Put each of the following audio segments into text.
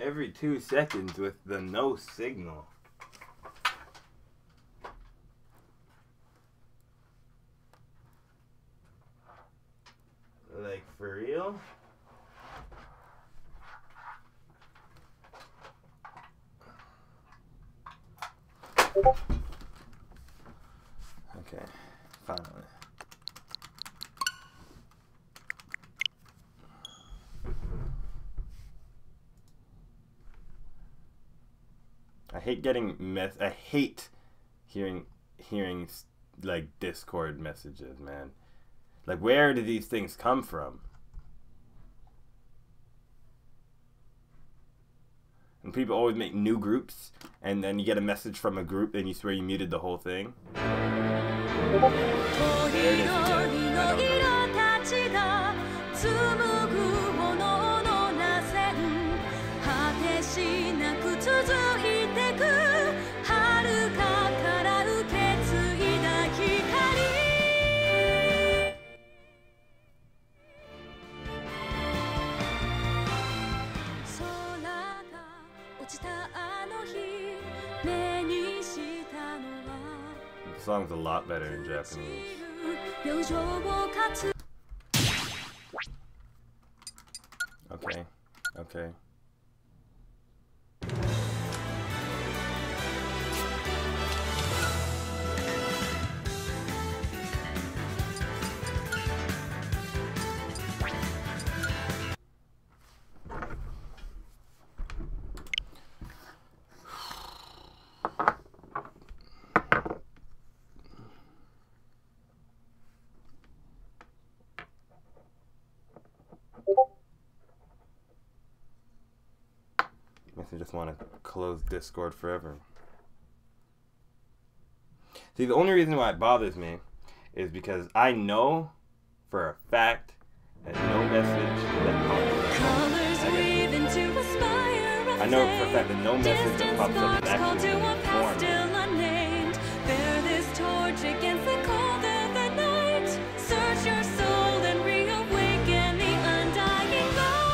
Every 2 seconds with the no signal. Like, for real? Okay, finally. I hate getting I hate hearing like Discord messages, man. Like, where do these things come from? And people always make new groups, and then you get a message from a group, and you swear you muted the whole thing. There it is again. I don't know. The song's a lot better in Japanese. Okay, okay. I just want to close Discord forever. See, the only reason why it bothers me is because I know for a fact that no message that pops up. I know for a fact that no message that pops up is actually informed. Bear this torch against the cold of the night. Search your soul and reawaken the undying light.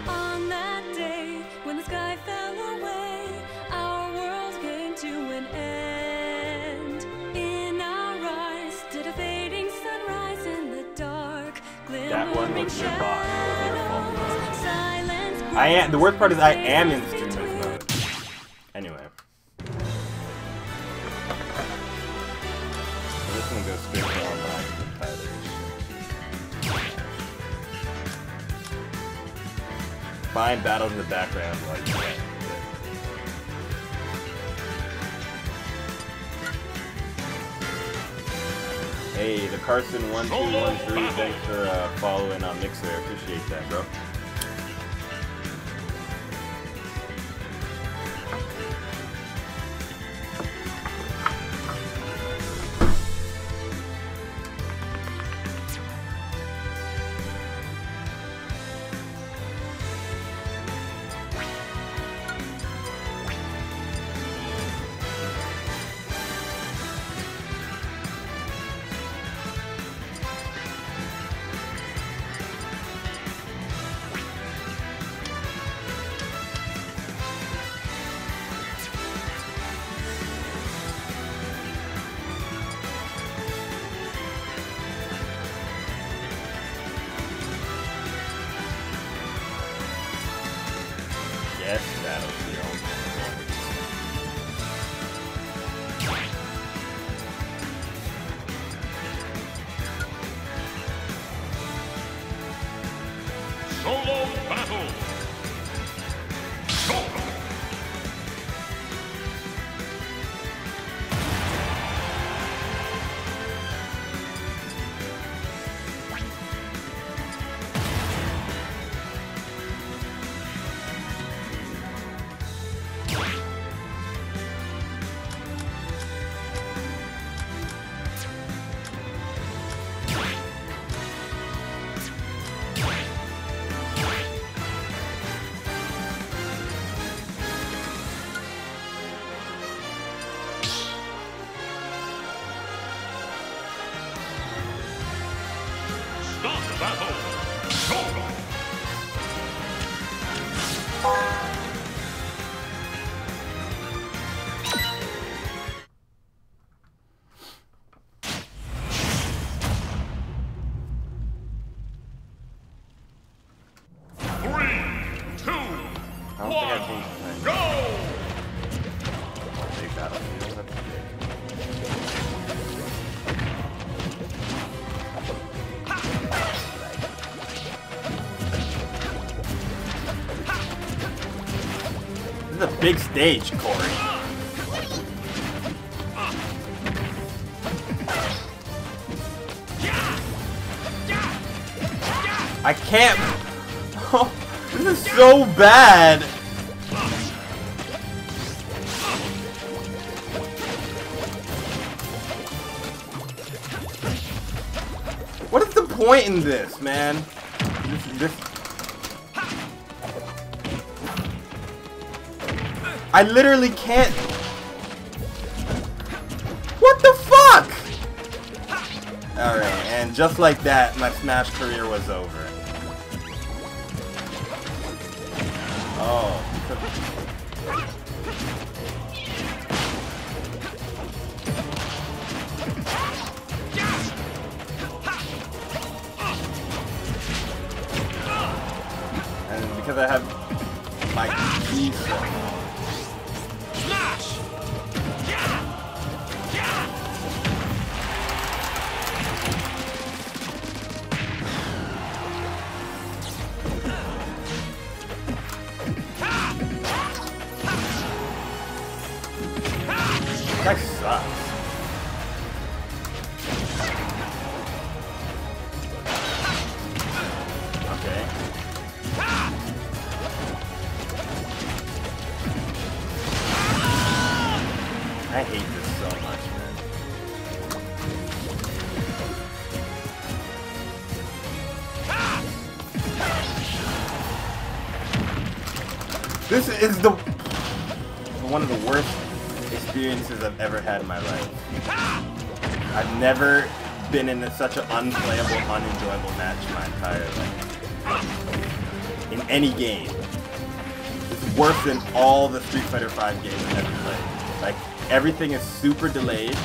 On that day when the sky fell away, our world came to an end. In our eyes did a fading sunrise in the dark. That one was your bot. The worst part is I am in streamers mode. Anyway. I'm just gonna go straight to online and try this shit. Find battles in the background while you play. Hey, the Carson1213, thanks for following on Mixer. I appreciate that, bro. Yes, Battlefield. Solo battle. Go! Start the battle. Go! 3, 2, I don't think I 1, changed the go! big Battlefield. That's big. This is a big stage, Corey. I can't. Oh, this is so bad. What is the point in this, man? This. I literally can't. What the fuck? Alright, and just like that, my Smash career was over. Oh. And because I have my keys. Smash! That sucks. Okay. I hate this so much, man. This is the one of the worst experiences I've ever had in my life. I've never been in such an unplayable, unenjoyable match in my entire life. In any game. It's worse than all the Street Fighter V games I've ever played. Like, everything is super delayed.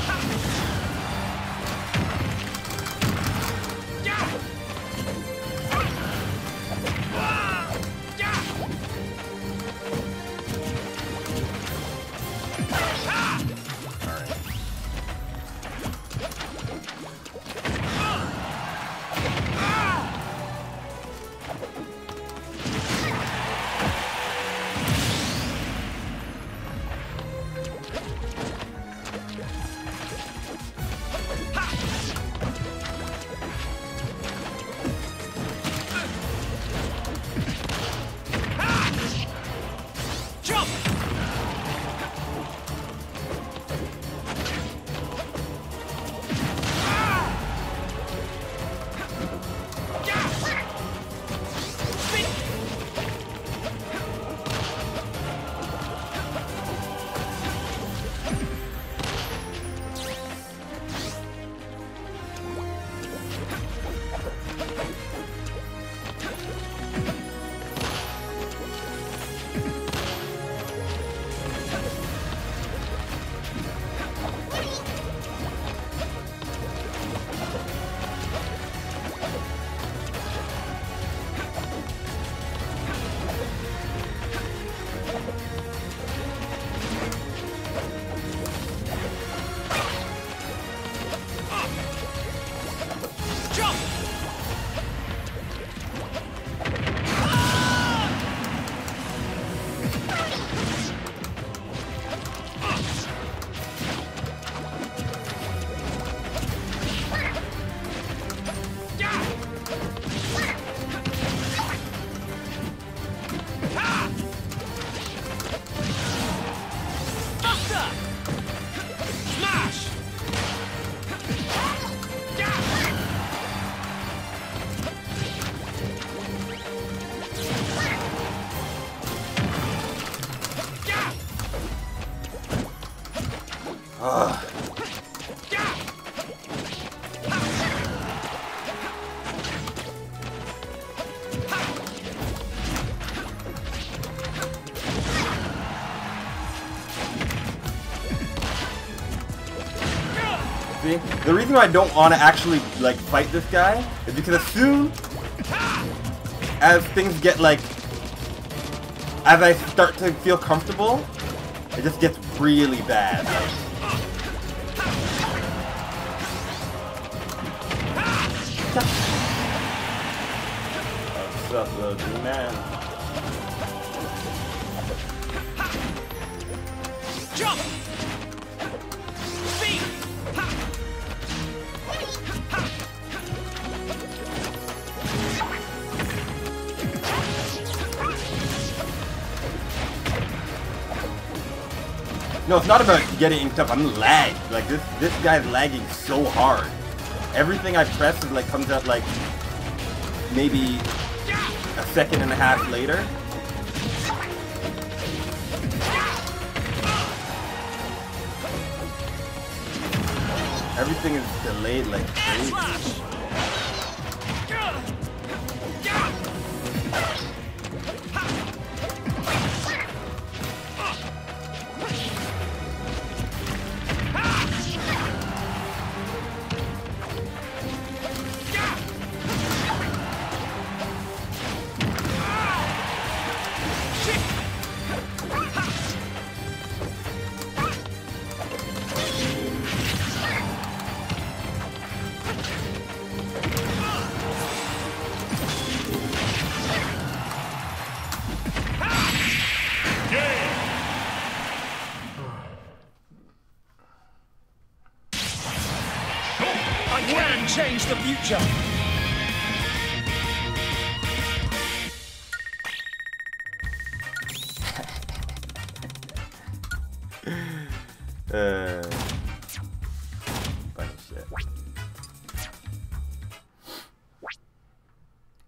Ugh. See? The reason why I don't want to actually like fight this guy is because as soon as things get like, as I start to feel comfortable, it just gets really bad. What's up, little man? Jump! Speed! No, it's not about getting tough. I'm lagged. Like this guy's lagging so hard. Everything I press is like comes out like maybe a second and a half later. Everything is delayed like crazy. Change the future. Bunch of shit.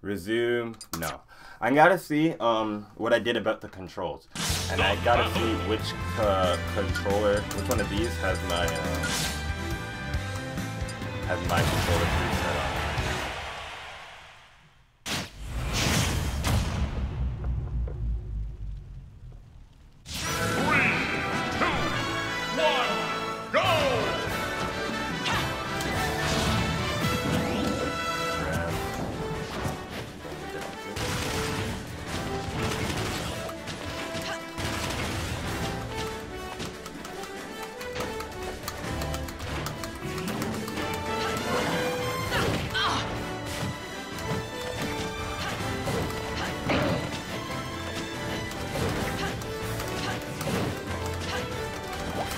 Resume. No. I gotta see what I did about the controls, and I gotta see which controller, which one of these has my controller preset on.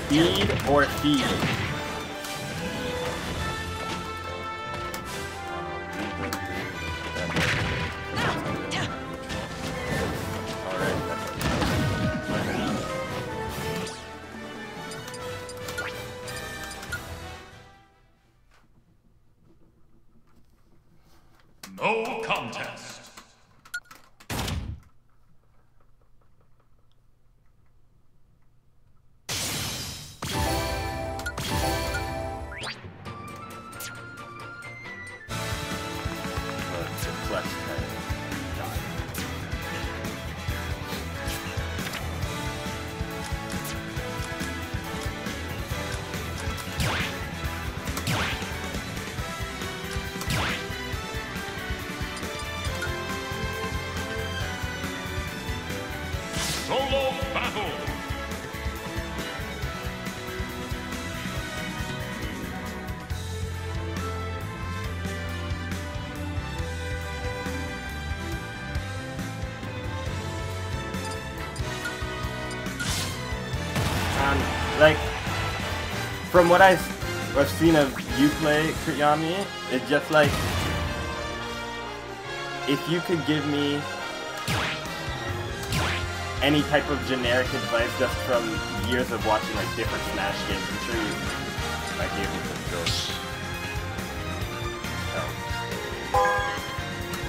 Speed or feed? No contest. Solo battle. Like, from what I've seen of you play, Kiryami, it's just like, if you could give me any type of generic advice just from years of watching like different Smash games, I'm sure you might be able to control.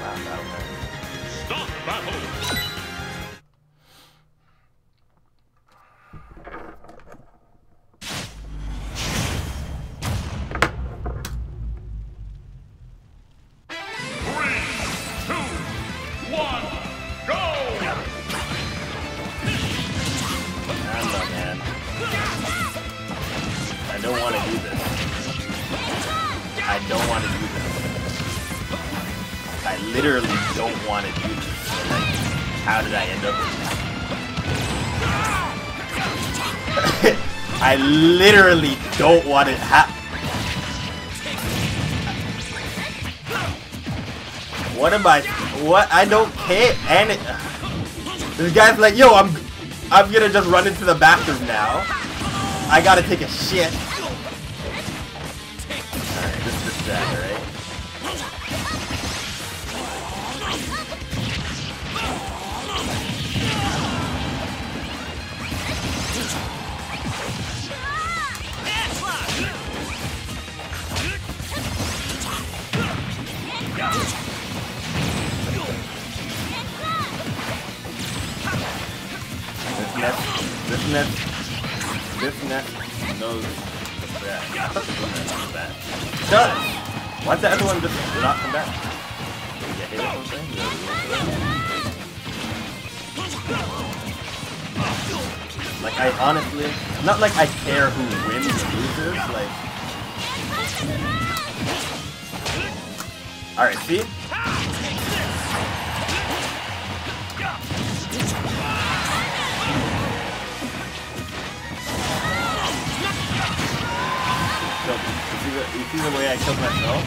Wow, battle mode. Stop battle. don't want to do this. I don't want to do this. I literally don't want to do this. So, like, how did I end up with this? I literally don't want it. What am I? What? I don't care. And this guy's like, yo, I'm gonna just run into the bathroom now. I gotta take a shit. Alright, this is that, right? This net knows the bad. I thought this one knows bad. It does! Why does the other one just not come back? Did you get hit or something? Like, I honestly, not like I care who wins or loses, like... Alright, see? You see the way I killed myself?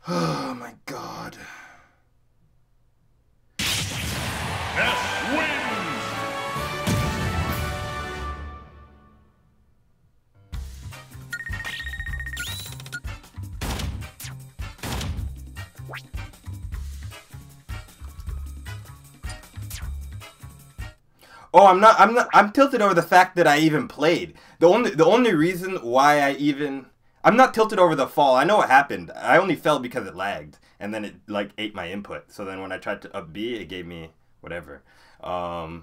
Oh my god. Oh, I'm tilted over the fact that I even played. The only reason why I'm not tilted over the fall. I know what happened. I only fell because it lagged, and then it like ate my input. So then when I tried to up B, it gave me whatever. No,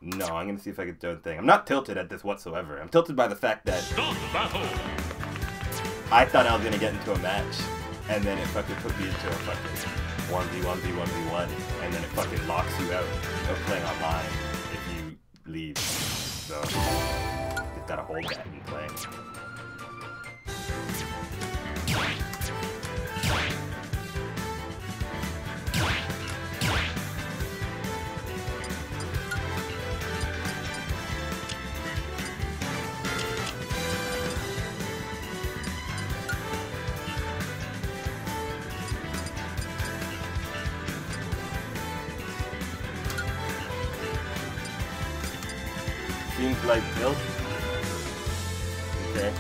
I'm gonna see if I can do a thing. I'm not tilted at this whatsoever. I'm tilted by the fact that I thought I was gonna get into a match, and then it fucking put me into a fucking 1v1v1v1, and then it fucking locks you out of playing online if you leave. So just gotta hold that and play. Seems like built. Okay.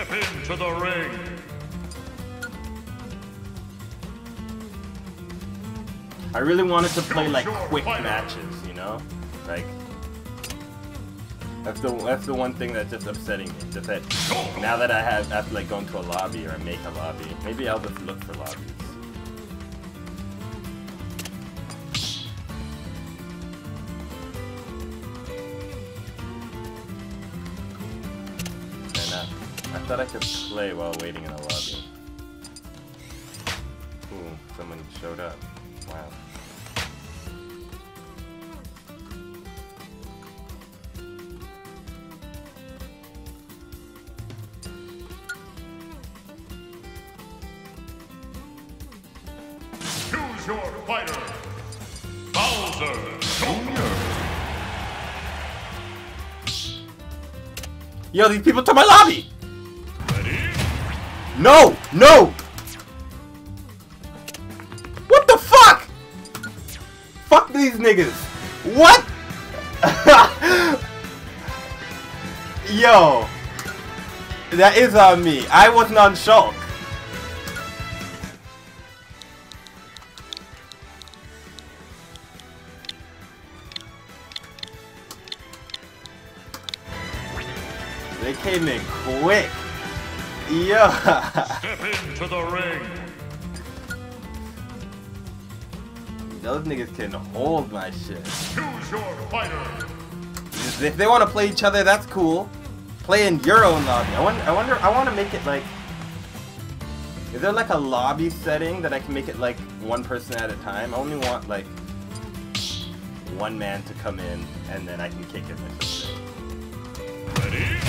Step into the ring. I really wanted to play like quick matches, you know? Like that's the one thing that's just upsetting me. Just that now that I have to like go into a lobby or make a lobby, maybe I'll just look for lobbies. I thought I could play while waiting in a lobby. Ooh, someone showed up. Wow. Choose your fighter. Bowser Jr. Yo, these people took my lobby! Ready? No! No! What the fuck? Fuck these niggas! What? Yo! That is on me. I wasn't on Shulk. They came in quick. Yeah. Step into the ring. Those niggas can hold my shit. Choose your fighter. If they want to play each other, that's cool. Play in your own lobby. I want to make it like... Is there like a lobby setting that I can make it like one person at a time? I only want like one man to come in and then I can kick him or something. Ready?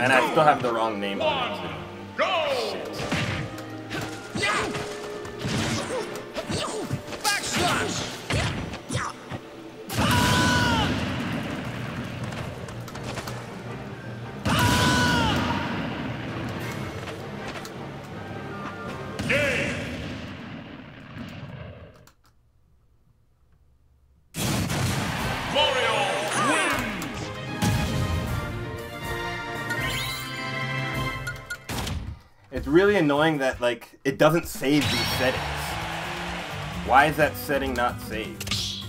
And I still have the wrong name on it too. Go! Shit. Backslash! Game! Mario wins! It's really annoying that like it doesn't save these settings. Why is that setting not saved?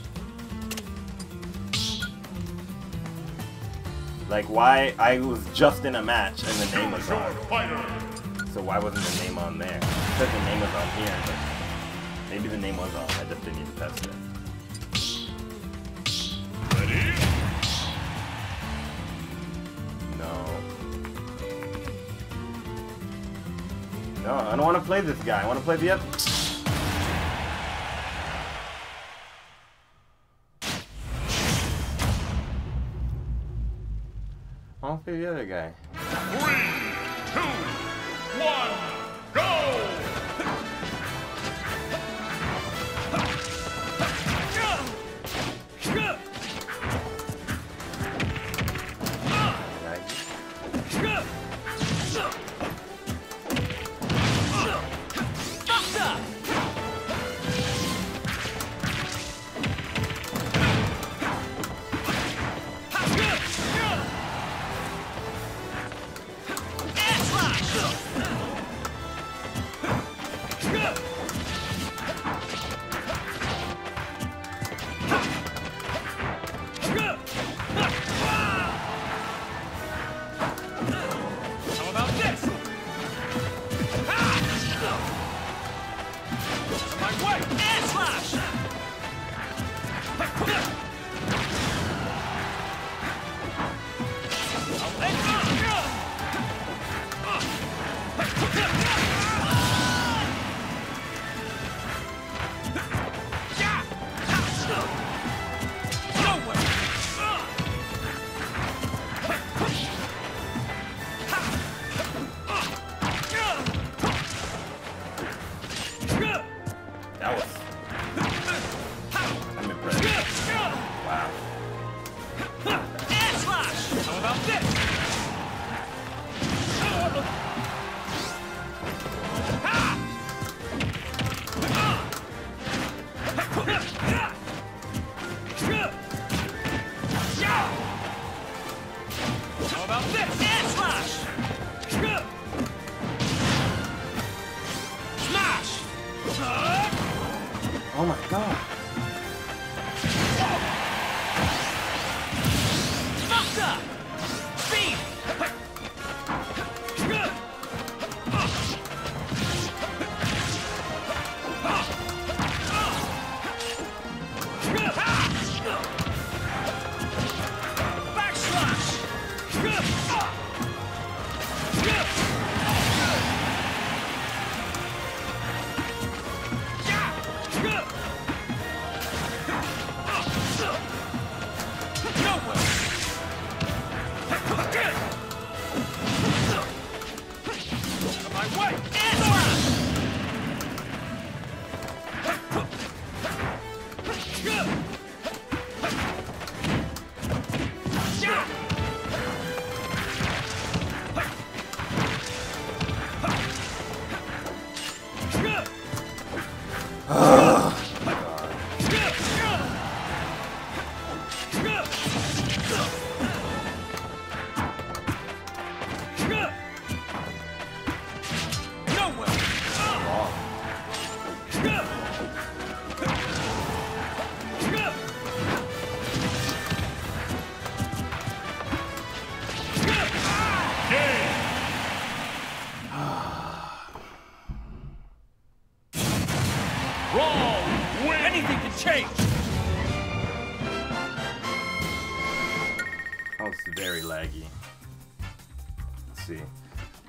Like why I was just in a match and the name was Choose your on. fighter. So why wasn't the name on there? It said the name was on here, but maybe the name was on. I just didn't even test it. Ready? No. No, I don't want to play this guy. I want to play the other. I want to play the other guy. 3, 2, 1, go! Wait! Air slash! Anything can change! That was very laggy. Let's see.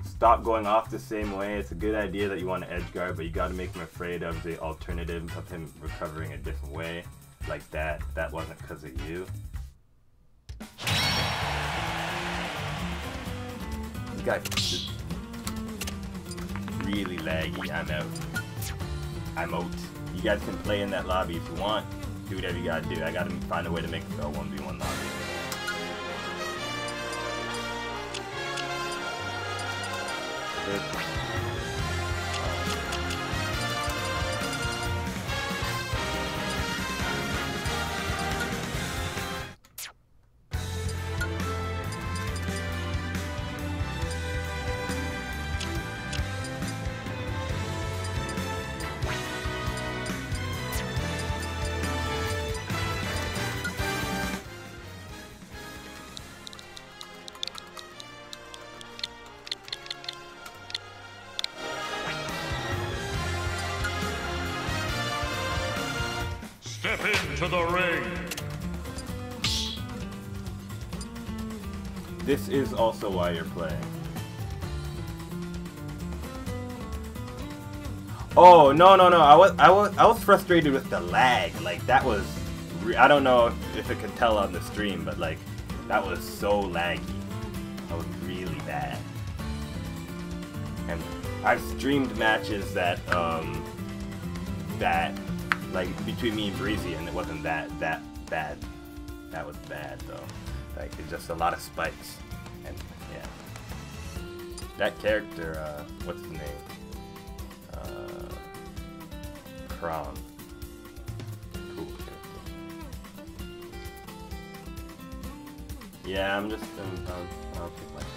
Stop going off the same way. It's a good idea that you want to edge guard, but you got to make him afraid of the alternative of him recovering a different way. Like that. That wasn't because of you. This guy is really laggy. I'm out. I'm out. You guys can play in that lobby if you want. Do whatever you gotta do. I gotta find a way to make it a 1v1 lobby. Step into the ring. This is also why you're playing. Oh no! I was frustrated with the lag. Like that was, I don't know if it can tell on the stream, but like that was so laggy. That was really bad. And I've streamed matches that like between me and Breezy, and it wasn't that bad. That was bad though. Like it's just a lot of spikes, and yeah. That character, what's his name? Crown. Cool character. Yeah, I'm just I'll take my time.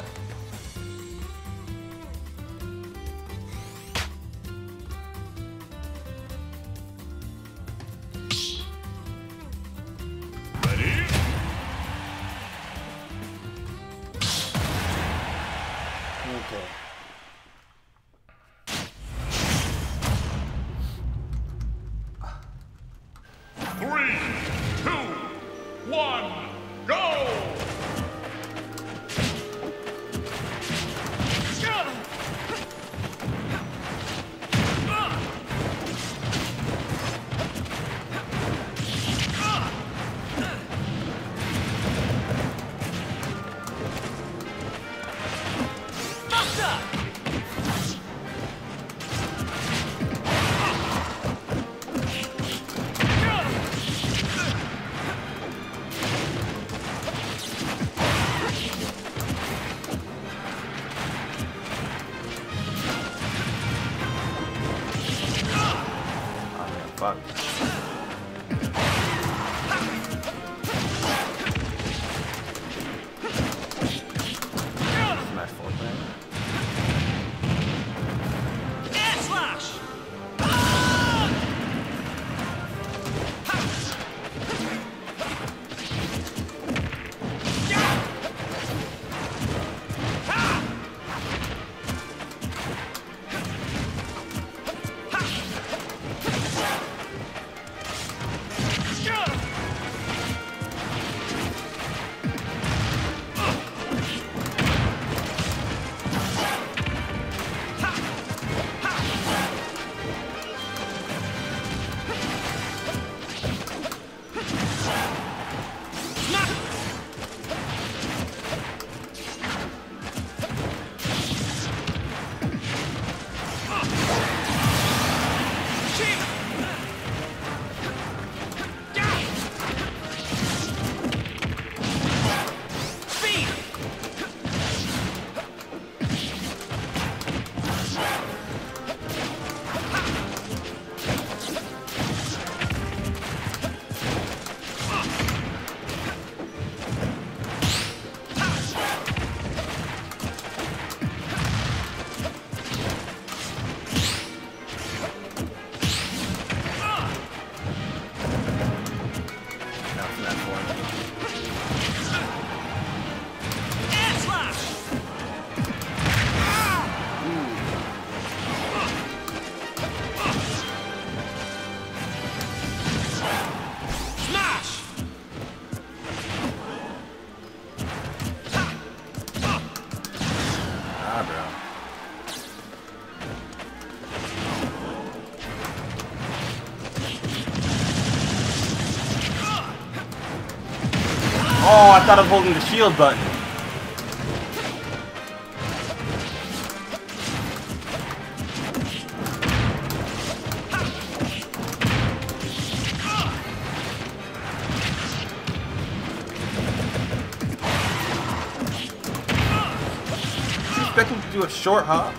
Okay. Three, two, one, go! Fuck. Smash forward man. Air slash! Oh, I thought I was holding the shield button. You expect him to do a short hop?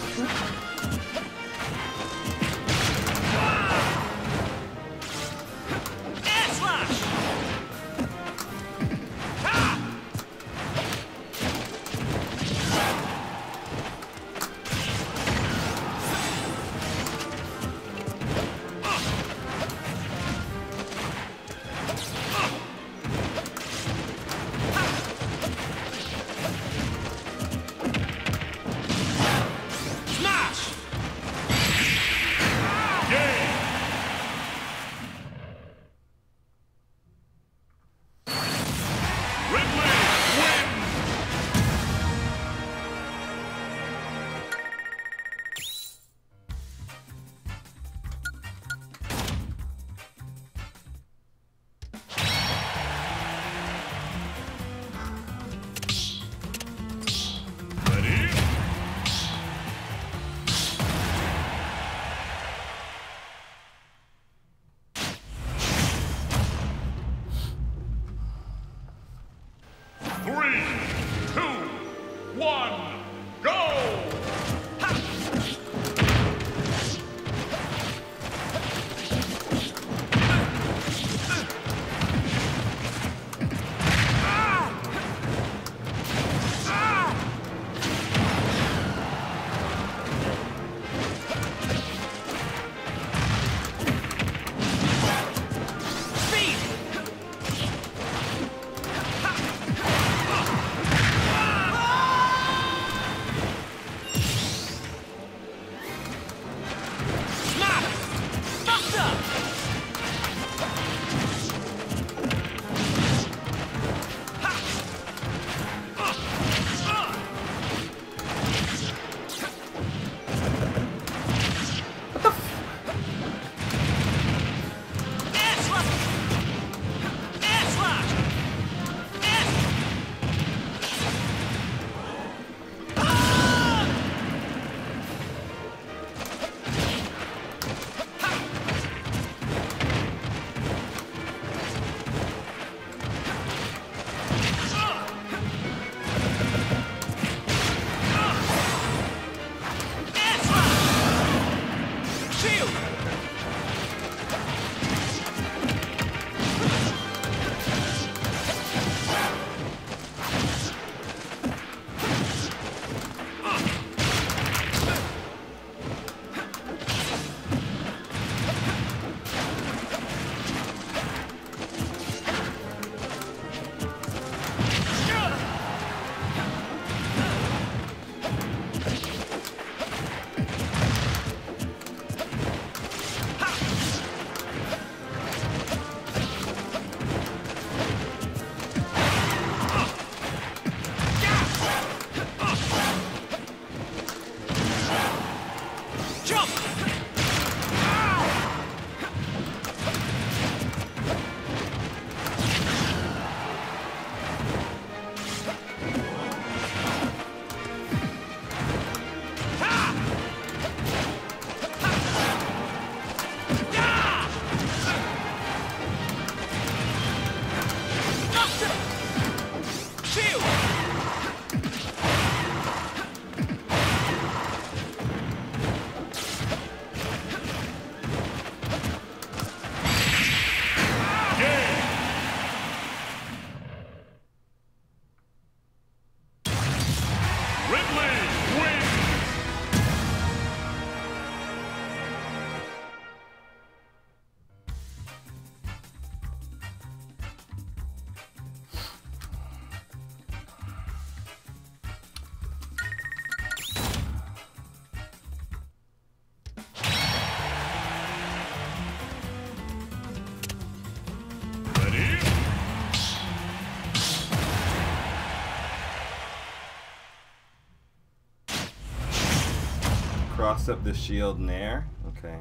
Cross up the shield in air. Okay.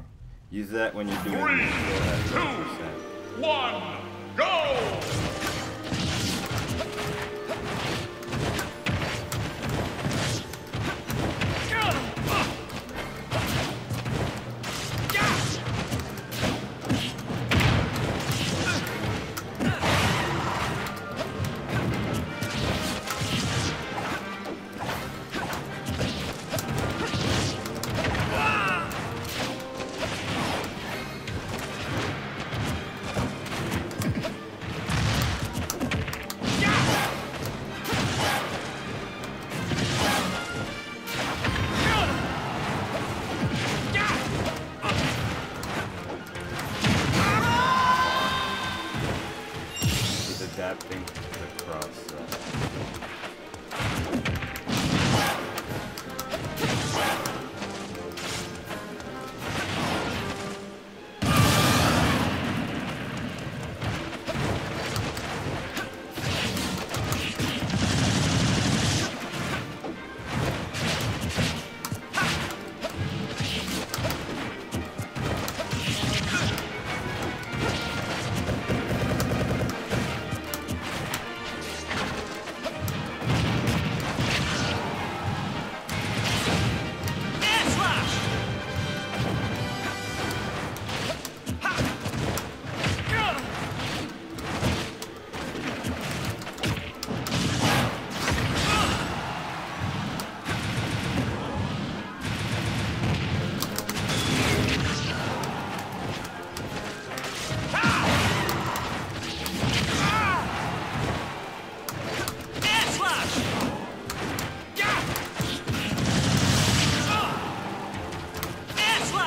Use that when you're doing 3, 2, 1, go!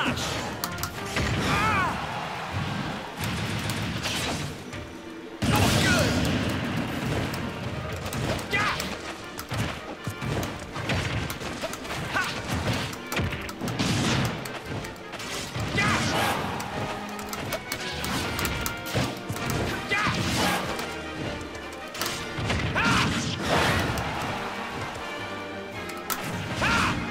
slash! Not good! Yeah! Ha! Yeah! Yeah! Ha! Ha!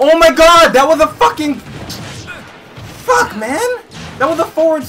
Oh my god, that was a fucking... Fuck, man! That was a forward...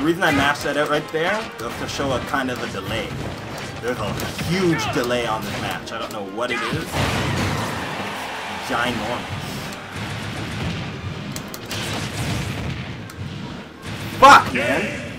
reason I mashed that out right there was to show a kind of a delay. There's a huge delay on this match. I don't know what it is. It's ginormous. Fuck, man!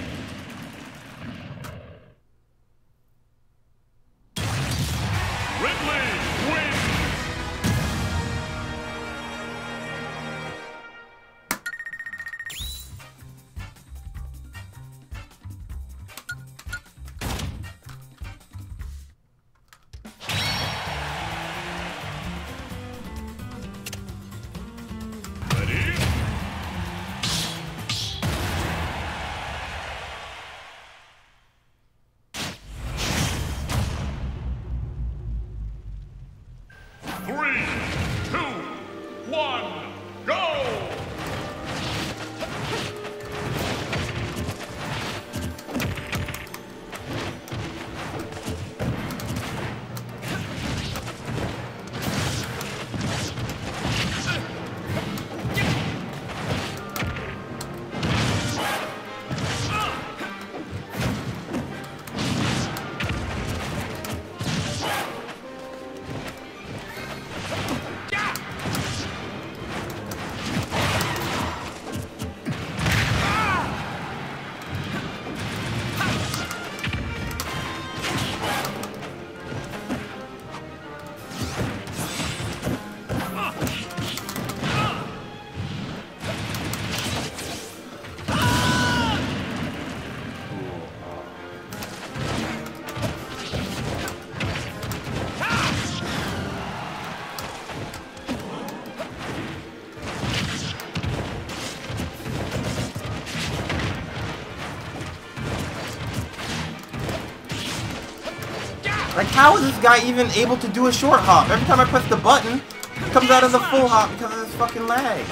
Like, how is this guy even able to do a short hop? Every time I press the button, it comes out as a full hop because of this fucking lag.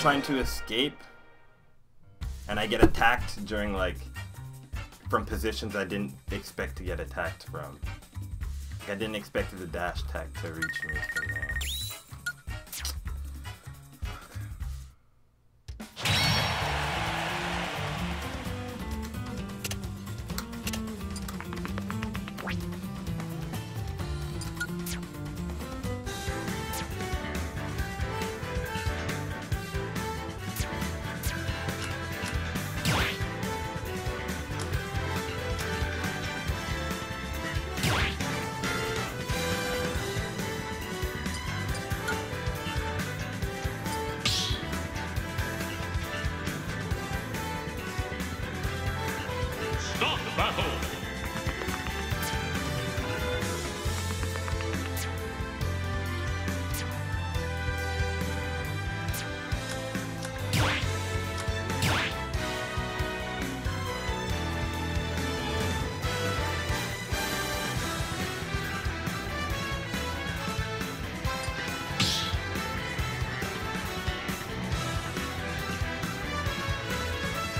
trying to escape, and I get attacked during like from positions I didn't expect to get attacked from. Like, I didn't expect the dash attack to reach me from there. Stop battle!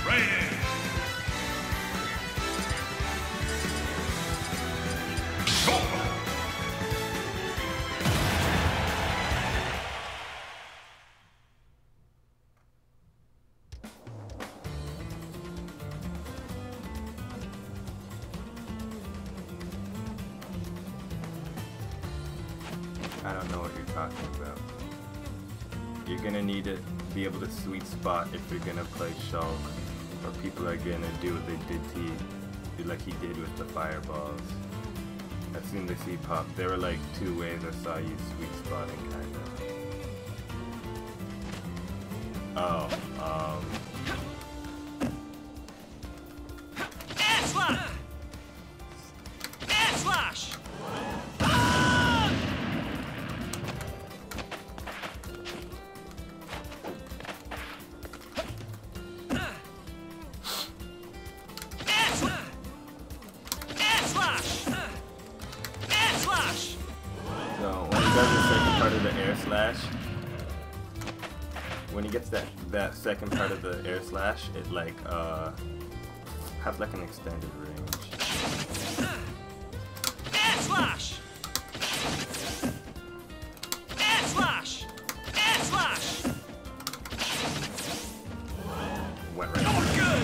Rain! Go! I don't know what you're talking about. You're gonna need to be able to sweet spot if you're gonna play Shulk, or people are gonna do what they did to you, like he did with the fireballs. I've seen the C pop. There were like 2 ways I saw you sweet spotting, kind of. Oh, Air slash! Air slash! so when he does the second part of the air slash, when he gets that second part of the air slash, it like has like an extended range. Air slash! Air slash! Air slash! Went right. Oh, good!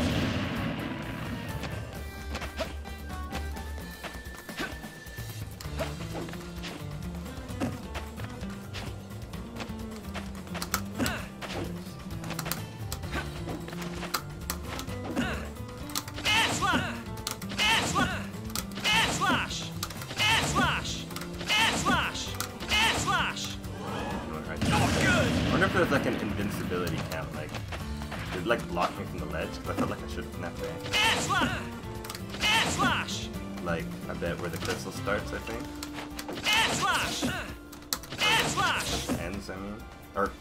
Air slash! Air slash! Air slash! Air slash! Air slash! Air slash! Right. Oh, good! I wonder if there's like an invincibility count, like did it like block me from the ledge? Because I felt like I should have snapped there. Air slash! Air slash! Like I bet where the crystal starts, I think. Air slash! Air slash! Ends, I mean. Or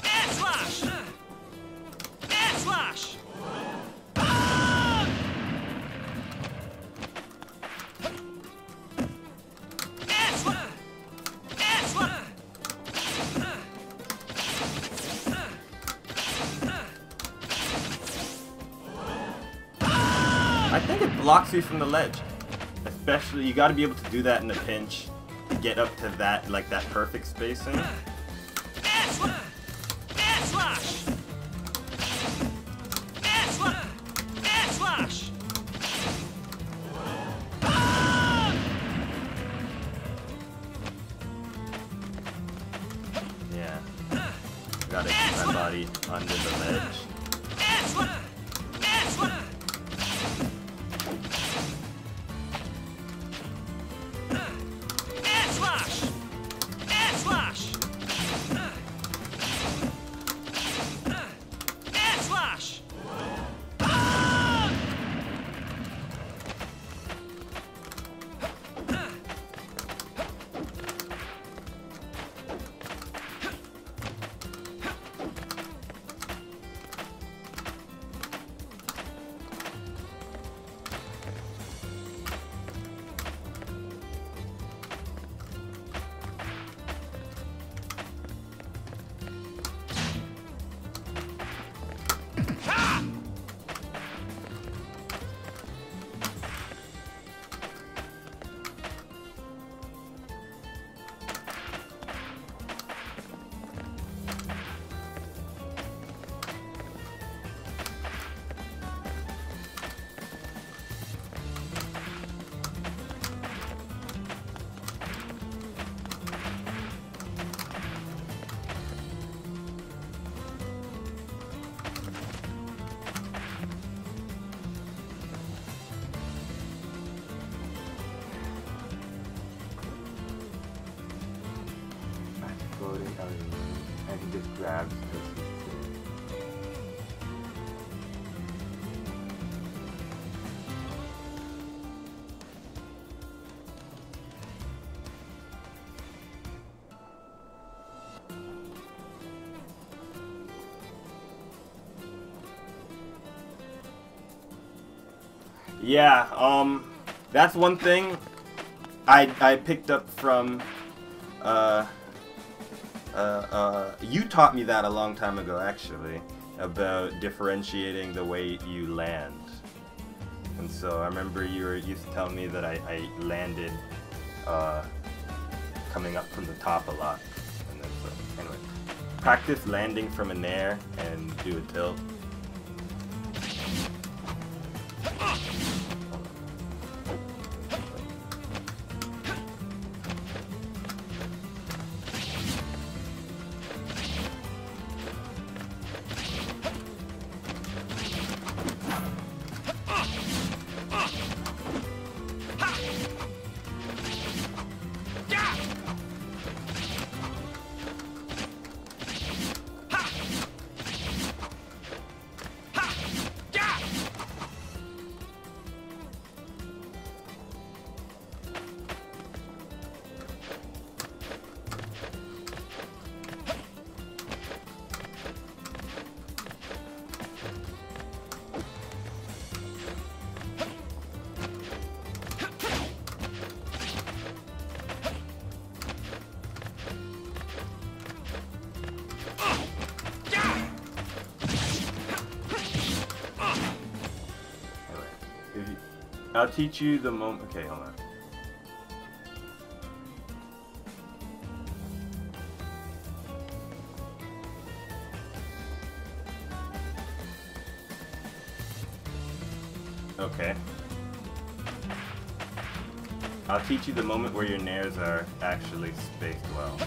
Air slash! Air slash! Air slash! Air slash! I think it blocks you from the ledge. Especially, you got to be able to do that in a pinch to get up to that, like that perfect spacing. Air slash! Air slash! Air slash! Air slash! Yeah. Gotta keep my body under the ledge. Air slash! Air slash! Air slash! Air slash! Air slash! And he just grabs this. Yeah, that's one thing I picked up from, you taught me that a long time ago, actually, about differentiating the way you land. And so I remember you used to tell me that I landed, coming up from the top a lot. And then, so, anyway, practice landing from a nair and do a tilt. I'll teach you the moment. Okay, hold on. Okay. I'll teach you the moment where your nairs are actually spaced well.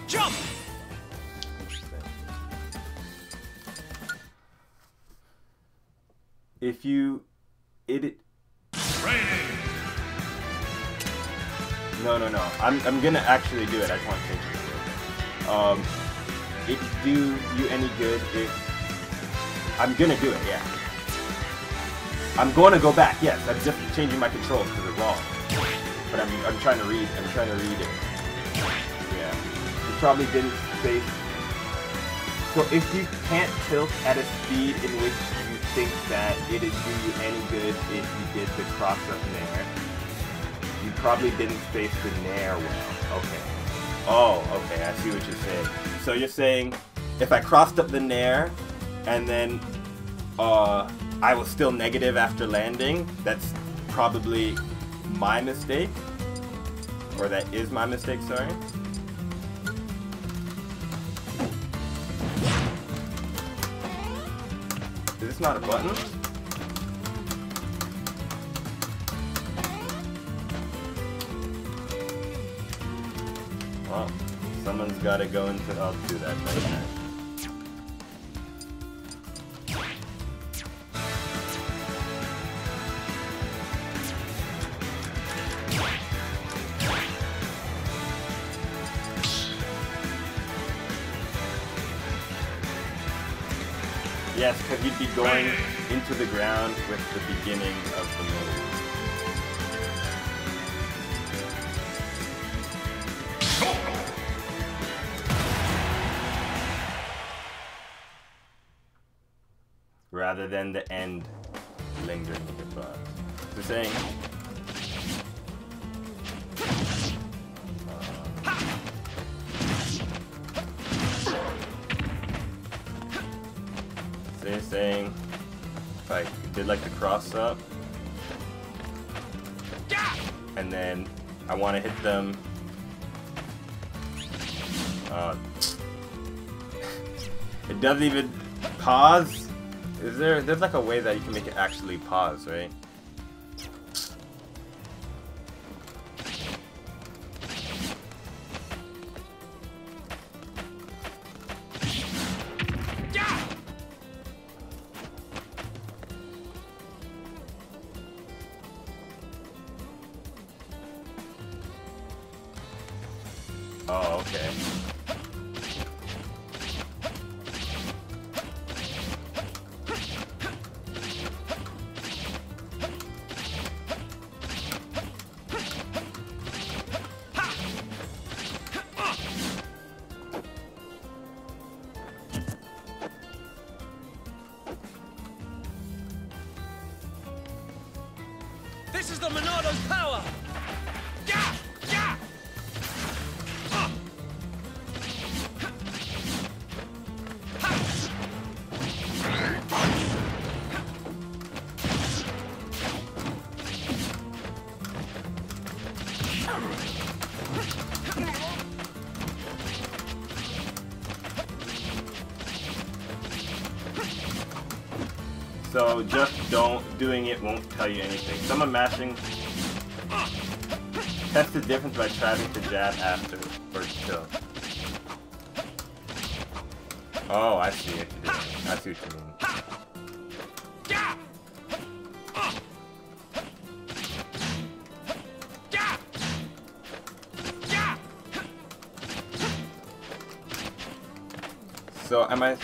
Jump! If you No. I'm gonna actually do it. I just want to change it. It do you any good if I'm gonna do it? Yeah. I'm going to go back. Yes, I'm just changing my controls because they're wrong. But I'm trying to read. I'm trying to read it. Yeah. You probably didn't space. So if you can't tilt at a speed in which you think that it'd do you any good if you did the cross-up nair, you probably didn't space the nair well. Okay. Oh, okay, I see what you're saying. So you're saying, if I crossed up the nair, and then, I was still negative after landing, that's probably my mistake? Or that is my mistake, sorry? Is this not a button? Well, someone's gotta go into... I'll do that right now. Yes, because you'd be going into the ground with the beginning of the move. Rather than the end lingering in your butt. So saying. So you're saying if I did like the cross up, and then I want to hit them. It doesn't even pause. There's like a way that you can make it actually pause, right? Oh, okay. This is the Monado's power! Yeah! Yeah! So just doing it won't tell you anything. Someone mashing. Test the difference by trying to jab after or kill. Oh, I see what you're doing. I see what you mean. So am I?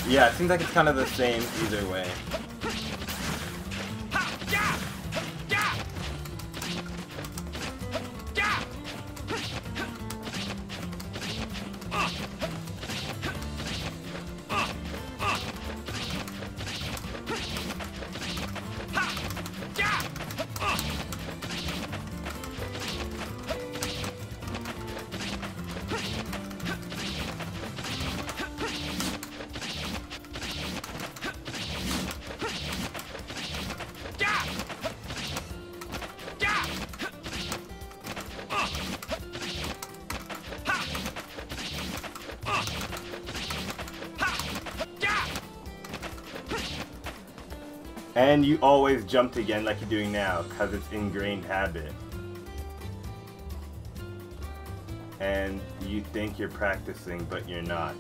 Yeah, it seems like it's kind of the same either way. And you always jumped again like you're doing now, because it's ingrained habit. And you think you're practicing, but you're not.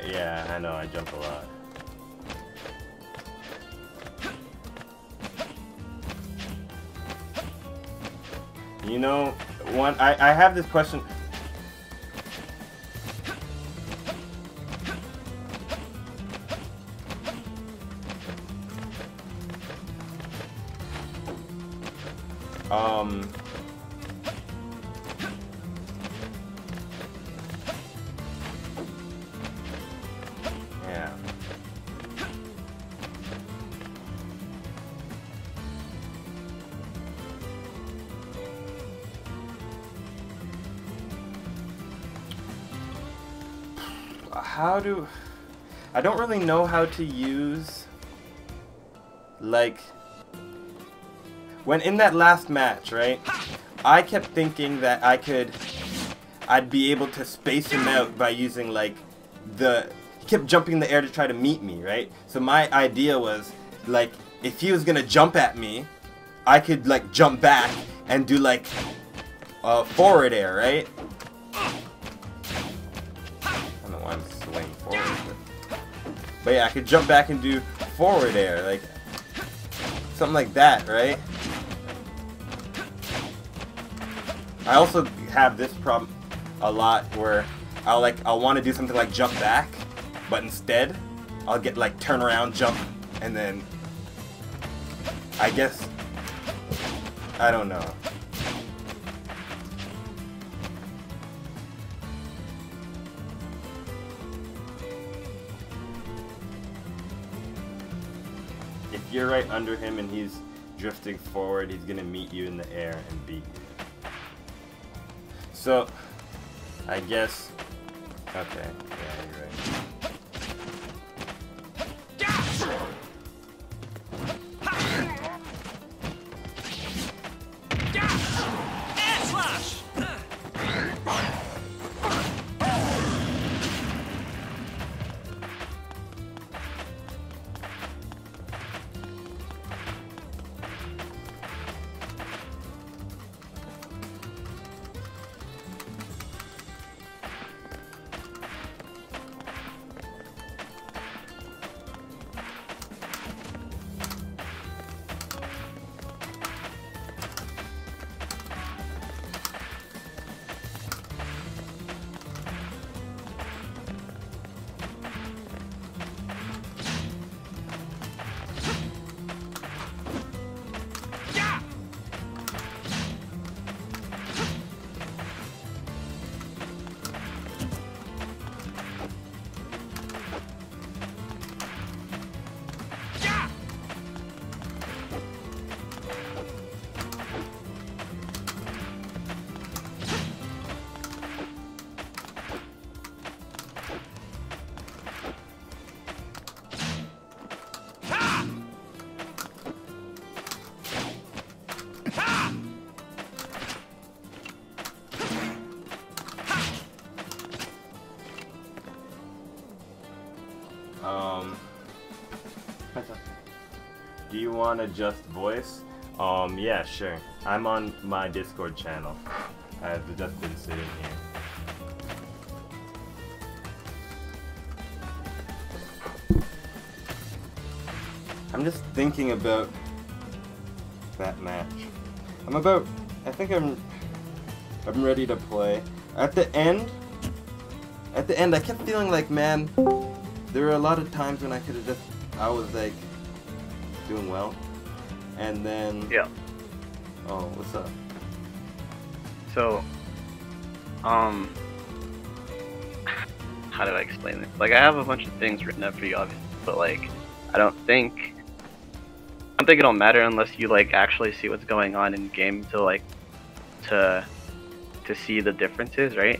Yeah, I know, I jump a lot. You know, I have this question. Yeah. I don't really know how to use, like, when in that last match, right? I kept thinking that I'd be able to space him out by using, like, he kept jumping in the air to try to meet me, right? So my idea was, like, if he was gonna jump at me, I could, like, jump back and do, like, a forward air, right? I don't know why I'm swaying forward, but yeah, I could jump back and do forward air, like, something like that, right? I also have this problem a lot where I'll want to do something like jump back, but instead I'll get like turn around, jump, and then I guess I don't know. If you're right under him and he's drifting forward, he's gonna meet you in the air and beat you. So, I guess. Okay, yeah, you're right. Air slash! Do you want to just voice? Yeah, sure. I'm on my Discord channel. I've just been sitting here. I'm just thinking about that match. I think I'm ready to play. At the end, I kept feeling like, man, there were a lot of times when I was like doing well, and then yeah. Oh, what's up? So, how do I explain this? Like, I have a bunch of things written up for you, obviously, but like, I don't think it'll matter unless you like actually see what's going on in game to see the differences, right?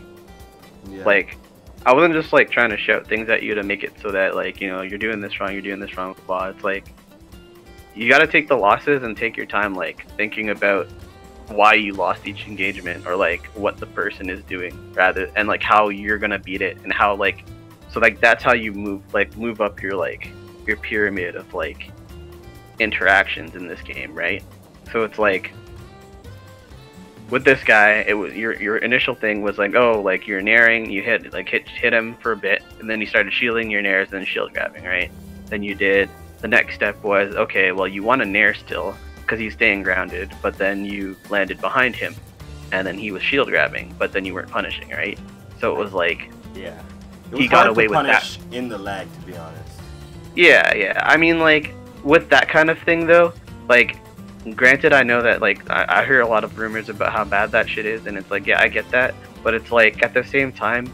Yeah. Like, I wasn't just like trying to shout things at you to make it so that like, you know, you're doing this wrong, blah. It's like, you gotta take the losses and take your time like thinking about why you lost each engagement, or like what the person is doing, rather, and like how you're gonna beat it, and how like, so like that's how you move up your pyramid of like interactions in this game, right? So it's like, with this guy, it was your initial thing was like, oh, like you're nairing, you hit him for a bit, and then you started shielding your nairs and then shield grabbing, right? Then you did, the next step was, okay, well you want to nair still because he's staying grounded, but then you landed behind him and then he was shield grabbing, but then you weren't punishing, right? So it was like, yeah, he got away with that in the lag, to be honest. Yeah. I mean, like, with that kind of thing though, like, granted, I know that like I hear a lot of rumors about how bad that shit is, and it's like, yeah, I get that, but it's like, at the same time,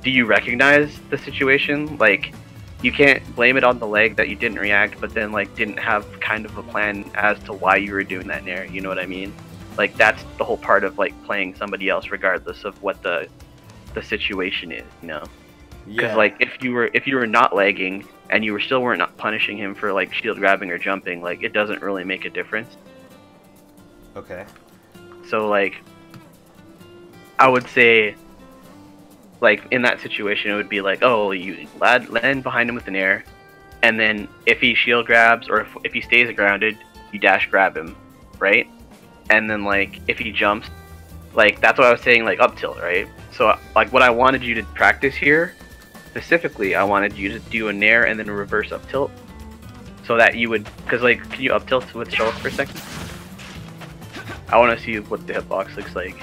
do you recognize the situation? Like, you can't blame it on the leg that you didn't react, but then like didn't have kind of a plan as to why you were doing that nair, you know what I mean? Like, that's the whole part of like playing somebody else regardless of what the situation is, you know? Because like, if you were not lagging and you weren't not punishing him for like shield grabbing or jumping, like, it doesn't really make a difference. Okay. So like, I would say, like, in that situation, it would be like, oh, you land behind him with an air, and then if he shield grabs, or if he stays grounded, you dash grab him, right? And then like, if he jumps, like, that's what I was saying, like up tilt, right? So like, what I wanted you to practice here, specifically, I wanted you to do a nair and then a reverse up tilt, so that you would, because like, can you up tilt with Shelf for a second? I want to see what the hitbox looks like.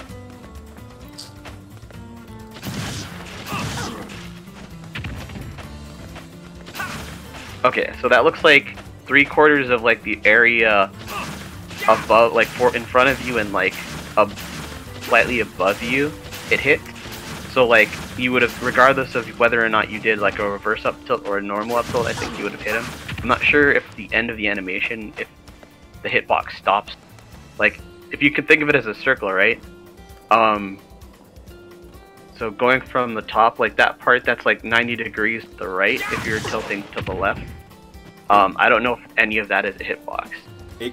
Okay, so that looks like 3/4 of like the area above, like in front of you and like slightly above you, it hits. So like you would have, regardless of whether or not you did like a reverse up tilt or a normal up tilt, I think you would have hit him. I'm not sure if the end of the animation, if the hitbox stops. Like if you could think of it as a circle, right? So going from the top, like that part that's like 90 degrees to the right, if you're tilting to the left. I don't know if any of that is a hitbox.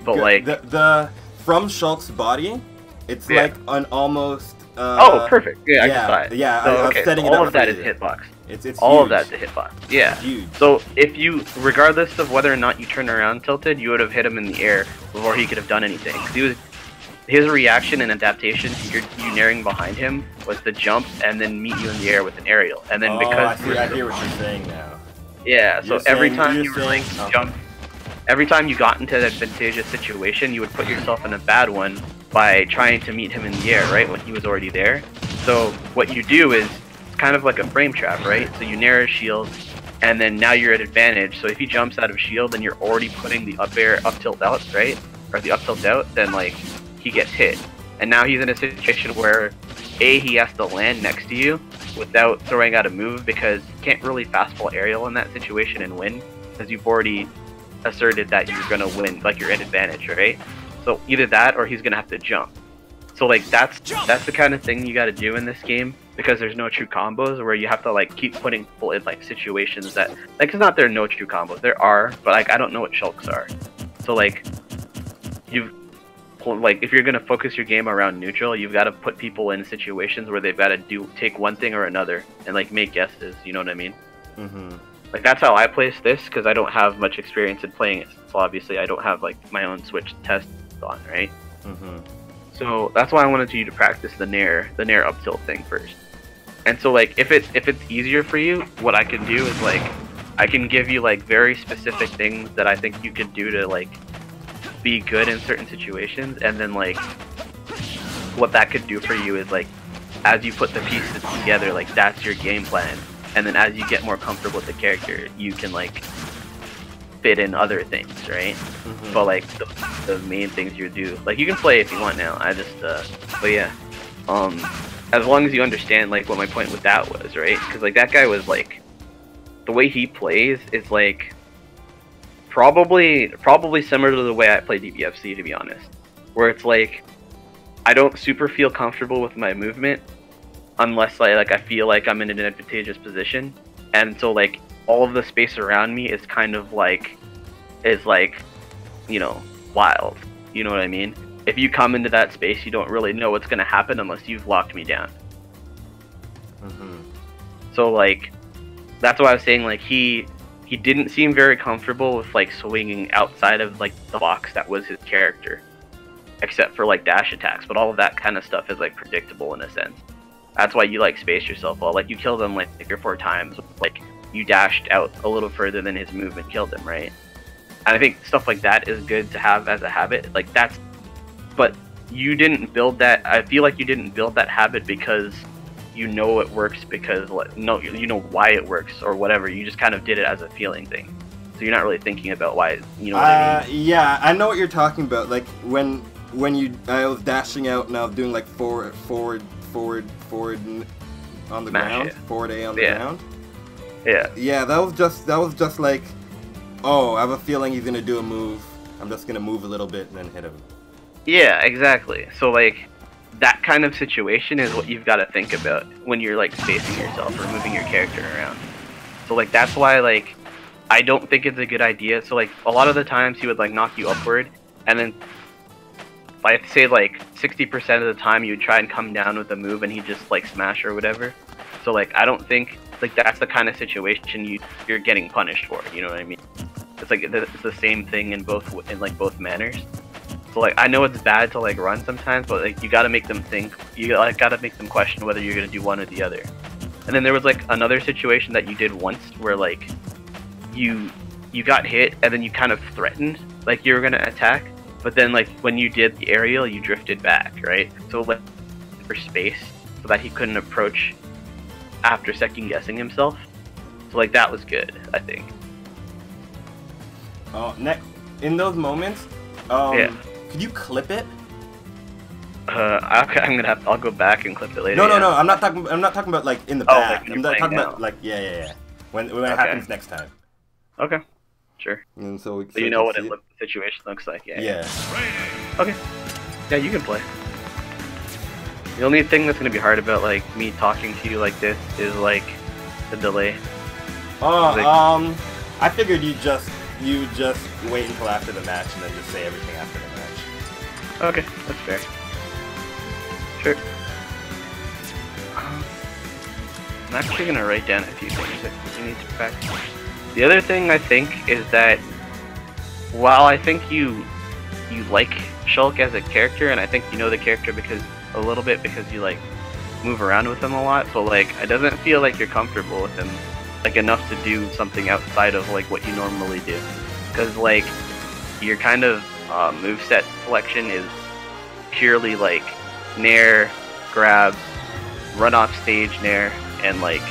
But like the from Shulk's body, it's like an almost. Oh, perfect. Yeah, I just saw it. Yeah, so, I was setting it up. All of that is hitbox. It's all huge. of that's a hitbox. Yeah. It's huge. So if you, regardless of whether or not you turn around tilted, you would have hit him in the air before he could have done anything. His reaction and adaptation to you nearing behind him was to jump and then meet you in the air with an aerial. And then because I hear what you're saying now. Yeah. So every time you were like jump. Every time you got into an advantageous situation, you would put yourself in a bad one by trying to meet him in the air, right, when he was already there. So what you do is it's kind of like a frame trap, right? So you nair his shield, and then now you're at advantage. So if he jumps out of shield and you're already putting the up air up tilt out, right, or the up tilt out, then like he gets hit. And now he's in a situation where he has to land next to you without throwing out a move, because you can't really fastball aerial in that situation and win, because you've already asserted that you're gonna win, like you're in advantage, right? So either that or he's gonna have to jump. So like that's the kind of thing you got to do in this game, because there's no true combos, where you have to like keep putting people in like situations that like, it's not there are no true combos, there are, but like I don't know what Shulks are. So like if you're gonna focus your game around neutral, you've got to put people in situations where they've got to take one thing or another and like make guesses. You know what I mean? Mm-hmm. Like that's how I place this, because I don't have much experience in playing it. So obviously I don't have like my own Switch test on, right? Mm-hmm. So that's why I wanted you to practice the nair up tilt thing first. And so like if it's easier for you, what I can do is like I can give you like very specific things that I think you could do to like be good in certain situations, and then like what that could do for you is like as you put the pieces together, like that's your game plan. And then as you get more comfortable with the character, you can like fit in other things, right? Mm-hmm. But like the main things you do, like you can play if you want now. I just but yeah, as long as you understand like what my point with that was, right? Because like that guy was like, the way he plays is like probably similar to the way I play DBFC, to be honest, where it's like I don't super feel comfortable with my movement unless I feel like I'm in an advantageous position, and so like all of the space around me is kind of like you know, wild. You know what I mean? If you come into that space, you don't really know what's gonna happen unless you've locked me down. Mm-hmm. So like that's why I was saying like he didn't seem very comfortable with like swinging outside of like the box that was his character, except for like dash attacks. But all of that kind of stuff is like predictable in a sense. That's why you like space yourself well. Like you killed him like 3 or 4 times. Like you dashed out a little further than his movement killed him, right? And I think stuff like that is good to have as a habit. Like that's, but you didn't build that. I feel like you didn't build that habit because you know it works, because no, you know why it works or whatever. You just kind of did it as a feeling thing. So you're not really thinking about why. You know what I mean? Yeah, I know what you're talking about. Like when I was dashing out and I was doing like forward on the ground, forward A on the ground. Yeah. Yeah, that was just like, oh, I have a feeling he's gonna do a move. I'm just gonna move a little bit and then hit him. Yeah, exactly. So like that kind of situation is what you've got to think about when you're like spacing yourself or moving your character around. So like that's why like I don't think it's a good idea. So like a lot of the times he would like knock you upward, and then I'd say like 60% of the time you would try and come down with a move and he'd just like smash or whatever. So like I don't think like that's the kind of situation you're getting punished for. You know what I mean? It's like it's the same thing in both manners. So like I know it's bad to like run sometimes, but like you gotta make them think. You like gotta make them question whether you're gonna do one or the other. And then there was like another situation that you did once where like you got hit and then you kind of threatened like you were gonna attack, but then like when you did the aerial, you drifted back, right? So like for space so that he couldn't approach after second guessing himself. So like that was good, I think. Oh, in those moments, Yeah. could you clip it? I'll go back and clip it later. No, yeah. I'm not talking about like in the Oh, back. like I'm you're talking playing about now. like yeah. When it Okay. happens next time. Okay. Sure. And so So you know what the situation looks like. Yeah. Yeah. Okay. Yeah, you can play. The only thing that's gonna be hard about like me talking to you like this is like the delay. Oh, I figured you just wait until after the match and then just say everything after the match. Okay, that's fair. Sure. I'm actually gonna write down a few things that you need to practice. The other thing I think is that while I think you like Shulk as a character, and I think you know the character because you like move around with him a lot, but like it doesn't feel like you're comfortable with him like enough to do something outside of like what you normally do, because like your kind of moveset selection is purely like nair, grab, run off stage nair, and like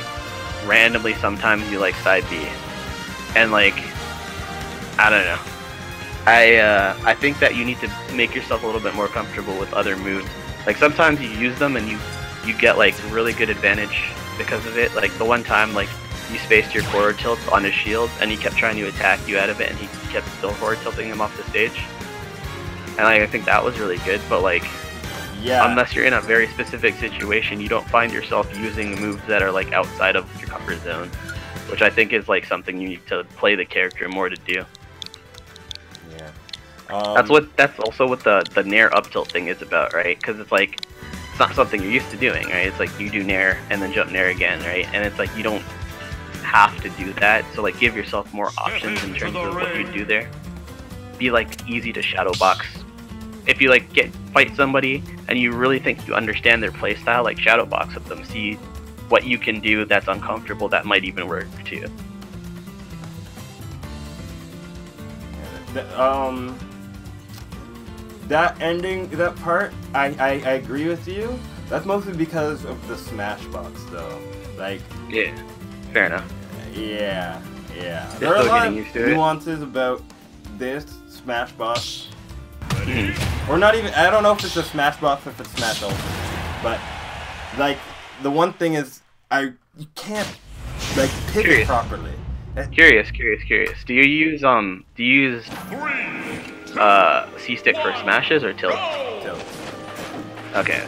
randomly sometimes you like side B, and like I don't know. I think that you need to make yourself a little bit more comfortable with other moves. Like sometimes you use them and you get like really good advantage because of it. Like the one time like you spaced your forward tilt on his shield and he kept trying to attack you out of it and he kept still forward tilting him off the stage. And like, I think that was really good, but like Yeah. unless you're in a very specific situation, you don't find yourself using moves that are like outside of your comfort zone, which I think is like something you need to play the character more to do. Yeah. That's also what the nair up tilt thing is about, right? Because it's like it's not something you're used to doing, right? It's like you do nair and then jump nair again, right? And it's like you don't have to do that, so like give yourself more options in terms of what you do there. Be like easy to shadow box. If you like fight somebody and you really think you understand their playstyle, like shadow box with them, see what you can do that's uncomfortable that might even work too. That ending, that part, I agree with you. That's mostly because of the SmashBox, though. Like, Yeah, fair enough. yeah. You're There are a still lot getting of used to it. nuances about this SmashBox, or not even. I don't know if it's a SmashBox or if it's Smash Ultimate, but like the one thing is, you can't like pivot Curious. properly. Curious. Do you use C stick for smashes or tilt? Tilt. Okay.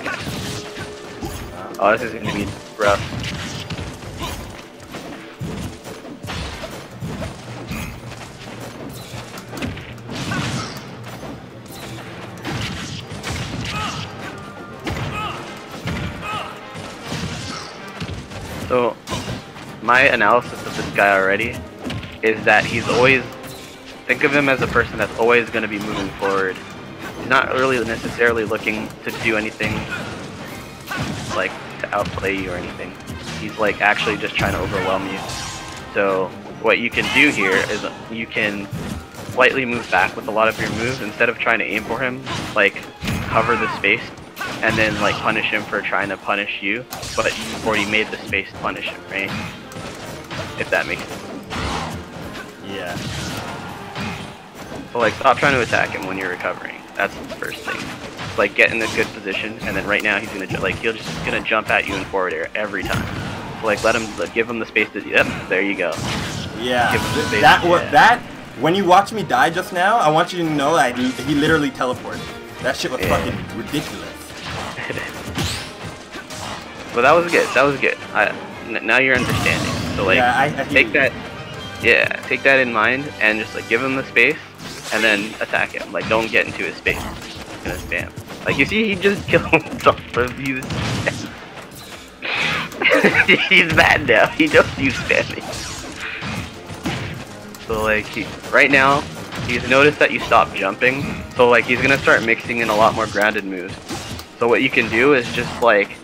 Oh, this is gonna be rough. So, my analysis of this guy already is that he's always, think of him as a person that's always going to be moving forward. He's not really necessarily looking to do anything like to outplay you or anything. He's like actually just trying to overwhelm you. So what you can do here is you can slightly move back with a lot of your moves instead of trying to aim for him, like cover the space and then like punish him for trying to punish you, but you've already made the space to punish him, right? If that makes sense. Yeah. So like stop trying to attack him when you're recovering. That's the first thing. Like get in a good position, and then right now he's gonna he's just gonna jump at you in forward air every time. So like give him the space to yep, there you go. Yeah. Give him the space. That when you watch me die just now, I want you to know that he literally teleported. That shit was fucking ridiculous. Well, that was good. That was good. Now you're understanding. So like, Yeah, I take hear you. that. Yeah, take that in mind and just like give him the space, and then attack him. Like don't get into his space. He's gonna spam. Like you see, he just killed himself. He's mad now. He knows you spamming. So like right now, he's noticed that you stopped jumping. So like he's gonna start mixing in a lot more grounded moves. So what you can do is just like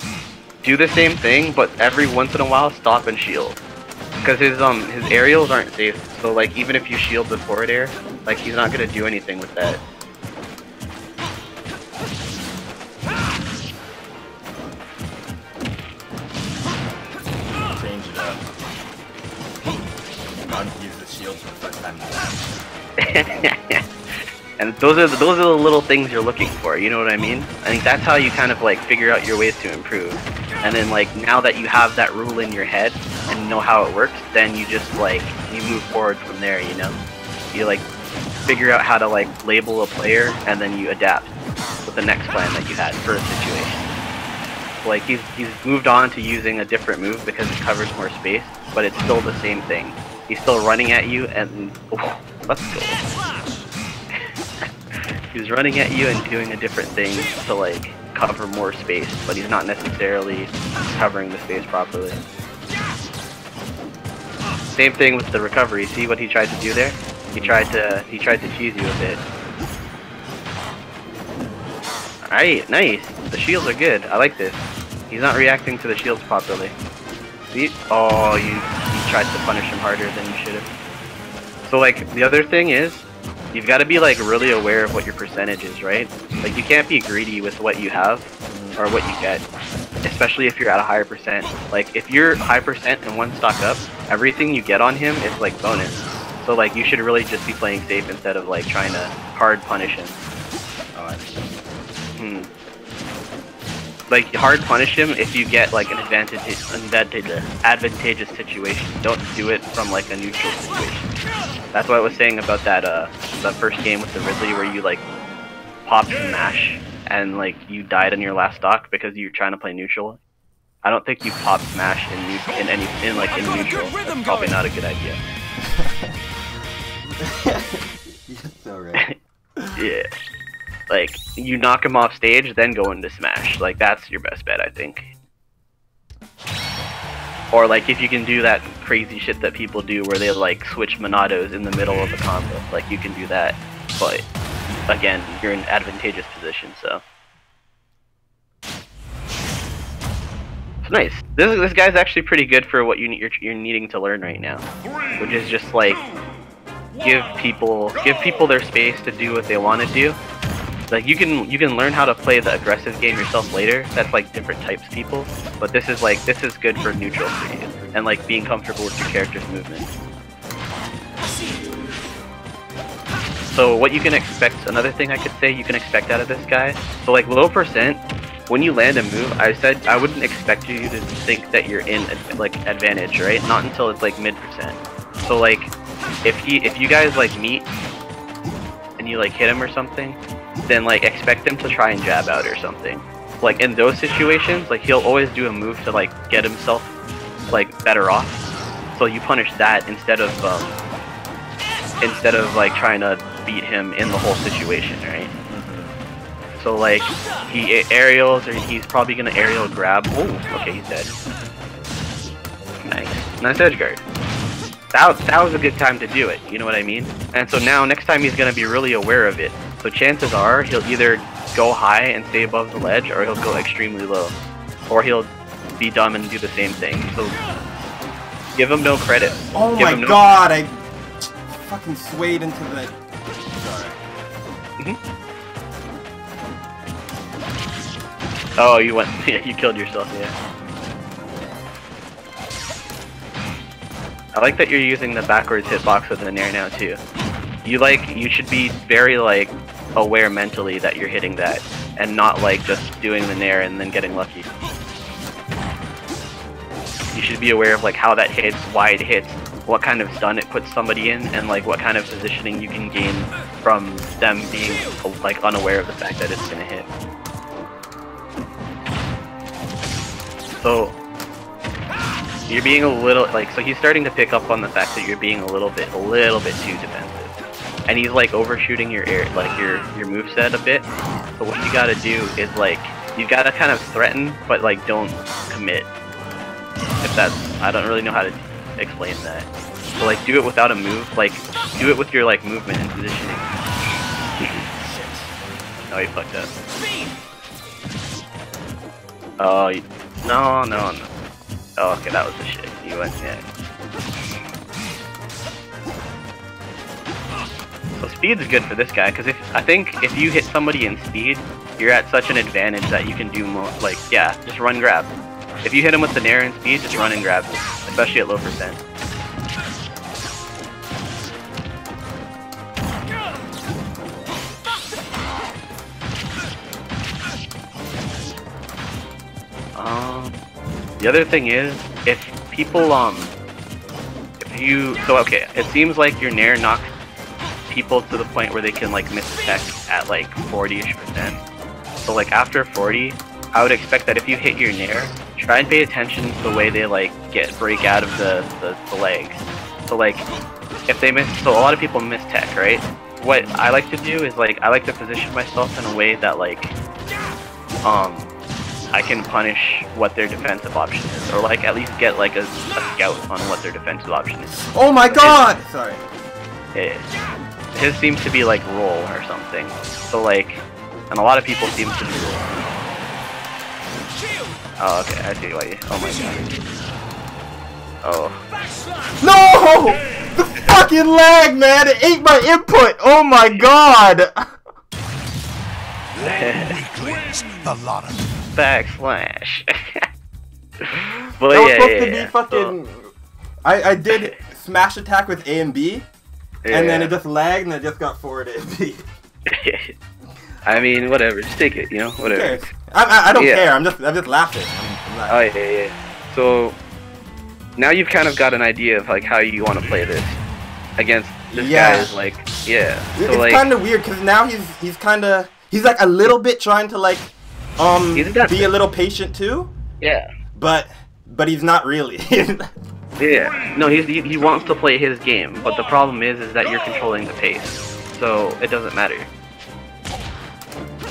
do the same thing, but every once in a while stop and shield. Because his aerials aren't safe. So like even if you shield the forward air, like he's not gonna do anything with that. Change it up. I'm about to use the shield for the first time in And those are the little things you're looking for. You know what I mean? I think that's how you kind of like figure out your ways to improve. And then like now that you have that rule in your head and know how it works, then you just like you move forward from there. You know, you like figure out how to like label a player, and then you adapt with the next plan that you had for a situation. Like he's moved on to using a different move because it covers more space, but it's still the same thing. He's still running at you, and oh, let's go. He's running at you and doing a different thing to like cover more space, but he's not necessarily covering the space properly. Same thing with the recovery. See what he tried to do there? He tried to cheese you a bit. Alright, nice. The shields are good. I like this. He's not reacting to the shields properly. See? Oh, you tried to punish him harder than you should have. So like the other thing is, you've got to be like really aware of what your percentage is, right? Like you can't be greedy with what you have or what you get, especially if you're at a higher percent. Like if you're high percent and one stock up, everything you get on him is like bonus. So like you should really just be playing safe instead of like trying to hard punish him. Oh, I see. Like hard punish him if you get like an advantageous situation. Don't do it from like a neutral situation. That's what I was saying about that that first game with the Ridley where you like popped Smash and like you died on your last stock because you were trying to play neutral. I don't think you pop Smash in neutral. That's probably not a good idea. You're so right. Yeah. Like, you knock him off stage, then go into Smash. Like, that's your best bet, I think. Or, like, if you can do that crazy shit that people do where they, like, switch Monados in the middle of a combo. Like, you can do that. But, again, you're in an advantageous position, so. It's nice. This guy's actually pretty good for what you're needing to learn right now. Which is just, like, give people their space to do what they want to do. Like you can learn how to play the aggressive game yourself later. That's like different types of people. But this is good for neutral for you and like being comfortable with your character's movement. So what you can expect, another thing I could say you can expect out of this guy. So like low percent, when you land a move, I said I wouldn't expect you to think that you're in like advantage, right? Not until it's like mid percent. So like if you guys like meet and you like hit him or something, then like expect him to try and jab out or something. Like in those situations, like he'll always do a move to like get himself like better off. So you punish that instead of like trying to beat him in the whole situation, right? So like he aerials, or he's probably gonna aerial grab. Oh, okay, he's dead. Nice edge guard. That was a good time to do it, you know what I mean? And so now, next time he's going to be really aware of it. So chances are, he'll either go high and stay above the ledge, or he'll go extremely low. Or he'll be dumb and do the same thing. So, give him no credit. Oh my god, I fucking swayed into the... Sorry. Oh, you went... Yeah, you killed yourself, yeah. I like that you're using the backwards hitbox with the nair now too. You should be very like aware mentally that you're hitting that, and not like just doing the nair and then getting lucky. You should be aware of like how that hits, why it hits, what kind of stun it puts somebody in, and like what kind of positioning you can gain from them being like unaware of the fact that it's gonna hit. So you're being a little like, so he's starting to pick up on the fact that you're being a little bit too defensive, and he's like overshooting your moveset a bit. So what you gotta do is like, you gotta kind of threaten, but like don't commit. If that's, I don't really know how to explain that. So like, do it without a move, like do it with your like movement and positioning. Oh, he fucked up. Oh, no. Oh, okay, that was the shit. You went, yeah. So speed's good for this guy, because I think if you hit somebody in speed, you're at such an advantage that you can do more, like, yeah, just run grab. If you hit him with the nair in speed, just run and grab him, especially at low percent. The other thing is, if people, okay, it seems like your Nair knocks people to the point where they can, like, miss tech at, like, 40-ish%. So, like, after 40, I would expect that if you hit your Nair, try and pay attention to the way they, like, break out of the legs. So, like, if they miss, so a lot of people miss tech, right? What I like to do is, like, I like to position myself in a way that, like, I can punish what their defensive option is, or, like, at least get, like, a scout on what their defensive option is. Oh my god! Sorry. His seems to be, like, roll or something. So, like, and a lot of people seem to be roll. Oh, okay, I see why you, oh my god. Oh. No! The fucking lag, man! It ate my input! Oh my god! Weaklings, the lot of them. Backslash. But That was yeah, supposed to be fucking... I did smash attack with A and B, and then it just lagged and I just got forward A and B. I mean, whatever, just take it, you know, whatever. Who cares? I don't care, I'm just laughing. I'm Oh yeah. So now you've kind of got an idea of like how you want to play this against this guy. Is like, yeah. So it's like, kind of weird because now he's like a little bit trying to like be a little patient too. Yeah. But he's not really. Yeah. No, he wants to play his game, but the problem is that you're controlling the pace, so it doesn't matter.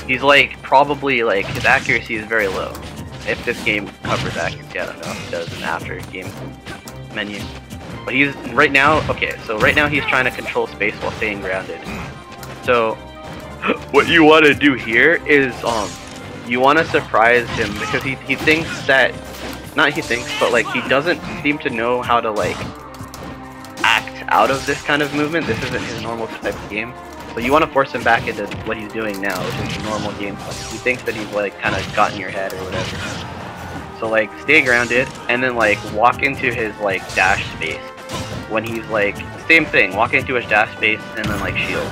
He's like probably like his accuracy is very low. If this game covers accuracy, I don't know if it does in after game menu. But he's right now, okay, so right now he's trying to control space while staying grounded. So what you want to do here is you want to surprise him because he thinks that, not he thinks, but like he doesn't seem to know how to like act out of this kind of movement. This isn't his normal type of game. So you want to force him back into what he's doing now, which is normal gameplay. He thinks that he's like kind of got in your head or whatever. So like stay grounded and then like walk into his like dash space when he's like same thing. Walk into his dash space and then like shield,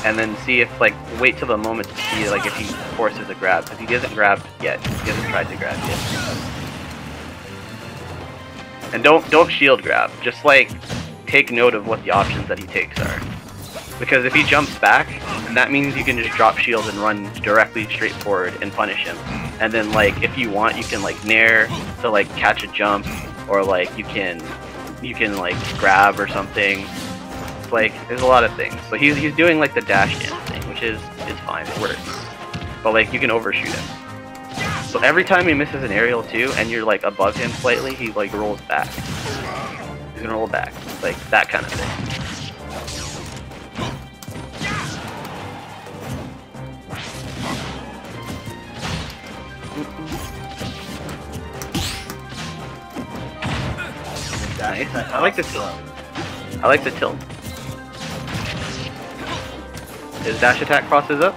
and then see if like wait till the moment to see like if he forces a grab, because he hasn't grabbed yet. He hasn't tried to grab yet. And don't shield grab. Just like take note of what the options that he takes are. Because if he jumps back, that means you can just drop shield and run directly straight forward and punish him. And then like if you want, you can like nair to like catch a jump, or like you can like grab or something. It's like there's a lot of things. So he's doing like the dash dance thing, which is fine, it works. But like you can overshoot him. So every time he misses an aerial too, and you're like above him slightly, he like rolls back. He's gonna roll back, like that kind of thing. Nice. I like the tilt. I like the tilt. His dash attack crosses up?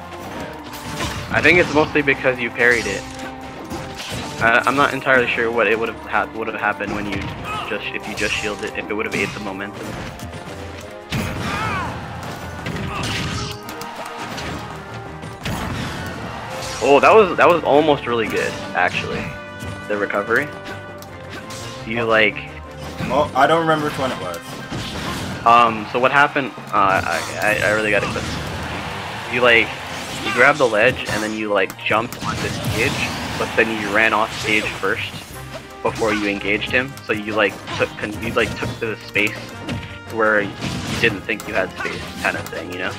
I think it's mostly because you parried it. I'm not entirely sure what it would have happened when if you just shielded it, if it would have ate the momentum. Oh, that was almost really good, actually. The recovery. You like. Oh, I don't remember which one it was. So what happened? I really got it. You grabbed the ledge and then you like jumped on the stage, but then you ran off stage first before you engaged him. So you took to the space where you didn't think you had space, kind of thing, you know.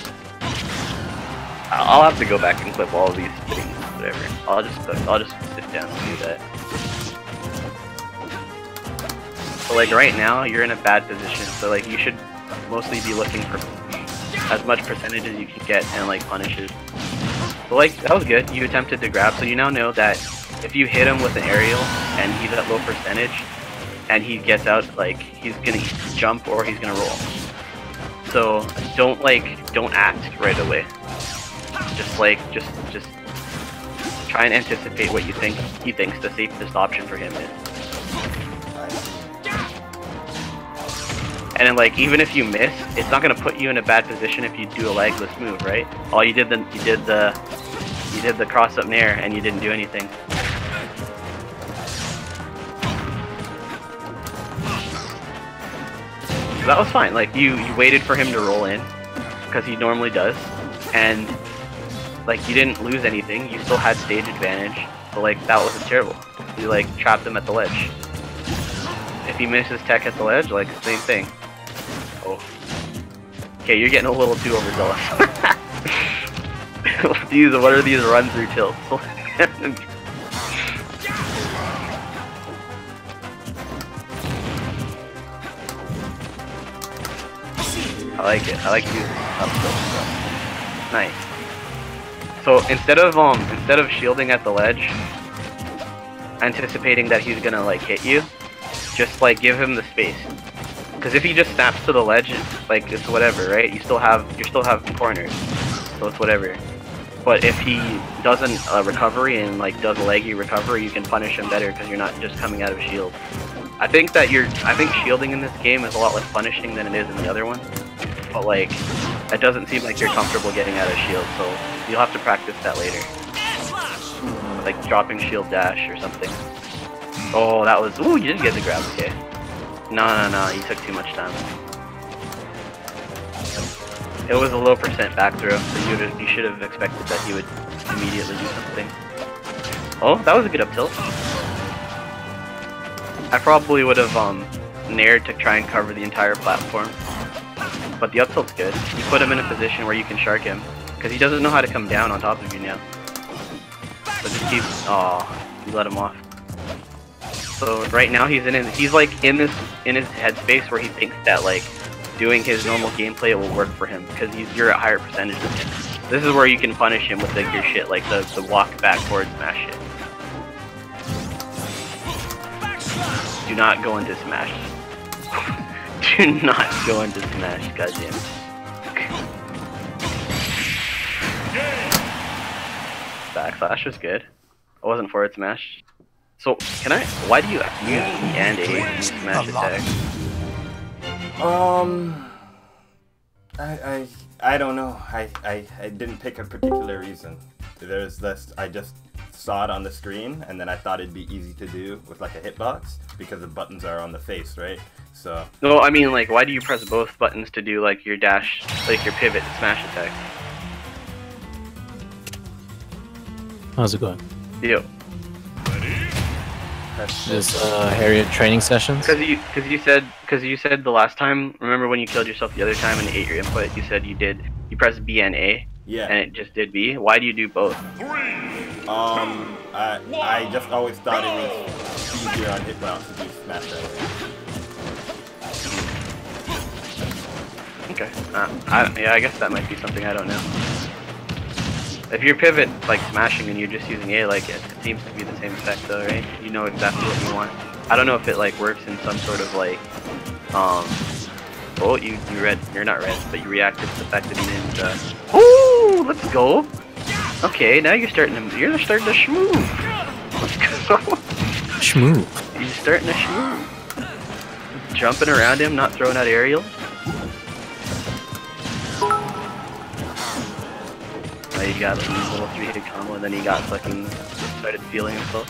I'll have to go back and clip all of these things, whatever. I'll just sit down and do that. So like right now, you're in a bad position. So like you should mostly be looking for as much percentage as you can get and like punishes. So like that was good. You attempted to grab, so you now know that if you hit him with an aerial and he's at low percentage and he gets out, like he's gonna jump or he's gonna roll. So don't act right away. Just try and anticipate what he thinks the safest option for him is. And then like even if you miss, it's not gonna put you in a bad position if you do a legless move, right? All you did the cross up nair and you didn't do anything. So that was fine. Like you waited for him to roll in, because he normally does, and like you didn't lose anything. You still had stage advantage. So like that wasn't terrible. You like trapped him at the ledge. If he misses tech at the ledge, like same thing. Oh. Okay, you're getting a little too overzealous. These, what are these run through tilts? I like it. I like using up tilt stuff. Nice. So instead of shielding at the ledge, anticipating that he's gonna like hit you, just like give him the space. Because if he just snaps to the ledge, like it's whatever, right? You still have corners, so it's whatever. But if he doesn't recovery and like does a leggy recovery, you can punish him better because you're not just coming out of shield. I think shielding in this game is a lot less punishing than it is in the other one. But like, it doesn't seem like you're comfortable getting out of shield, so you'll have to practice that later. Like dropping shield dash or something. Oh, that was, ooh, you didn't get the grab, okay. No, you took too much time. It was a low percent back throw, so you should have expected that he would immediately do something. Oh, that was a good up tilt. I probably would have nared to try and cover the entire platform. But the up tilt's good. You put him in a position where you can shark him, because he doesn't know how to come down on top of you now. So just keep, you let him off. So right now he's like in his headspace where he thinks that like doing his normal gameplay will work for him because you're at higher percentage than him. This is where you can punish him with like your shit, like the walk back forward smash shit. Do not go into smash. Do not go into smash, goddamn. Backslash was good. I wasn't forward smash. So, why do you use E and A in smash attack? I don't know. I didn't pick a particular reason. There's this, I just saw it on the screen, and then I thought it'd be easy to do with like a hitbox, because the buttons are on the face, right? So... No, I mean, like, why do you press both buttons to do, like, your dash, like, your pivot smash attack? How's it going? Yo. Just Harriet training sessions. Because you said the last time. Remember when you killed yourself the other time and it ate your input? You said you pressed B and A. Yeah. And it just did B. Why do you do both? I just always thought it was easier on hitbox to do smash that way. Okay. Yeah, I guess that might be something I don't know. If your pivot like smashing and you're just using A, like it seems to be the same effect though, right? You know exactly what you want. I don't know if it like works in some sort of like oh, you're not red, but you reacted to the fact that he didn't ooh, let's go. Okay, now you're starting to schmove. Let's go. Schmove. You're starting to schmove. Jumping around him, not throwing out aerials. You got a little 3-hit combo, and then he got fucking started feeling himself.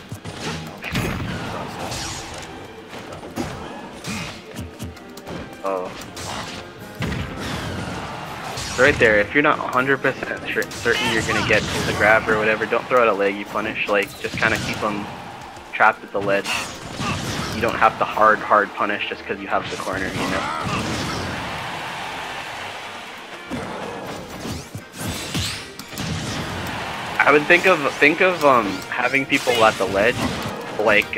Oh. So right there, if you're not 100% certain you're gonna get the grab or whatever, don't throw out a leg you punish, like, just kind of keep them trapped at the ledge. You don't have to hard punish just because you have the corner, you know? I would think of having people at the ledge, like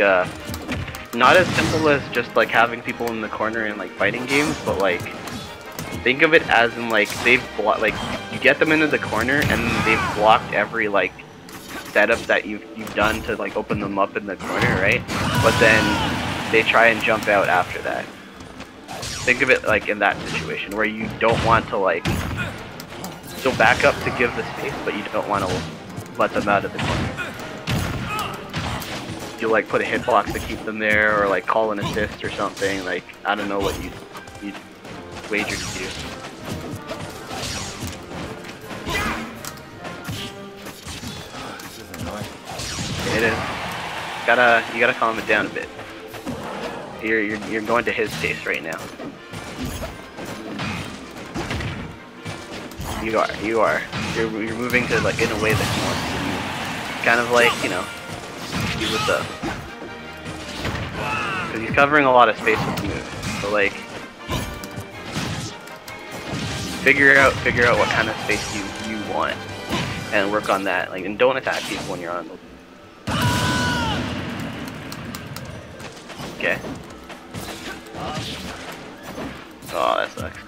not as simple as just like having people in the corner in like fighting games, but like think of it as in like like you get them into the corner and they've blocked every like setup that you've done to like open them up in the corner, right? But then they try and jump out after that. Think of it like in that situation where you don't want to like still back up to give the space, but you don't want to let them out of the corner. You like put a hitbox to keep them there, or like call an assist or something. Like I don't know what you'd wager to do. This is annoying. It is. You gotta calm it down a bit. You're going to his pace right now. You are. You're moving to like in a way that you want to move. Kind of like, you know, see what's up. Because he's covering a lot of space with moves. So like, figure out what kind of space you want, and work on that. Like, and don't attack people when you're on. Okay. Oh, that sucks.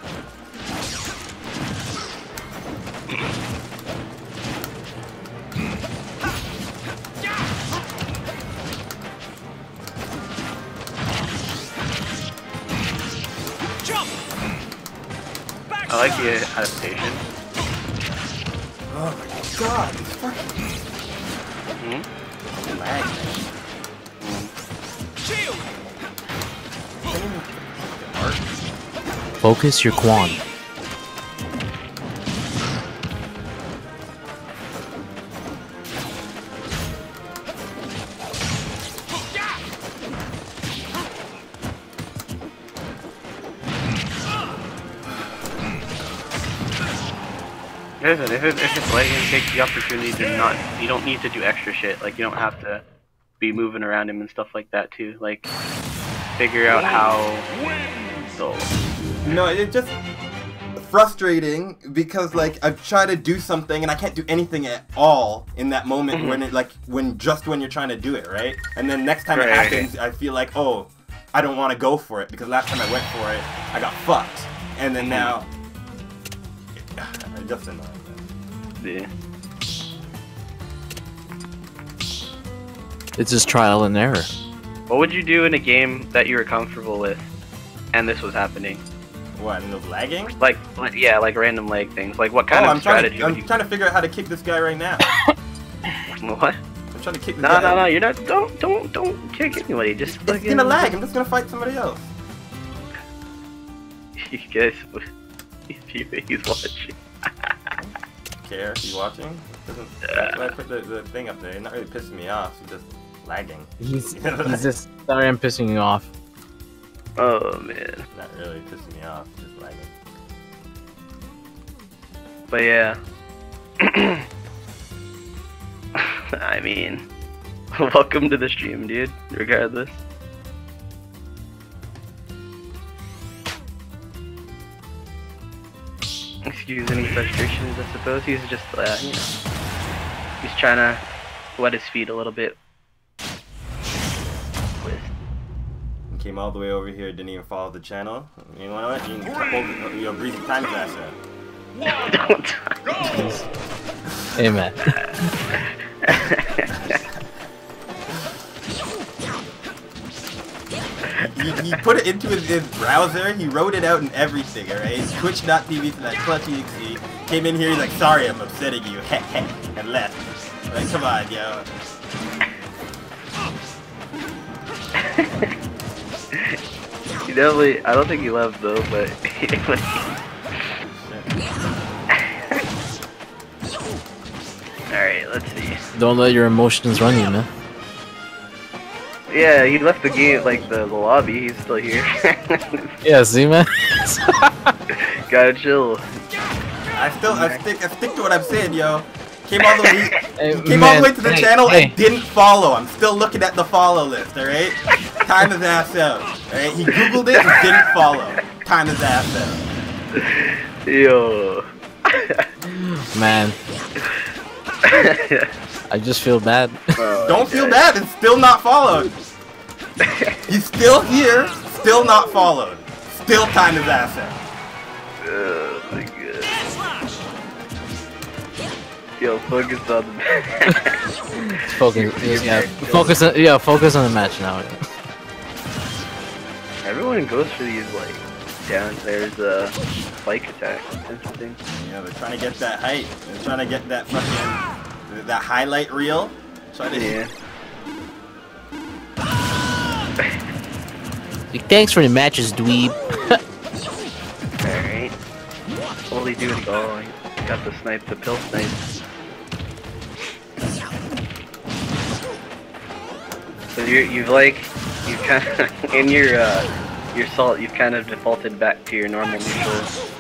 Jump! I like the adaptation. Oh my god, it's fucking lag. Shield! Focus your Quan. Listen, if it's lagging, take the opportunity to not. You don't need to do extra shit. Like, you don't have to be moving around him and stuff like that too. Like, figure out how. So. No, it's just frustrating because like I try to do something and I can't do anything at all in that moment when it when you're trying to do it, right? And then next time it happens, I feel like, oh, I don't want to go for it because last time I went for it, I got fucked, and then now it just annoying. Yeah. It's just trial and error. What would you do in a game that you were comfortable with, and this was happening? What, in the lagging? Like random lag things. Like, what kind of strategy? I'm trying to figure out how to kick this guy right now. What? I'm trying to kick this guy. No, you're not. Don't kick anybody. Just It's fucking. gonna lag. I'm just gonna fight somebody else. You guys, he's watching. Care? You watching? Doesn't. When I put the thing up there, you're not really pissing me off. You're just lagging. He's just sorry I'm pissing you off. Oh man. Not really pissing me off. Just lagging. But yeah. I mean, welcome to the stream, dude. Regardless. Excuse any frustrations, I suppose. He's just, you know, he's trying to wet his feet a little bit. Came all the way over here, didn't even follow the channel. You know what? You can hold your breezy time fast. Hey man. He put it into his browser, he wrote it out and everything, alright? Twitch.tv/clutchexe. Came in here, he's like, sorry I'm upsetting you, and left. Like, come on, yo. He definitely, I don't think he left though, but alright, let's see. Don't let your emotions run you, man. Yeah, he left the game, like the lobby, he's still here. Yeah, see, man? Gotta chill. I stick to what I'm saying, yo. Came all the way, Hey, all the way to the channel and hey. didn't follow. I'm still looking at the follow list, alright? Time his ass out. Alright, he googled it and didn't follow. Time his ass out. Yo. Man. I just feel bad. Don't feel bad, it's still not followed. He's still here, still not followed. Still time his ass out. Oh my god. Slash! Yo, focus on the Focus on the match now. Everyone goes for these, like, downstairs, spike attacks. It's interesting. Yeah, they're trying to get that height. They're trying to get that fucking, that highlight reel. Try to Yeah. Thanks for the matches, dweeb. Alright. Holy dude, oh, I got the snipe, the pill snipe. So you've kind of, in your salt, you've kind of defaulted back to your normal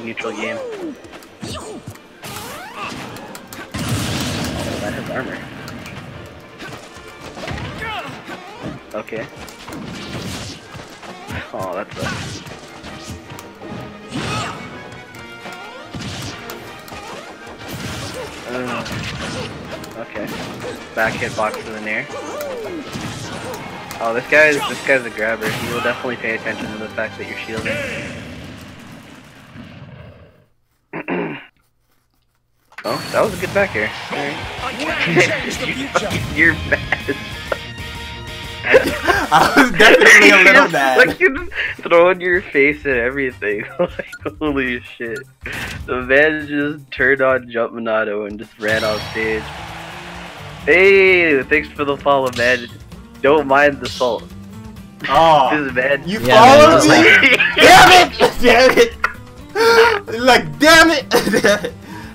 neutral game. Okay. Oh, that sucks. Okay. Back hitbox in the air. Oh, this guy's a grabber. He will definitely pay attention to the fact that you're shielding. Oh, that was a good back air. Alright. You're bad. I was definitely a little bad. Fucking throwing your face at everything. Like, holy shit. The man just turned on Jump Monado and just ran off stage. Hey, thanks for the follow, man. Don't mind the salt. Oh, This man. you Yeah, followed man, me? Damn it! Damn it! Like, damn it!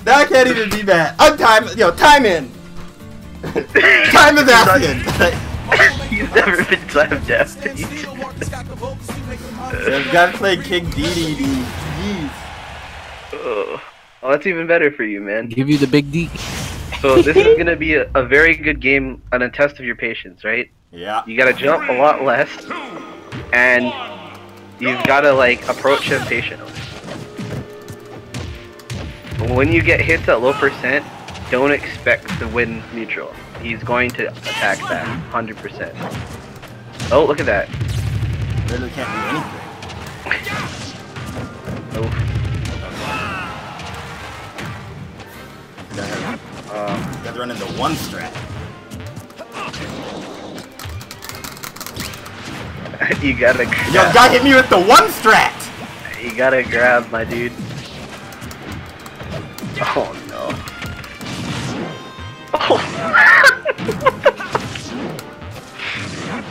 That can't even be bad. Untime, yo, time in. Time is asking. He's never been timed out. You gotta play King DDD. Jeez. Oh, that's even better for you, man. Give you the big D. So this is gonna be a very good game and a test of your patience, right? Yeah. You gotta jump a lot less, and you've gotta like approach him patiently. When you get hits at low percent, don't expect to win neutral. He's going to attack that 100%. Oh, look at that. Literally can't do anything. Oh. You guys run into one strat. You gotta Yo, grab. guy hit me with the one strat! You gotta grab, my dude. Oh no.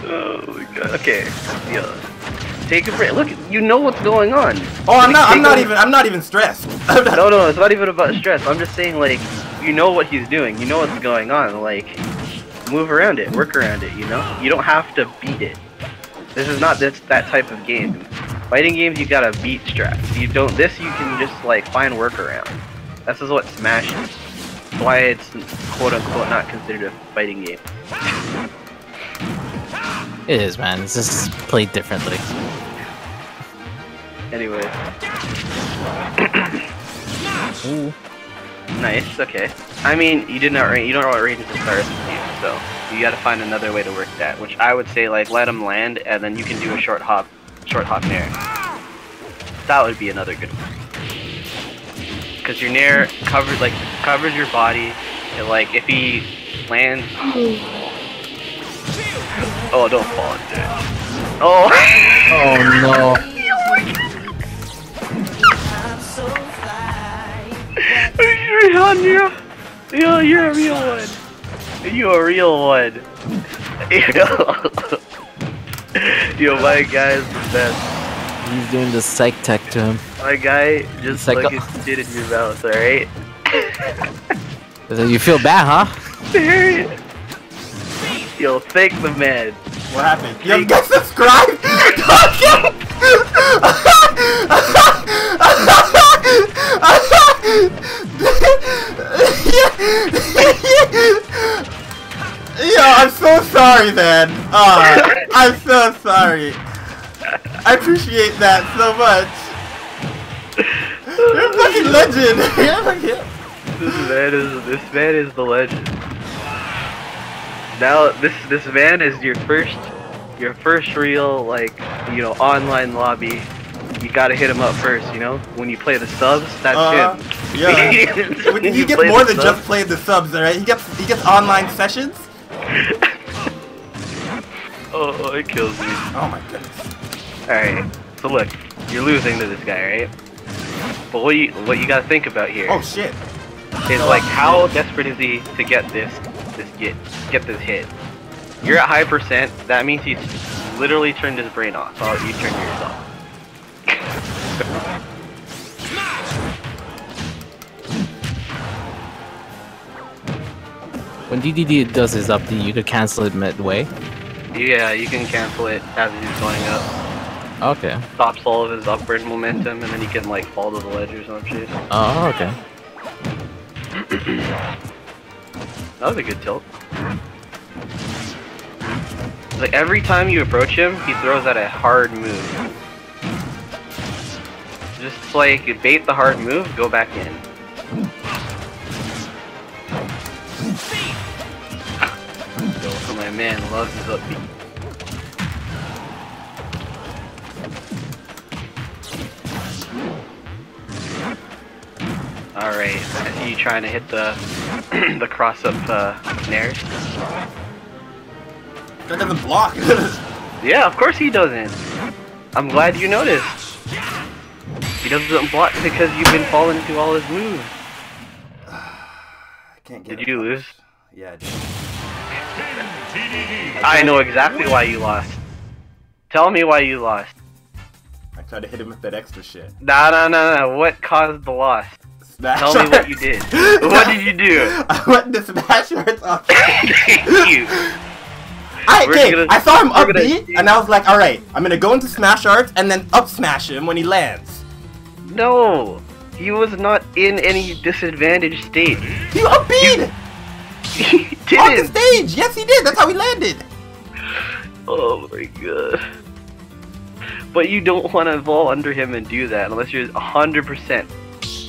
Oh my god. Okay. Yo. Take a break. Look, you know what's going on. Oh, I'm not even stressed. No, it's not even about stress. I'm just saying, like, you know what he's doing. You know what's going on. Like, move around it, work around it. You know, you don't have to beat it. This is not that type of game. Fighting games, you gotta beat strats. You don't. This you can just like find workaround. This is what Smash is. That's why it's quote unquote not considered a fighting game. It is, man. It's just played differently. Anyway. Ooh. Nice, okay. I mean, you don't know what range the stars do, so you gotta find another way to work that, which I would say, like, let him land, and then you can do a short hop nair. That would be another good one. Because your nair covers your body, and, like, if he lands... Oh, don't fall into it. Oh! Oh no. You're a real one. You're a real one. Yo, my guy's the best. He's doing the psych tech to him. My guy just Psycho. fucking spit in your mouth, alright? You feel bad, huh? Yo, thank the man. What happened? Yo, get subscribed! Yo, I'm so sorry, man. I'm so sorry. I appreciate that so much. You're a fucking legend. This man is the legend. Now this man is your first real, like, you know, online lobby. You gotta hit him up first, you know? When you play the subs, that's him. Yeah. He gets more than just playing the subs, alright? He gets online sessions. Oh, it kills me. Oh my goodness. Alright, so look, you're losing to this guy, right? But what you gotta think about here Oh shit. is, like, how desperate is he to get this hit? You're at high percent, that means he's literally turned his brain off, so you turn yours off. When DDD does his up D, you could cancel it midway. Yeah, you can cancel it as he's going up. Okay. Stops all of his upward momentum, and then he can, like, fall to the ledge or some shit. Oh, okay. That was a good tilt. Like every time you approach him, he throws out a hard move. Just like bait the hard move, go back in. So my man loves his upbeat. Alright, I see you trying to hit the the cross up nairs. That doesn't block. Yeah, of course he doesn't. I'm glad you noticed. He doesn't block because you've been falling into all his moves. I can't get Did you lose? Yeah, I did. I know exactly why you lost. Tell me why you lost. I tried to hit him with that extra shit. No. What caused the loss? Smash Tell me what you did. What did you do? I went to smash arts off. Thank you. I saw him up B, and I was like, alright, I'm gonna go into smash arts and then up smash him when he lands. No, he was not in any disadvantaged state. He up B'd! He didn't. On the stage! Yes, he did! That's how he landed! Oh my god. But you don't want to fall under him and do that unless you're 100%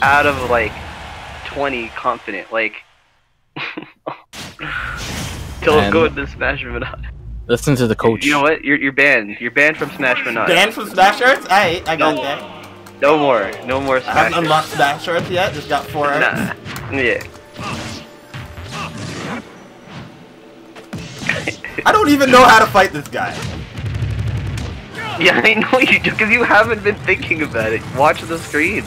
out of like 20 confident. Like, don't go into Smash Manada. Listen to the coach. You know what? You're banned. You're banned from Smash Manada. Banned from smash arts? I got that. No more. No more I Smash haven't Arts. unlocked smash arts yet, just got 4 arts. Nah. Yeah. I don't even know how to fight this guy. Yeah, I know you do, because you haven't been thinking about it. Watch the screen.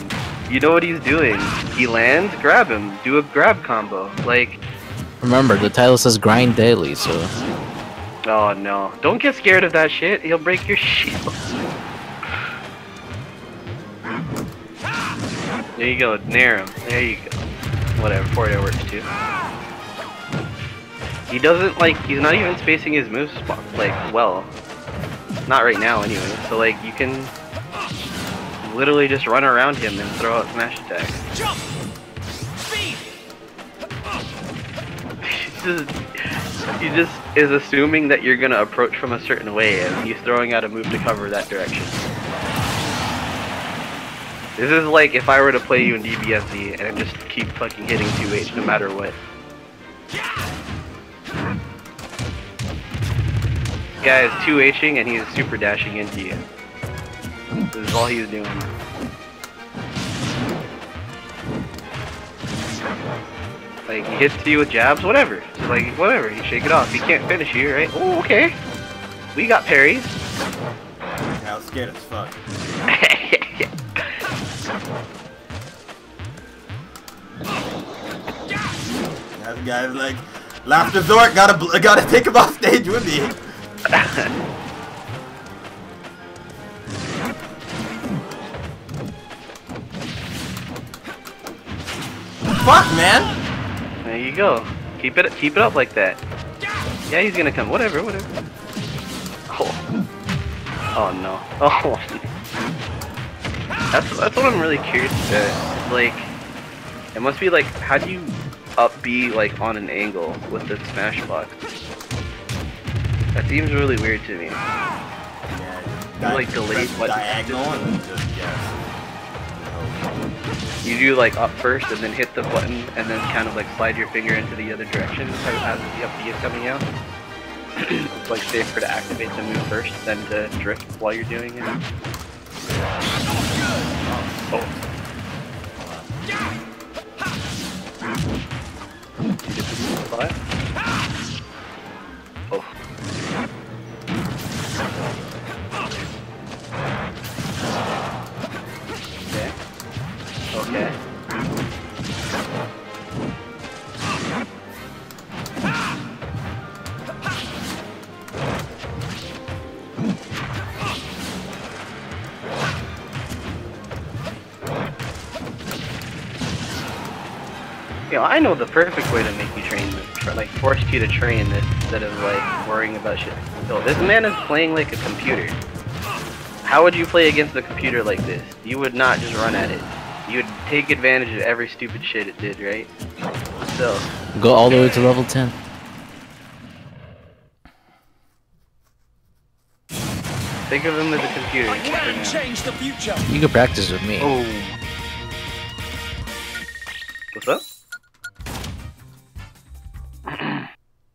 You know what he's doing. He lands, grab him. Do a grab combo. Like... Remember, the title says grind daily, so... Oh no. Don't get scared of that shit. He'll break your shield. There you go. Nair him. There you go. Whatever. Forward works too. He doesn't, like, he's not even spacing his move spot, like, well. Not right now, anyway. So, like, you can literally just run around him and throw out smash attacks. Jump! Speed! He just is assuming that you're gonna approach from a certain way, and he's throwing out a move to cover that direction. This is like if I were to play you in DBFZ and just keep fucking hitting 2H no matter what. This guy is 2Hing and he is super dashing into you. This is all he's doing. Like, he hits you with jabs, whatever. Just like, whatever, you shake it off. He can't finish you, right? Oh, okay. We got parries. Yeah, I was scared as fuck. That guy's like, last resort, gotta take him off stage with me. Fuck, man. There you go. Keep it up like that. Yeah, he's gonna come. Whatever. Oh. Oh no. Oh. That's what I'm really curious about. Like, it must be like, how do you up B like on an angle with the SmashBox? That seems really weird to me. Yeah, like delayed button. diagonal and just guess. You do like up first and then hit the button and then kind of like slide your finger into the other direction as the up B is coming out. It's like safer to activate the move first than to drift while you're doing it. Oh. What? Oh. Okay. Okay. You know, I know the perfect way to make you train this, like force you to train this instead of like worrying about shit. So this man is playing like a computer. How would you play against a computer like this? You would not just run at it. You would take advantage of every stupid shit it did, right? So Go all the way to level 10. Think of him as a computer. I can change the future. You can practice with me. Oh. What's up?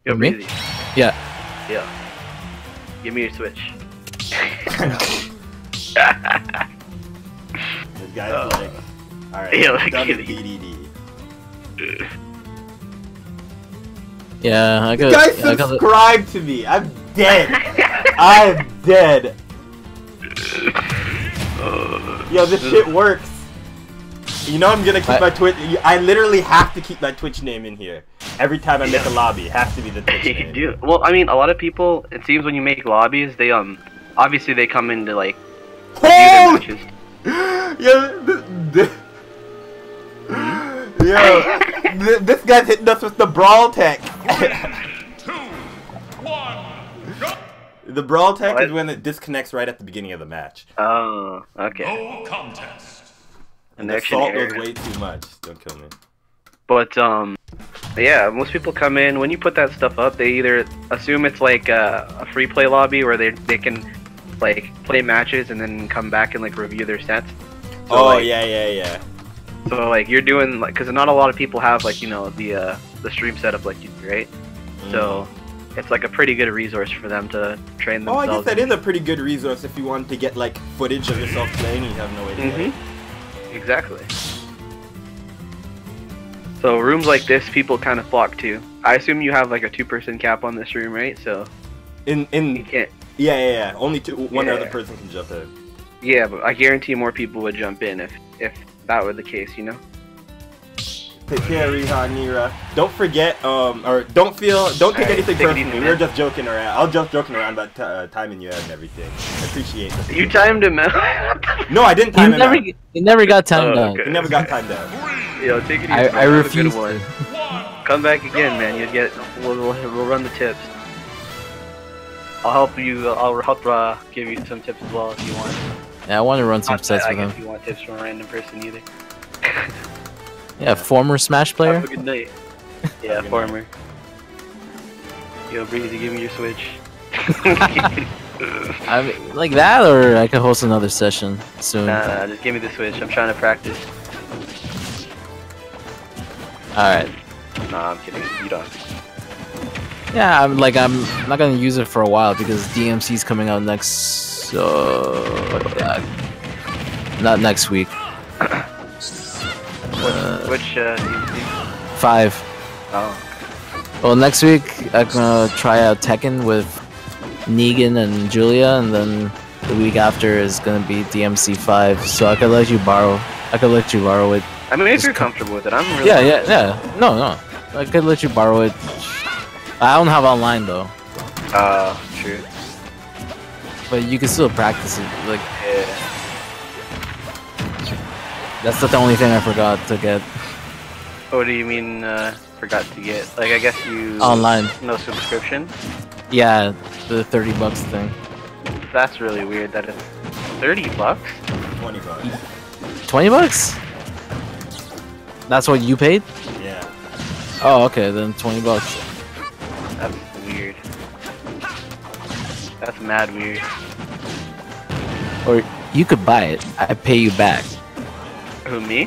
Yo, With me? Breezy. Yeah. Yeah. Give me your Switch. This guy's like, alright, Yeah, I'm like done with kidding. DDD. Yeah, I Guys, got. I got. subscribe to me. I'm dead. I'm dead. Yo, this shit works. You know I'm gonna keep my Twitch. I literally have to keep my Twitch name in here every time I make a lobby. It has to be the Twitch You name. can do. Well, I mean, a lot of people. It seems when you make lobbies, they obviously they come in to like review their Holy! matches. Yo, this guy's hitting us with the brawl tech. 2, 1, go! The brawl tech What? is when it disconnects right at the beginning of the match. Oh, okay. No contest. And the Connection salt error. goes way too much. Don't kill me. But yeah, most people come in when you put that stuff up. They either assume it's like a free play lobby where they can like play matches and then come back and like review their sets. So, Oh like, yeah. So like you're doing like, because not a lot of people have like, you know, the stream setup like you do, right? So it's like a pretty good resource for them to train Oh, I themselves. guess that is a pretty good resource if you want to get like footage of yourself playing and you have no way to get it. Exactly. So rooms like this, people kind of flock to. I assume you have like a 2-person cap on this room, right? So you can't. Yeah. Only one Yeah. other person can jump in. Yeah, but I guarantee more people would jump in if that were the case, you know. Take care, Riha, Nira. Don't forget, or don't take Alright, anything take it personally. easy, We man. were just joking around. I was just joking around about timing you out and everything. I appreciate it. You timed him out. No, I didn't He time him out. never got timed Oh, out. okay. He never got timed out. Yo, take it easy. I man. Have a good refuse one. to. Come back again, man. You'll get. We'll run the tips. I'll help you. I'll help give you some tips as well if you want. Yeah, I want to run some Not sets that I with guess him. you want tips from a random person either. Yeah, former Smash player. Have a good night. Yeah, good farmer. Yo, Breezy, give me your Switch. I mean, like that, or I could host another session soon. Nah, just give me the Switch. I'm trying to practice. All right. Nah, I'm kidding. You don't. Yeah, I'm not gonna use it for a while because DMC's coming out next. Not next week. Which DMC? 5. Oh. Well, next week I'm gonna try out Tekken with Negan and Julia, and then the week after is gonna be DMC 5. So I could let you borrow. it. I mean, if you're comfortable with it, I'm really. Yeah. No. I could let you borrow it. I don't have online though, True. but you can still practice it. Like Yeah. that's not the only thing I forgot to get What do you mean, forgot to get? Like, I guess you. online. No subscription? Yeah, the $30 thing. That's really weird that it's $30? 20 bucks. $20? That's what you paid? Yeah. Oh, okay, then $20. That's weird. That's mad weird. Or you could buy it. I pay you back. Who, me?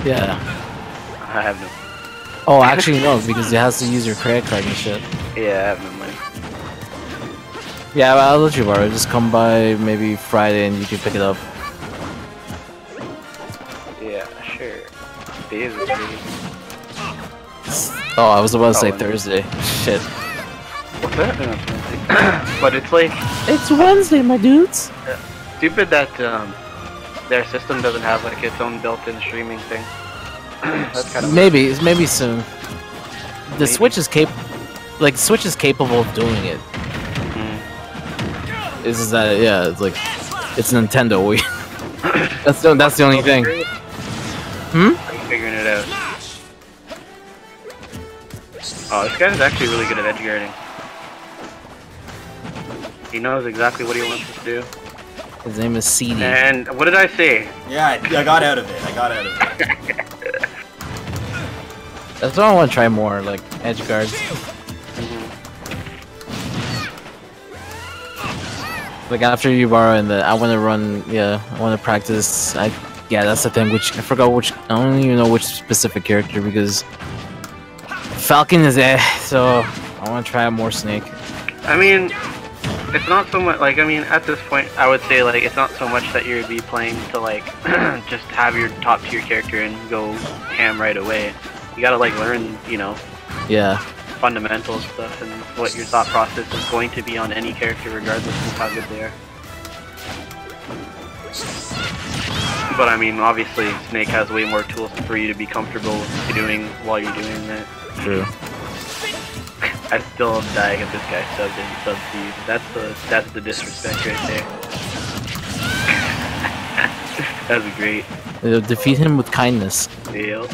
Yeah. I have no. Oh, actually no, because it has to use your credit card and shit. Yeah, I have no money. Yeah, I'll let you borrow it. Just come by maybe Friday and you can pick it up. Yeah, sure. Days is busy. Oh, I was about to say Oh, Thursday. Shit. What's that? No, it's Wednesday. But it's like It's Wednesday, my dudes. stupid that their system doesn't have like its own built-in streaming thing. That's kind of Maybe soon. The Maybe. Switch is Switch is capable of doing it. It's just that it's like it's Nintendo. That's the only thing. I'm figuring it out. Oh, this guy's actually really good at edge guarding. He knows exactly what he wants us to do. His name is CD. And what did I say? Yeah, I got out of it. That's what I want to try more, like edge guards. Like after you borrow and I want to run, I want to practice. Yeah, that's the thing. Which I forgot which. I don't even know which specific character because Falcon is so I want to try out more Snake. I mean, it's not so much like at this point I would say like it's not so much that you'd be playing to like just have your top tier character and go ham right away. You gotta like learn, Yeah. fundamental stuff and what your thought process is going to be on any character regardless of how good they are. But I mean, obviously Snake has way more tools for you to be comfortable doing while you're doing that. True. I still am dying if this guy subbed in sub to you. That's the disrespect right there. That's great. Defeat him with kindness. Yeah.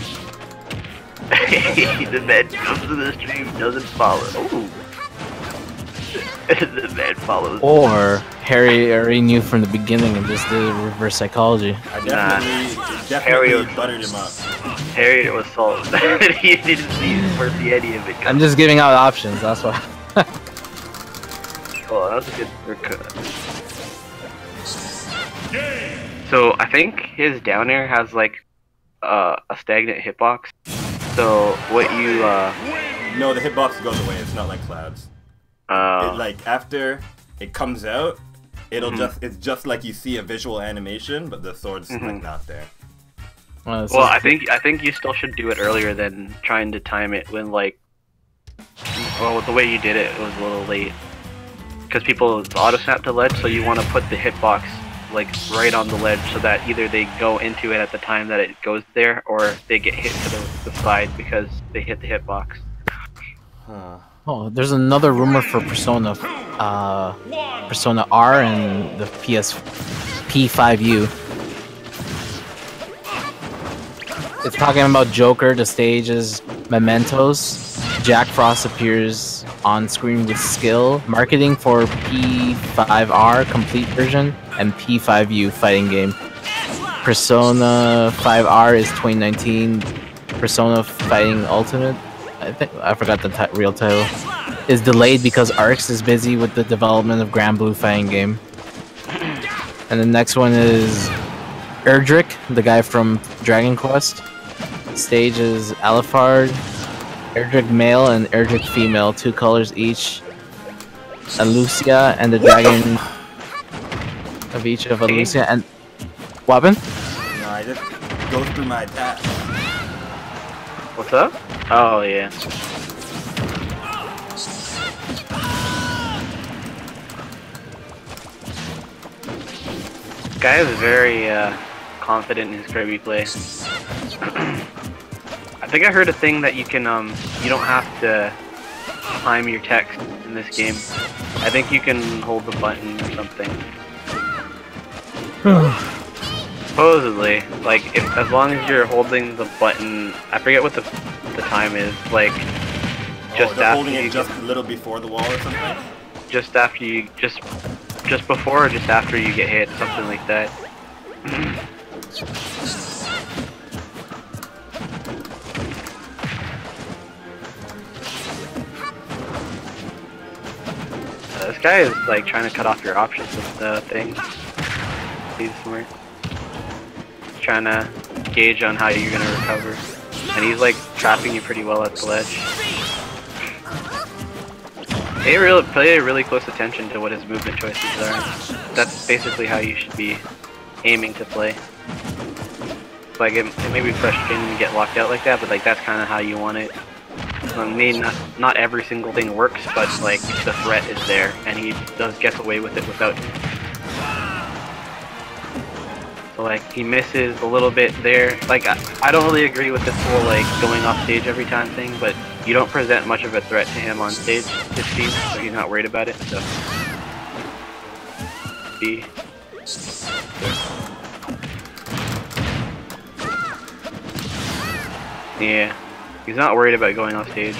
The man comes to the stream, doesn't follow. Ooh. The man follows. Or Harry already knew from the beginning and just did reverse psychology. I definitely buttered him up. Harry was salt. He didn't see any of it. I'm just giving out options, that's why. Oh, that was a good haircut. So I think his down air has like a stagnant hitbox. So what you No, the hitbox goes away. It's not like clouds. Like after it comes out, it'll it's just like you see a visual animation, but the sword's like not there. Well, I think you still should do it earlier than trying to time it when like. Well, the way you did it was a little late because people auto snap to ledge, so you want to put the hitbox like right on the ledge so that either they go into it at the time that it goes there or they get hit to the side because they hit the hitbox. Huh. Oh, there's another rumor for Persona, Persona R and the P5U. It's talking about Joker, the stages, mementos. Jack Frost appears on screen with skill, marketing for P5R complete version, and P5U fighting game. Persona 5R is 2019. Persona Fighting Ultimate, I forgot the real title, is delayed because Arx is busy with the development of Grand Blue fighting game. And the next one is Erdrick, the guy from Dragon Quest. Stage is Alifard, Erdrick male and Erdrick female, 2 colors each. Alucia and the dragon of each of Alucia and weapon. No, I just go through my attack. What's up? Oh yeah. This guy is very confident in his Kirby play. I think I heard a thing that you can you don't have to time your text in this game. I think you can hold the button or something. Supposedly, like as long as you're holding the button, I forget what the time is, like just after holding it you just a little before the wall or something. Just after you just before or just after you get hit, something like that. This guy is like trying to cut off your options with the thing. He's smart. He's trying to gauge on how you're gonna recover. And he's like trapping you pretty well at the ledge. Pay really close attention to what his movement choices are. That's basically how you should be aiming to play. Like it may be frustrating to get locked out like that, but like that's kind of how you want it. I mean, not every single thing works, but like the threat is there, and he gets away with it without. So like he misses a little bit there. Like I don't really agree with this whole like going off stage every time thing, but you don't present much of a threat to him on stage, it seems, so he's not worried about it. So B. Yeah. He's not worried about going off stage.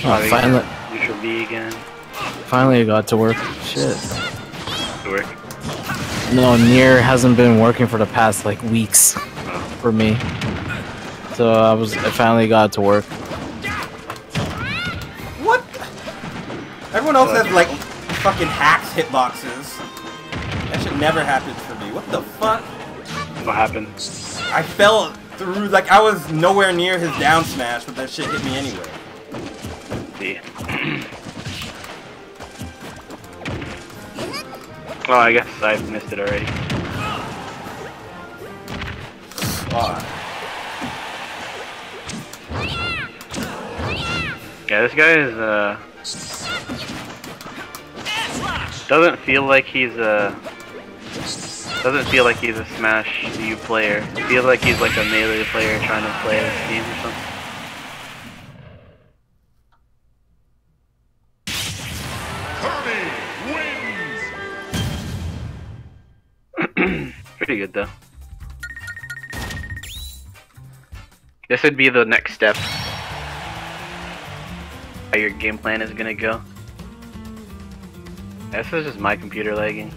Oh, finally. Neutral B again. Finally it got to work. Shit. To work. No, Nier hasn't been working for the past like weeks for me. So I finally got to work. What? Everyone else has like fucking hacks hitboxes. That shit never happens for me. What the fuck? What happened? I fell through, like I was nowhere near his down smash, but that shit hit me anyway. Let's see. Oh, I guess I missed it already. Yeah, this guy is doesn't feel like he's a Smash U player. I feel like he's like a melee player trying to play this game or something. Kirby wins. Pretty good though. This would be the next step. How your game plan is gonna go. This is just my computer lagging.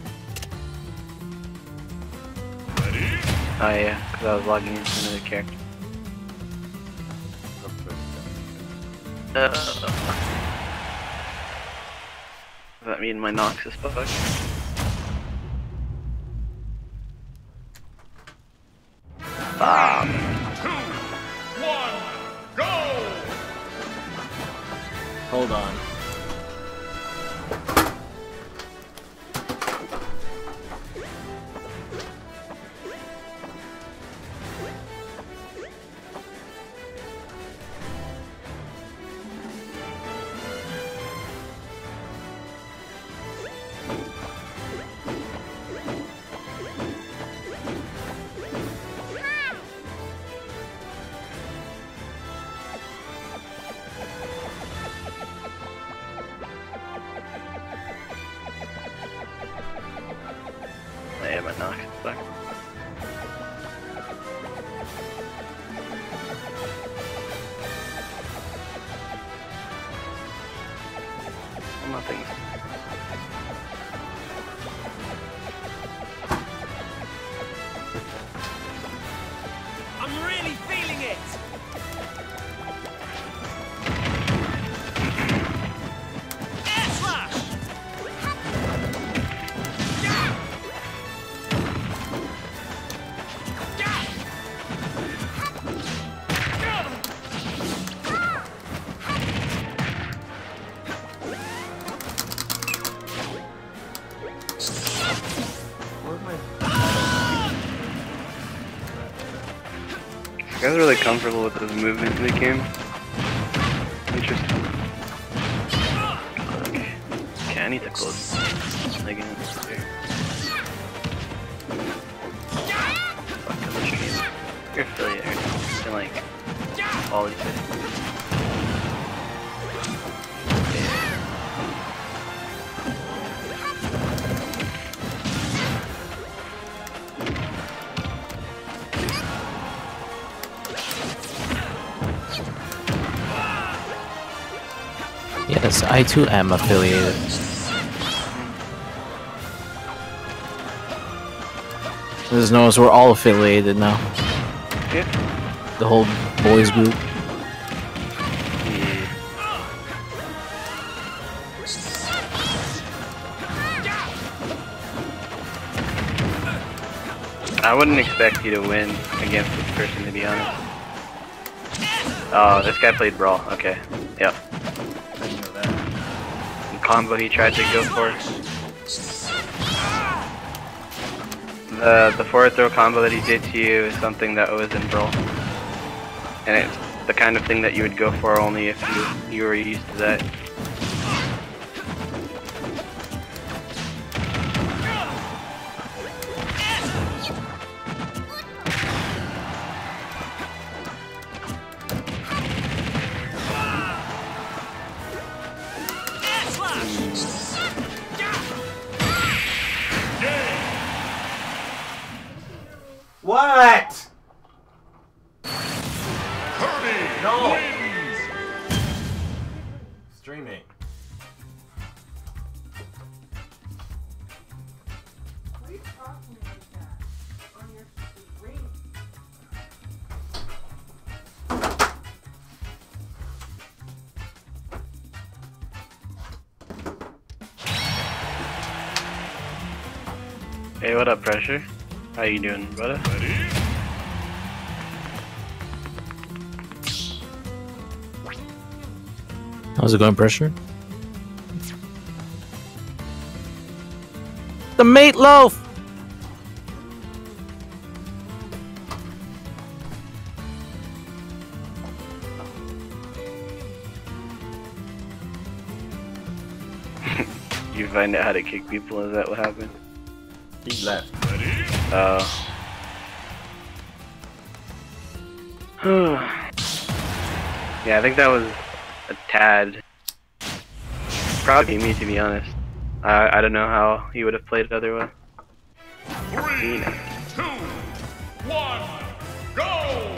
Ready? Oh yeah, because I was logging into another character. Does that mean my Nox is bugged? 2, 1, go! Hold on. Yeah, my Nox is bugged. Nothing. I'm really feeling it. Air slash. This guy's really comfortable with his movement in the game. Interesting. Okay, I need to close the game. Fuck this game. You're affiliate right now. You're like all these things. Yes, I too am affiliated. Just notice we're all affiliated now. Yeah. The whole boys group. I wouldn't expect you to win against this person, to be honest. Oh, this guy played Brawl. Okay. Yep. I didn't know that. The combo he tried to go for. The forward throw combo that he did to you is something that was in Brawl. And it's the kind of thing that you would go for only if you were used to that. What? Kirby No. wins. Streaming. What are you talking like that on your screen? Hey, what up, Pressure? How you doing, brother? Ready? How's it going, Pressure? The meatloaf! You find out how to kick people? Is that what happened? He left. Ready? Yeah, I think that was a tad. Probably me, to be honest. I don't know how he would have played it otherwise. 3, 2, 1, go!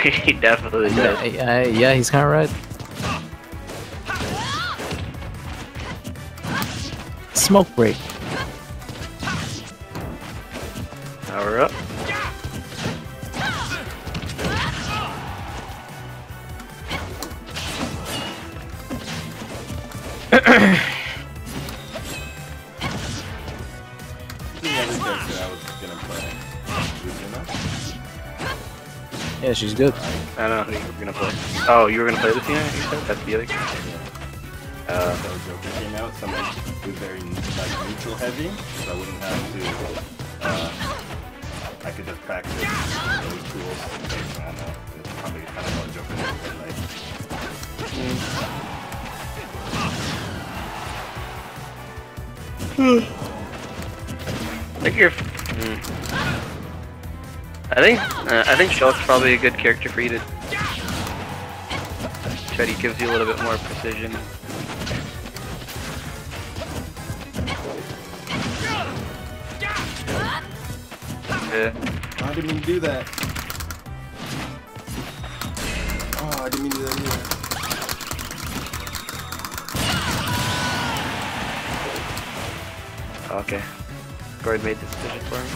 He definitely did. Yeah, he's kind of right. Smoke break. Power up. The other character I was gonna play. Luzina. Yeah, she's good. I don't know who you were gonna play. Oh, you were gonna play Lucina? You said that's the other character. So Joker came out, someone who's very like neutral heavy, so I wouldn't have to. I could just practice those tools. I don't know. It's probably kind of what Joker did, but like. I think you're. I think Shulk's probably a good character for you to. Chetty gives you a little bit more precision. Yeah. Oh, I didn't mean to do that. Oh, I didn't mean to do that either. Okay. Gord made the decision for him.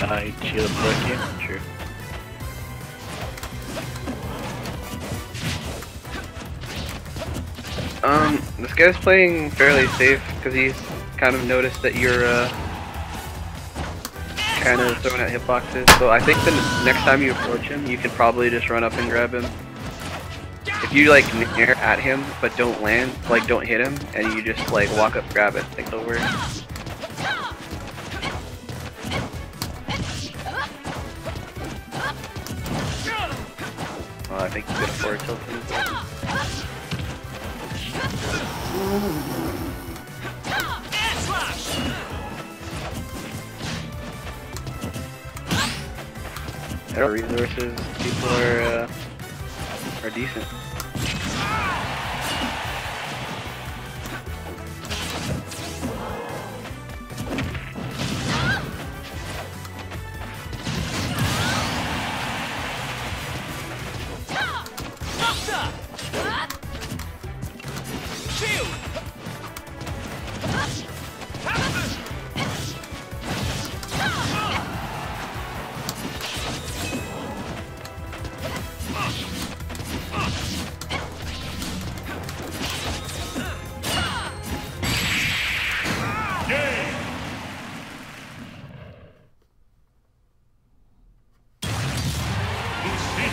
I shield broke you? True. This guy's playing fairly safe because he's kind of noticed that you're kind of throwing out hitboxes. So I think the next time you approach him, you can probably just run up and grab him. If you like near at him but don't land, like don't hit him, and you just like walk up, grab it, I think it'll work. Oh, I think you could afford tilting. Our resources, people are decent.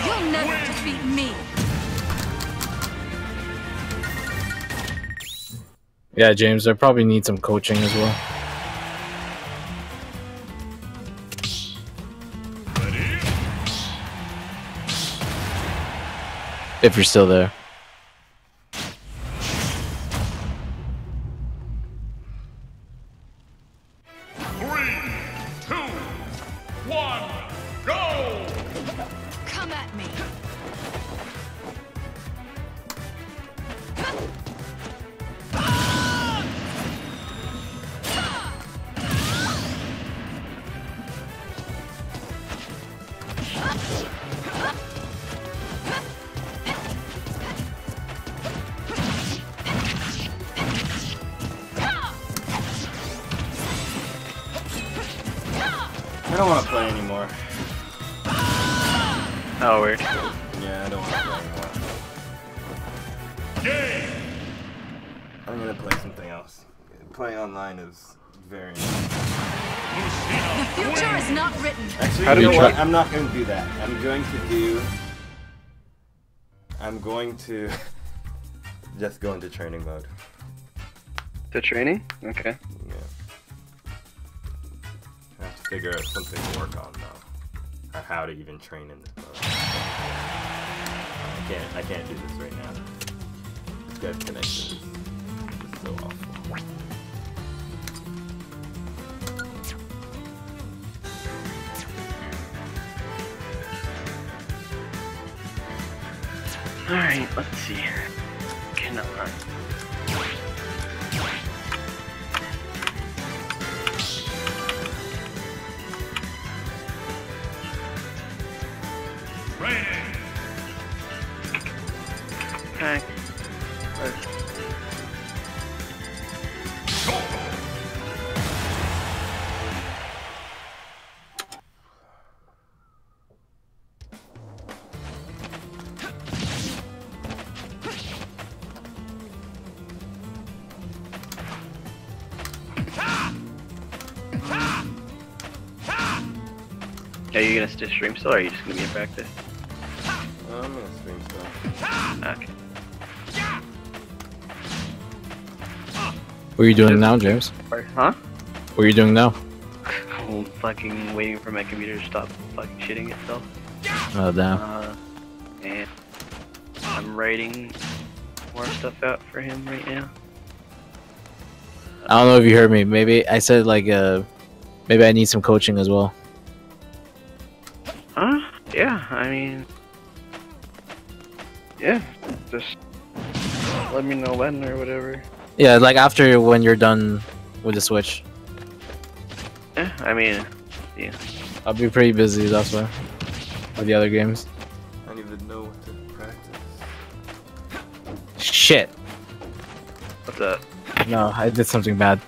You'll never defeat me. Yeah, James, I probably need some coaching as well. Ready? If you're still there. 3, 2, 1, go! Come at me. don't want to play anymore. Oh, weird. Yeah, I don't want to play anymore. Game. I'm gonna play something else. Playing online is very nice. The future is not written. Actually, How do you you know what? try- I'm not gonna do that. I'm going to just go into training mode. The training? Okay. Yeah. I have to figure out something to work on now. Or how to even train in this mode. I can't do this right now. This guy's connection is so awful. Alright, let's see. Cannot run. Training. Okay. Are you gonna just stream still, or are you just gonna be in practice? I'm gonna stream still. Okay. What are you doing now, James? Huh? What are you doing now? I'm fucking waiting for my computer to stop fucking shitting itself. Oh, damn. And I'm writing more stuff out for him right now. I don't know if you heard me. Maybe I said like maybe I need some coaching as well. Huh? Yeah, I mean, yeah, just let me know when or whatever. Yeah, like after when you're done with the Switch. Yeah, I mean, yeah. I'll be pretty busy, that's why. With the other games. I don't even know what to practice. Shit. What's up? No, I did something bad.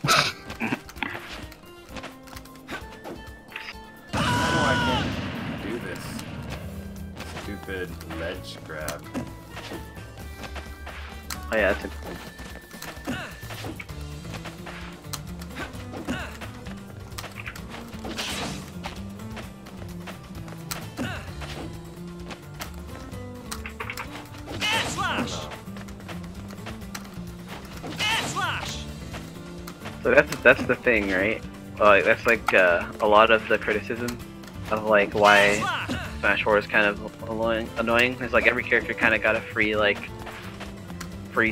I can't do this. Stupid ledge grab. Oh yeah, that's it. Air slash! Air slash! So that's the thing, right? That's like a lot of the criticism of like why Slash! Smash 4 is kind of annoying. It's like every character kind of got a free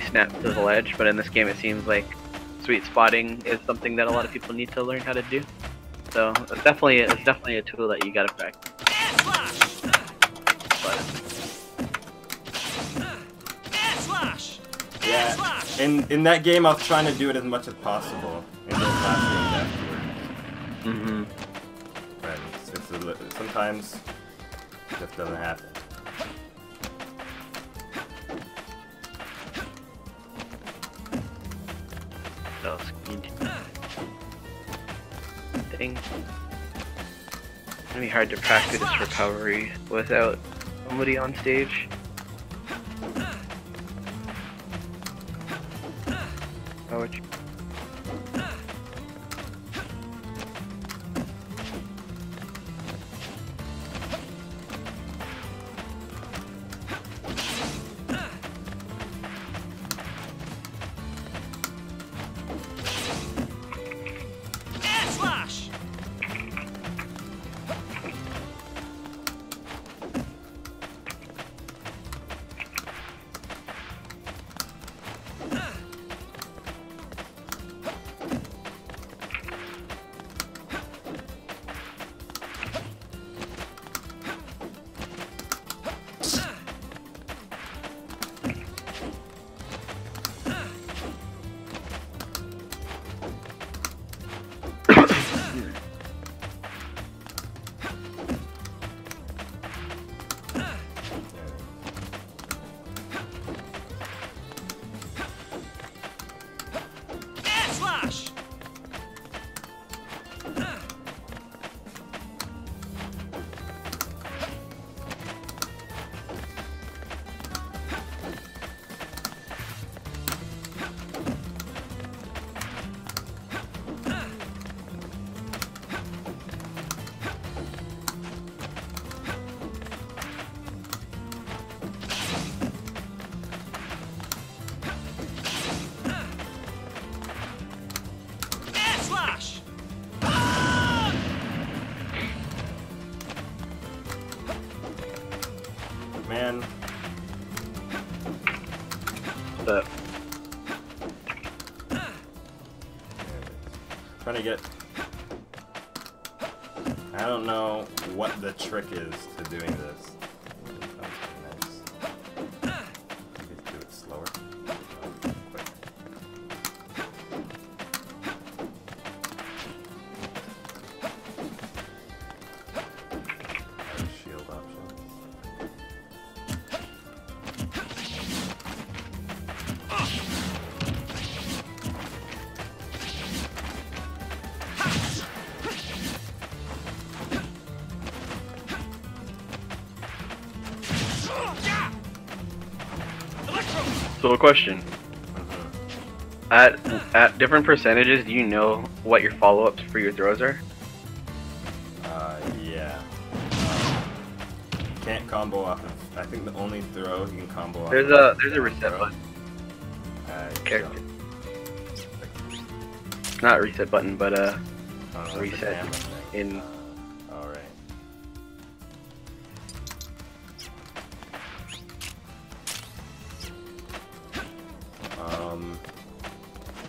snap to the ledge, but in this game it seems like sweet spotting is something that a lot of people need to learn how to do. So it's definitely a tool that you gotta practice. Air slash! But Air slash! Air Yeah, slash! in that game I was trying to do it as much as possible in those last games afterwards. But sometimes it just doesn't happen. so thing. It's gonna be hard to practice recovery without somebody on stage. How would you? Air slash! man. But Trying to get. I don't know what the trick is to doing this. Nice. Do it slower. Quick. Shield options. so a question. At different percentages, do you know what your follow-ups for your throws are? Yeah. Can't combo off of. I think the only throw you can combo off. There's a reset button. Character. Not reset button, but reset in. All right.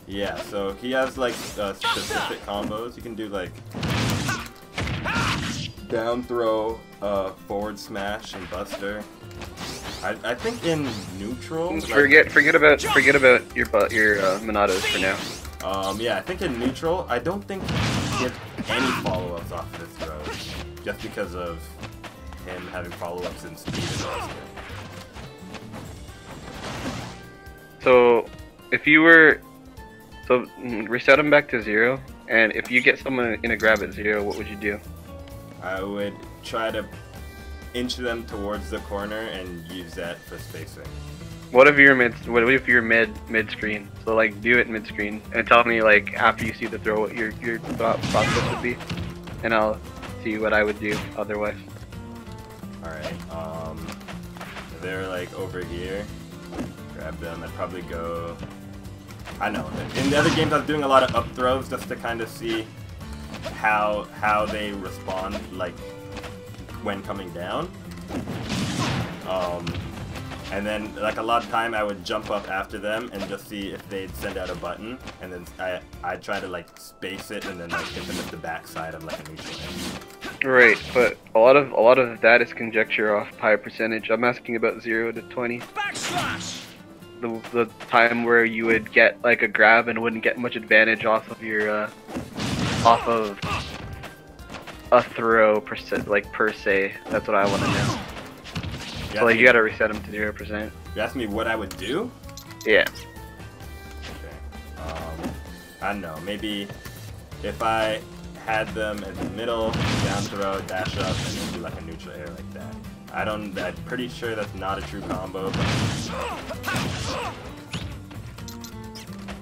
Yeah, so he has like specific combos. You can do like down throw, forward smash, and buster. I think in neutral. Like, Forget about your Monados for now. Yeah, I think in neutral, I don't think he gets any follow-ups off this throw, just because of him having follow-ups in speed and buster. So if you were reset him back to 0, and if you get someone in a grab at 0, what would you do? I would try to inch them towards the corner and use that for spacing. What if you're mid screen? So like do it mid screen and tell me like after you see the throw what your thought process would be, and I'll see what I would do otherwise. All right. They're like over here. Grab them. I'd probably go. I know. In the other games, I was doing a lot of up throws just to kind of see how they respond, like when coming down. And then like a lot of time, I would jump up after them and just see if they'd send out a button, and then I'd try to like space it and then like hit them with the backside of like a neutral air. Right, but a lot of that is conjecture off high percentage. I'm asking about 0 to 20. Backslash! The time where you would get like a grab and wouldn't get much advantage off of your off of a throw per se. That's what I want to know. So like you gotta reset them to 0%. You asked me what I would do? Yeah. Okay. I don't know. Maybe if I had them in the middle, down throw, dash up, and then do like a neutral air like that. I'm pretty sure that's not a true combo, but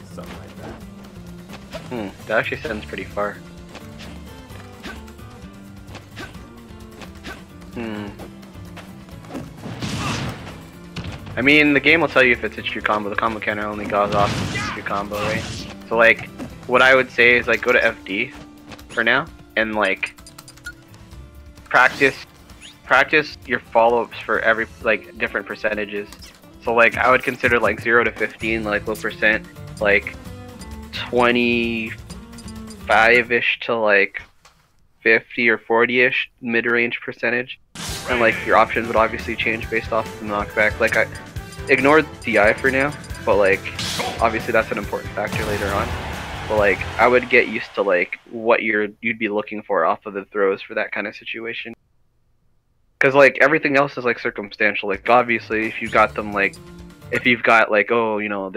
something like that. That actually sends pretty far. I mean, the game will tell you if it's a true combo. The combo counter only goes off if it's a true combo, right? So like, what I would say is like go to FD for now and like practice your follow-ups for every like different percentages. So like I would consider like 0 to 15 like low percent, like 25-ish to like 50 or 40-ish mid-range percentage, and like your options would obviously change based off of the knockback. Like I ignored DI for now, but like obviously that's an important factor later on. But like I would get used to like what you'd be looking for off of the throws for that kind of situation. Cause like everything else is like circumstantial. Like obviously, if you got them like, if you've got like, oh, you know,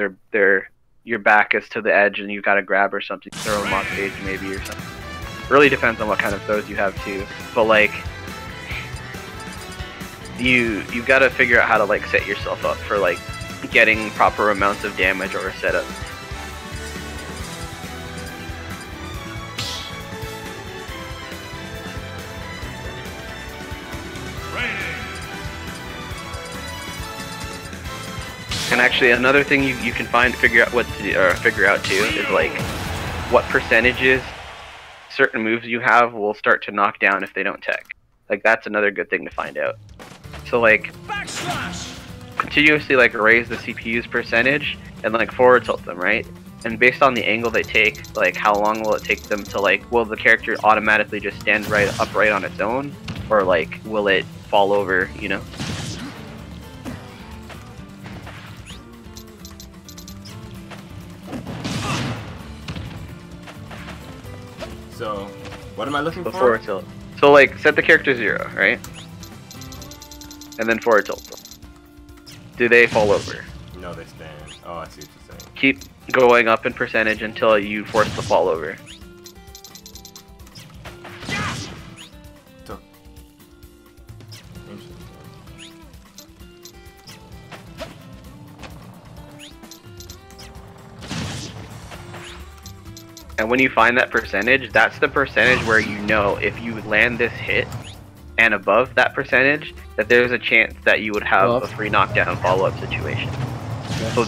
your back is to the edge and you got to grab or something, throw them off stage maybe or something. Really depends on what kind of throws you have too. But like, you got to figure out how to like set yourself up for like getting proper amounts of damage or a setup. And actually, another thing you can figure out too is like what percentages certain moves you have will start to knock down if they don't tech. Like that's another good thing to find out. So like Backslash! continuously like raise the CPU's percentage and like forward tilt them, right? And based on the angle they take, like how long will it take them to like, will the character automatically just stand upright on its own, or like will it fall over, you know? So, what am I looking So for? forward tilt. So like set the character 0, right? And then forward tilt them. Do they fall over? No, they stand. Oh, I see what you're saying. Keep going up in percentage until you force the fall over. So, interesting. And when you find that percentage, that's the percentage where you know if you land this hit and above that percentage, that there's a chance that you would have a free knockdown follow-up situation. So,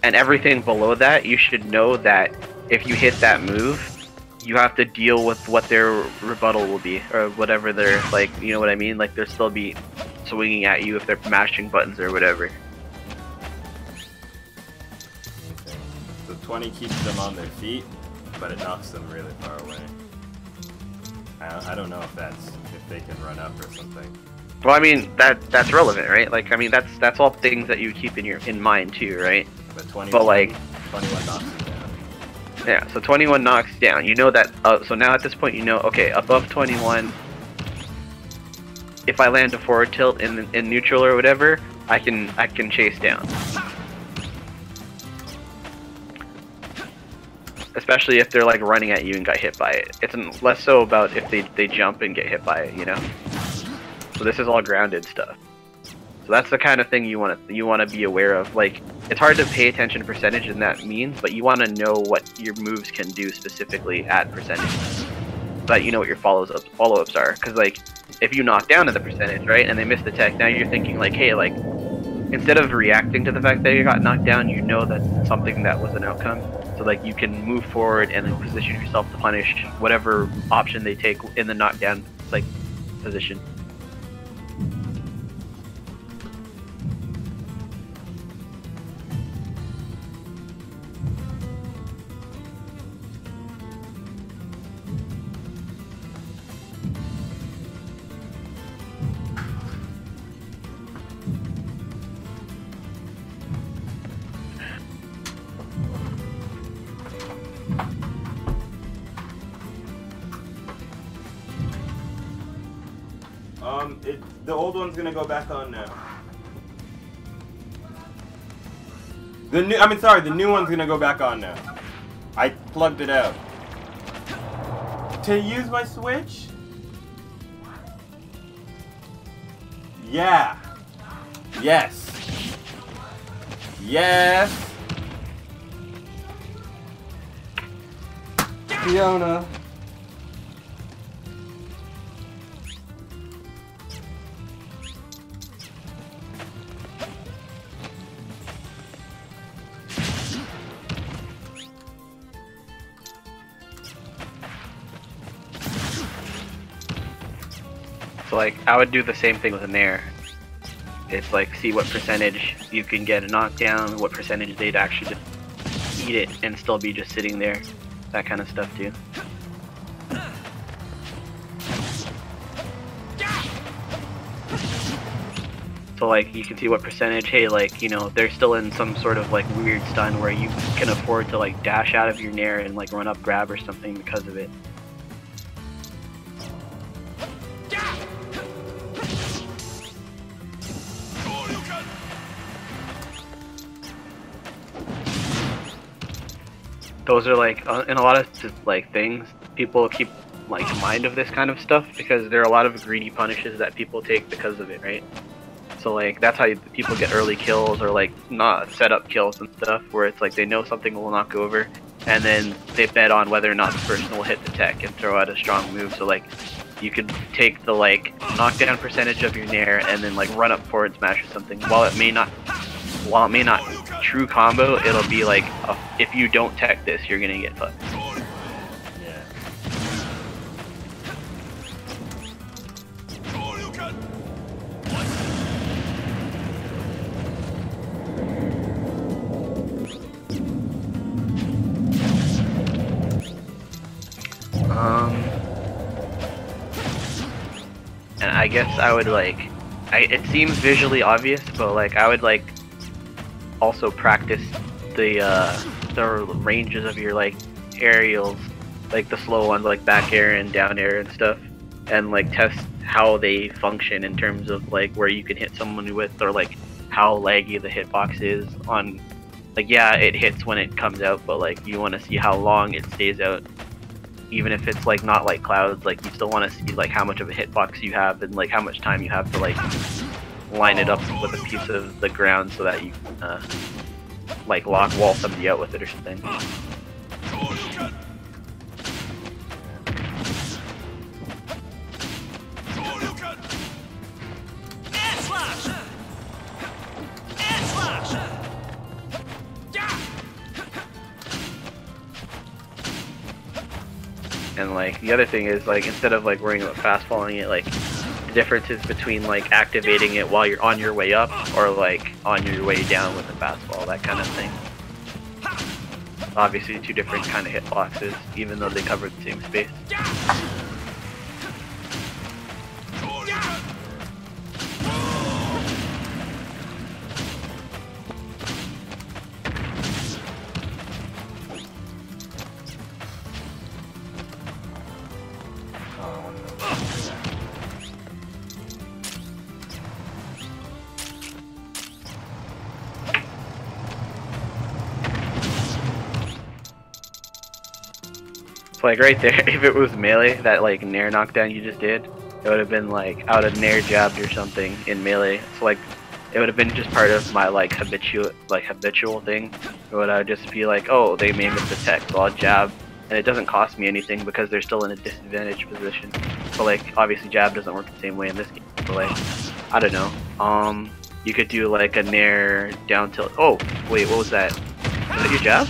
and everything below that, you should know that if you hit that move, you have to deal with what their rebuttal will be, or whatever they're, like, you know what I mean? Like, they'll still be swinging at you if they're mashing buttons or whatever. So 20 keeps them on their feet, but it knocks them really far away. I don't know if they can run up or something. Well, I mean, that's relevant, right? Like, I mean, that's all things that you keep in mind too, right? But 21 knocks them down. Yeah, so 21 knocks down. You know that. So now at this point, you know, okay, above 21, if I land a forward tilt in neutral or whatever, I can chase down. Especially if they're like running at you and got hit by it. It's less so about if they jump and get hit by it, you know. So this is all grounded stuff. So that's the kind of thing you want to be aware of. Like, it's hard to pay attention to percentage in that means, but you want to know what your moves can do specifically at percentage. So that you know what your follow-ups are. Because like, if you knock down to the percentage, right, and they miss the tech, now you're thinking like, hey, like, instead of reacting to the fact that you got knocked down, you know that's something that was an outcome. So like, you can move forward and then position yourself to punish whatever option they take in the knockdown like position. The old one's gonna go back on now. The new one's gonna go back on now. I plugged it out. To use my Switch? Yeah. Yes. Yes. Fiona. So like, I would do the same thing with an air. It's like, see what percentage you can get a knockdown, what percentage they'd actually just eat it and still be just sitting there. That kind of stuff too. So like, you can see what percentage, hey, like, you know, they're still in some sort of like weird stun where you can afford to like dash out of your nair and like run up grab or something because of it. Those are like, in a lot of like things, people keep like mind of this kind of stuff because there are a lot of greedy punishes that people take because of it, right? So like, that's how people get early kills or like not set up kills and stuff, where it's like they know something will knock over and then they bet on whether or not the person will hit the tech and throw out a strong move. So like, you could take the like knockdown percentage of your nair and then like run up forward smash or something. While it may not true combo, it'll be like, if you don't tech this, you're gonna get fucked. Yeah. I guess I would like, it seems visually obvious, but like I would like also practice the ranges of your like aerials, like the slow ones like back air and down air and stuff, and like test how they function in terms of like where you can hit someone with, or like how laggy the hitbox is on, like yeah, it hits when it comes out, but like you want to see how long it stays out. Even if it's like not like clouds, like you still want to see like how much of a hitbox you have and like how much time you have to like line it up with a piece of the ground so that you like wall somebody out with it or something. Air slash! Air slash! Yeah! And like the other thing is like instead of like worrying about fast falling it, like the differences between like activating it while you're on your way up or like on your way down with the fast fall, that kind of thing. Obviously two different kind of hitboxes, even though they cover the same space. Like right there, if it was melee, that like nair knockdown you just did, it would have been like I would have nair jabbed or something in melee. So like it would have been just part of my like habitual thing. It would just be like, oh, they may miss the tech, so I'll jab, and it doesn't cost me anything because they're still in a disadvantaged position. But like obviously jab doesn't work the same way in this game. So like I don't know. You could do like a nair down tilt. Oh wait, what was that? Was that your jab?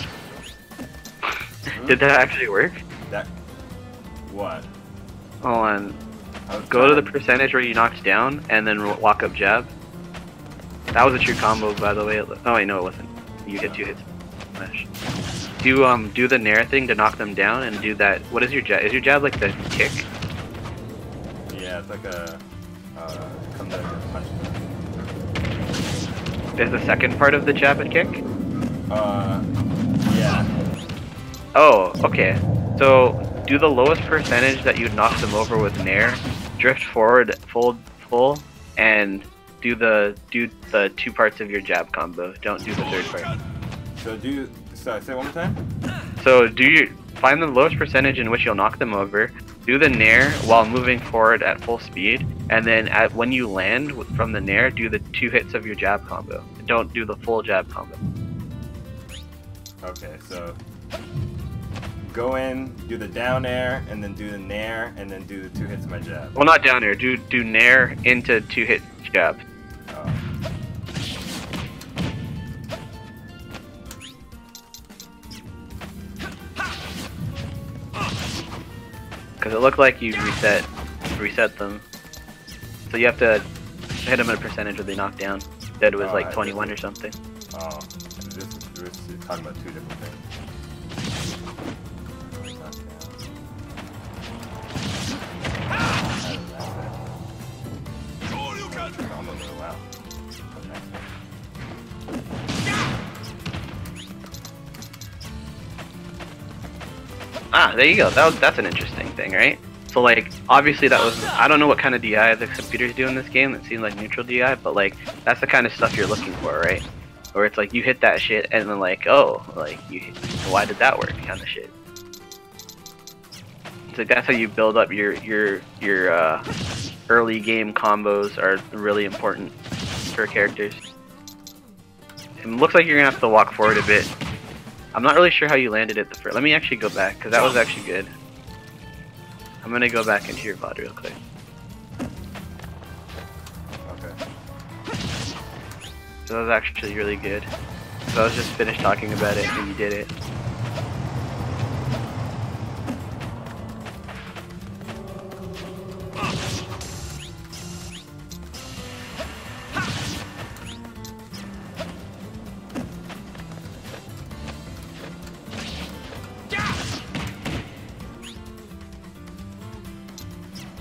Did that actually work? That what? Hold on. Go to the percentage where you knocked down and then walk up jab. That was a true combo, by the way. Oh wait, no, it wasn't. You get 2 hits. Smash. Do the nair thing to knock them down and do that. What is your jab? Is your jab like the kick? Yeah, it's like a comes out of punch. Is the second part of the jab and kick? Yeah. Oh, okay. So do the lowest percentage that you knock them over with nair, drift forward full, and do the 2 parts of your jab combo. Don't do the third part. So say it one more time. So find the lowest percentage in which you'll knock them over, do the nair while moving forward at full speed, and then when you land from the nair, do the 2 hits of your jab combo. Don't do the full jab combo. Okay, so go in, do the down air, and then do the nair, and then do the 2 hits of my jab. Well, not down air. Do nair into 2 hit jab. Oh. Because it looked like you reset them. So you have to hit them at a percentage where they knock down. That was like 21 or something. Oh, this is talking about 2 different things. Ah, there you go. That's an interesting thing, right? So like, obviously that was, I don't know what kind of DI the computers do in this game. It seemed like neutral DI, but like, that's the kind of stuff you're looking for, right? Where it's like, you hit that shit and then like, oh, like, why did that work kind of shit. So that's how you build up your early game combos are really important for characters. It looks like you're gonna have to walk forward a bit. I'm not really sure how you landed it the first. Let me actually go back, because that was actually good. I'm gonna go back into your VOD real quick. Okay. So that was actually really good. So I was just finished talking about it and you did it.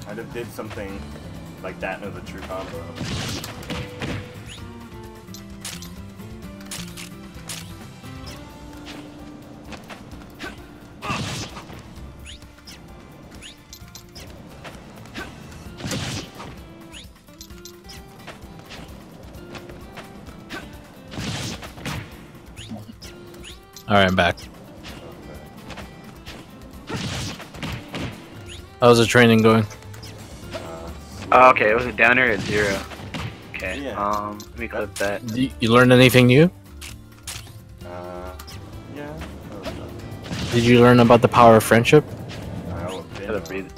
I just did something Like that was a true combo. Alright, I'm back. How's the training going? Oh, okay, it was a downer at 0. Okay, Yeah. let me clip that. You learned anything new? Yeah. Did you learn about the power of friendship? Gotta breathe.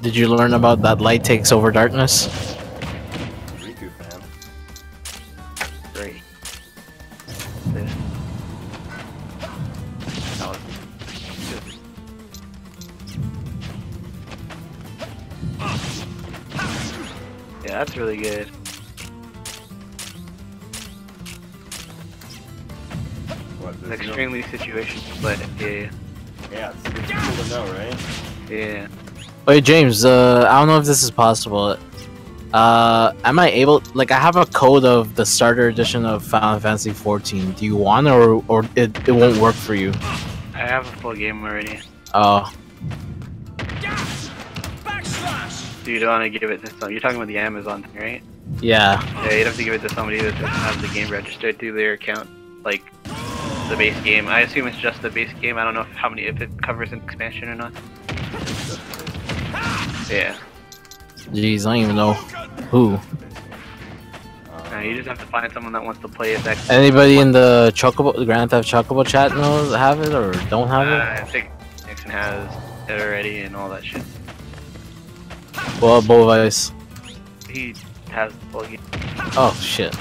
Did you learn about that light takes over darkness? Riku fan. Great. This. That was good. Yeah, that's really good. What? It's extremely situational, but yeah, Yeah, it's cool to know, right? yeah. Wait, James, I don't know if this is possible. Am I able, like, I have a code of the starter edition of Final Fantasy 14. Do you want it, or it won't work for you? I have a full game already. Oh, Backslash! So you don't want to give it to some. You're talking about the Amazon thing, right? yeah. Yeah, you'd have to give it to somebody that doesn't have the game registered through their account, like the base game. I assume it's just the base game. I don't know if it covers an expansion or not. Yeah. Jeez, I don't even know who. You just have to find someone that wants to play it. That Anybody in the Chocobo, Grand Theft Chocobo chat knows have it or don't have it? I think Nixon has it already and all that shit. Well, Bovice. He has the full game. Oh shit.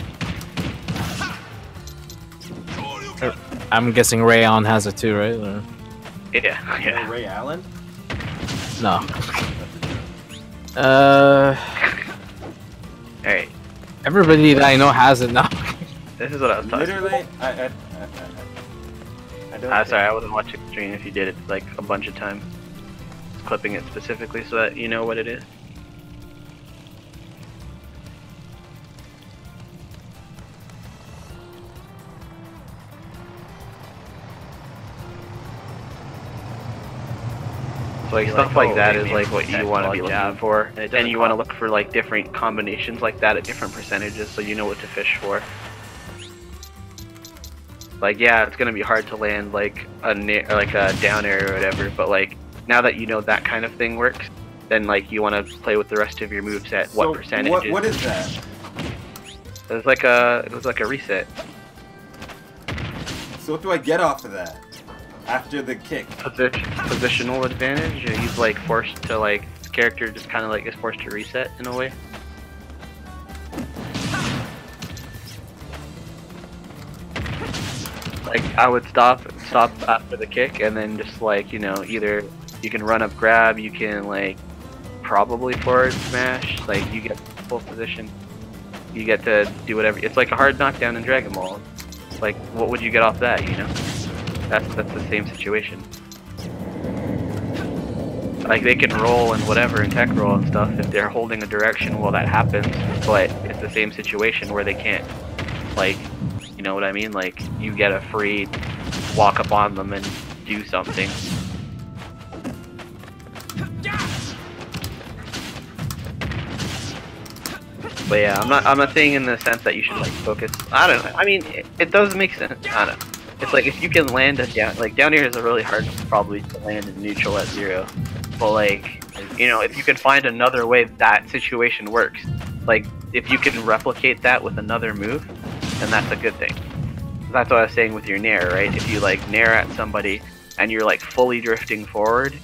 I'm guessing Rayon has it too, right? Or... Yeah, yeah. Ray Allen? No. Alright, Everybody that I know has it now. this is what I was talking about. Literally, I don't. Sorry, I wasn't watching the stream if you did it like a bunch of times. Clipping it specifically so that you know what it is. So like stuff like that is like what you want to be looking for, and you want to look for like different combinations like that at different percentages, so you know what to fish for. Like yeah, it's gonna be hard to land like a down air or whatever, but like now that you know that kind of thing works, then like you want to play with the rest of your moves at what percentage. What is that? It was like a reset. So what do I get off of that? After the kick? Positional advantage. He's like forced to like his character just kind of like is forced to reset in a way. Like I would stop after the kick and then just like either you can run up grab, you can like probably forward smash, like you get full position, you get to do whatever. It's like a hard knockdown in Dragon Ball. Like what would you get off that? That's the same situation. Like they can roll and whatever and tech roll and stuff if they're holding a direction while that happens, but it's the same situation where they can't, like, you know what I mean? Like you get a free walk up on them and do something. But yeah, I'm not saying in the sense that you should like focus. I don't know. I mean, it does make sense. I don't know. It's like if you can land a down here is a really hard probably to land in neutral at 0. But like, if you can find another way that situation works, like if you can replicate that with another move, then that's a good thing. That's what I was saying with your nair, right? If you like nair at somebody and you're like fully drifting forward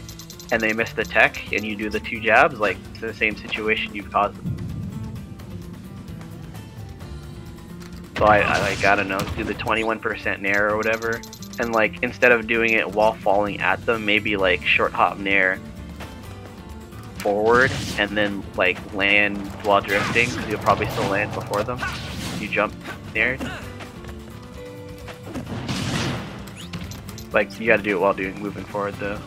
and they miss the tech and you do the 2 jabs, like it's the same situation you've caused them. So I don't know, do the 21% nair or whatever, and like instead of doing it while falling at them, maybe like short hop nair forward and then like land while drifting, because you'll probably still land before them. You jump nair. Like, you gotta do it while moving forward though.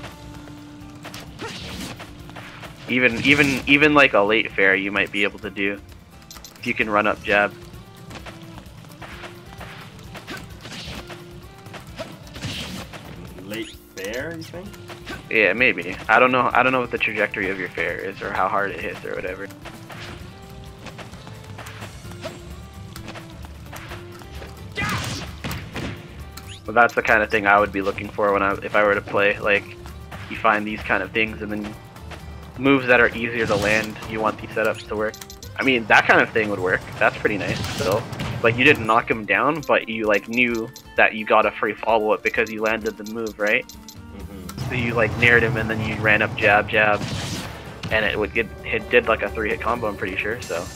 Even like a late fair you might be able to do. If you can run up jab. Late fair, you think? Yeah, maybe. I don't know what the trajectory of your fair is or how hard it hits or whatever. But that's the kind of thing I would be looking for if I were to play. Like, you find these kind of things and then moves that are easier to land, you want these setups to work. I mean, that kind of thing would work. That's pretty nice still. Like, you didn't knock him down, but you like knew that you got a free follow-up because you landed the move, right? So you like nared him and then you ran up jab, and it did like a 3-hit combo, I'm pretty sure. So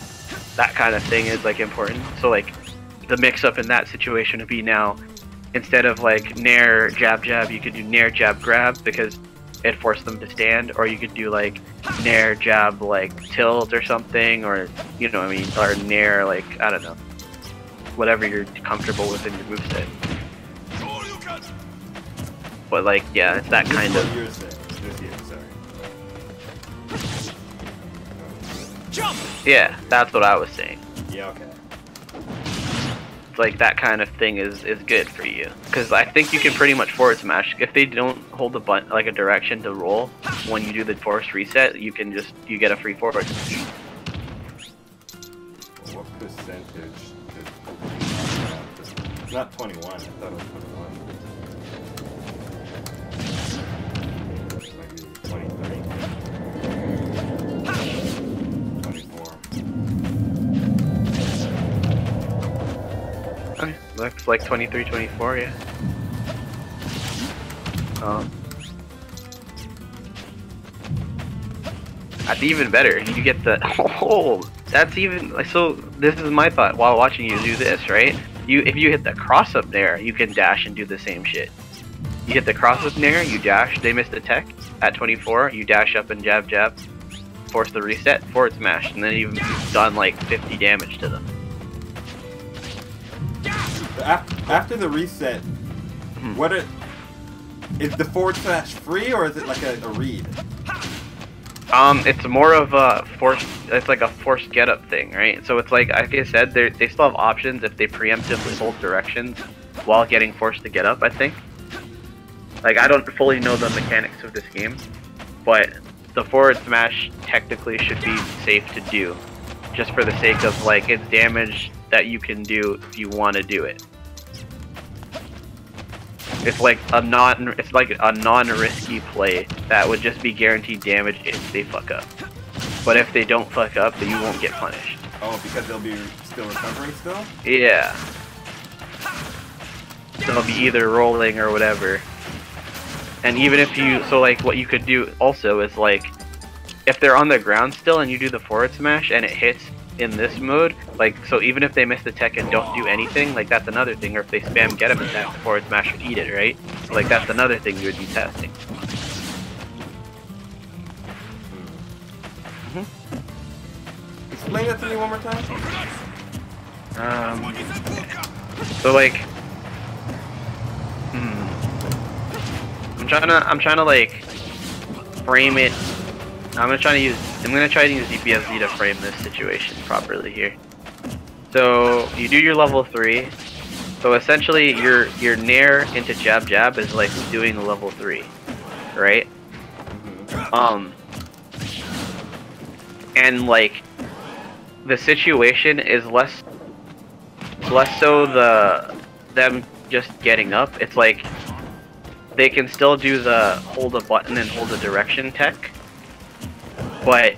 that kind of thing is like important. So like the mix-up in that situation would be now, instead of like nair, jab, you could do nair, jab, grab because it forced them to stand, or you could do like nair, jab, like tilt or something, or you know what I mean, or nair, like, I don't know, whatever you're comfortable with in your moveset. But like, yeah, it's that kind of... Jump! Yeah, that's what I was saying. Yeah, okay. It's like that kind of thing is good for you. Because I think you can pretty much forward smash. If they don't hold the button, like a direction to roll, when you do the forced reset, you get a free forward. What percentage? It's not 21, I thought it was 21. Maybe 23. 24. Okay, looks like 23, 24, yeah. That's even better. You get the... Oh, that's even... So, this is my thought while watching you do this, right? If you hit the cross-up there, you can dash and do the same shit. You hit the cross-up there, you dash, they missed the tech. At 24, you dash up and jab, force the reset, forward smash, and then you've done like 50 damage to them. After the reset, is the forward smash free or is it like a read? It's more of a it's like a forced get up thing, right? So it's like I said, they still have options if they preemptively hold directions while getting forced to get up, I think. Like, I don't fully know the mechanics of this game, but the forward smash technically should be safe to do, just for the sake of like it's damage that you can do if you want to do it. It's like a non-risky play that would just be guaranteed damage if they fuck up. But if they don't fuck up, then you won't get punished. Oh, because they'll be still recovering still? Yeah. They'll be either rolling or whatever. And even if you, so like what you could do also is like, if they're on the ground still and you do the forward smash and it hits in this mode, like, so even if they miss the tech and don't do anything, like that's another thing, or if they spam get up attack, the forward smash would eat it, right? So like that's another thing you would be testing. Explain that to me one more time. So like, I'm trying to like frame it. I'm gonna try to use DPSZ to frame this situation properly here. So you do your level 3. So essentially your nair into jab is like doing a level 3, right? And like the situation is less so them just getting up. It's like they can still do the hold a button and hold a direction tech, but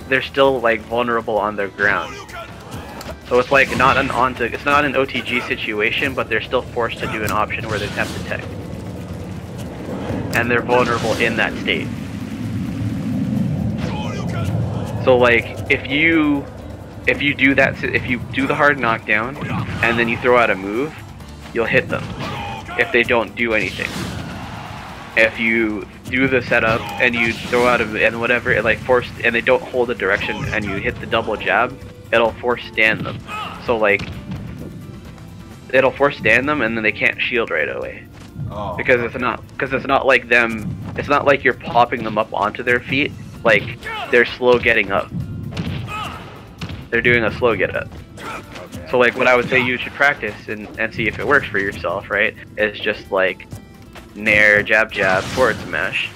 they're still like vulnerable on the ground. So it's like not an OTG situation, but they're still forced to do an option where they have to tech, and they're vulnerable in that state. So like if you do that, if you do the hard knockdown and then you throw out a move, you'll hit them if they don't do anything. If you do the setup and you throw out and whatever, it like forced, and they don't hold the direction and you hit the double jab, it'll force stand them. So like it'll force stand them and then they can't shield right away. Oh. Because it's not like them. It's not like you're popping them up onto their feet. Like they're slow getting up. They're doing a slow get up. Okay. So like what I would say you should practice and see if it works for yourself, right? Is just like nair, jab, jab, forward smash.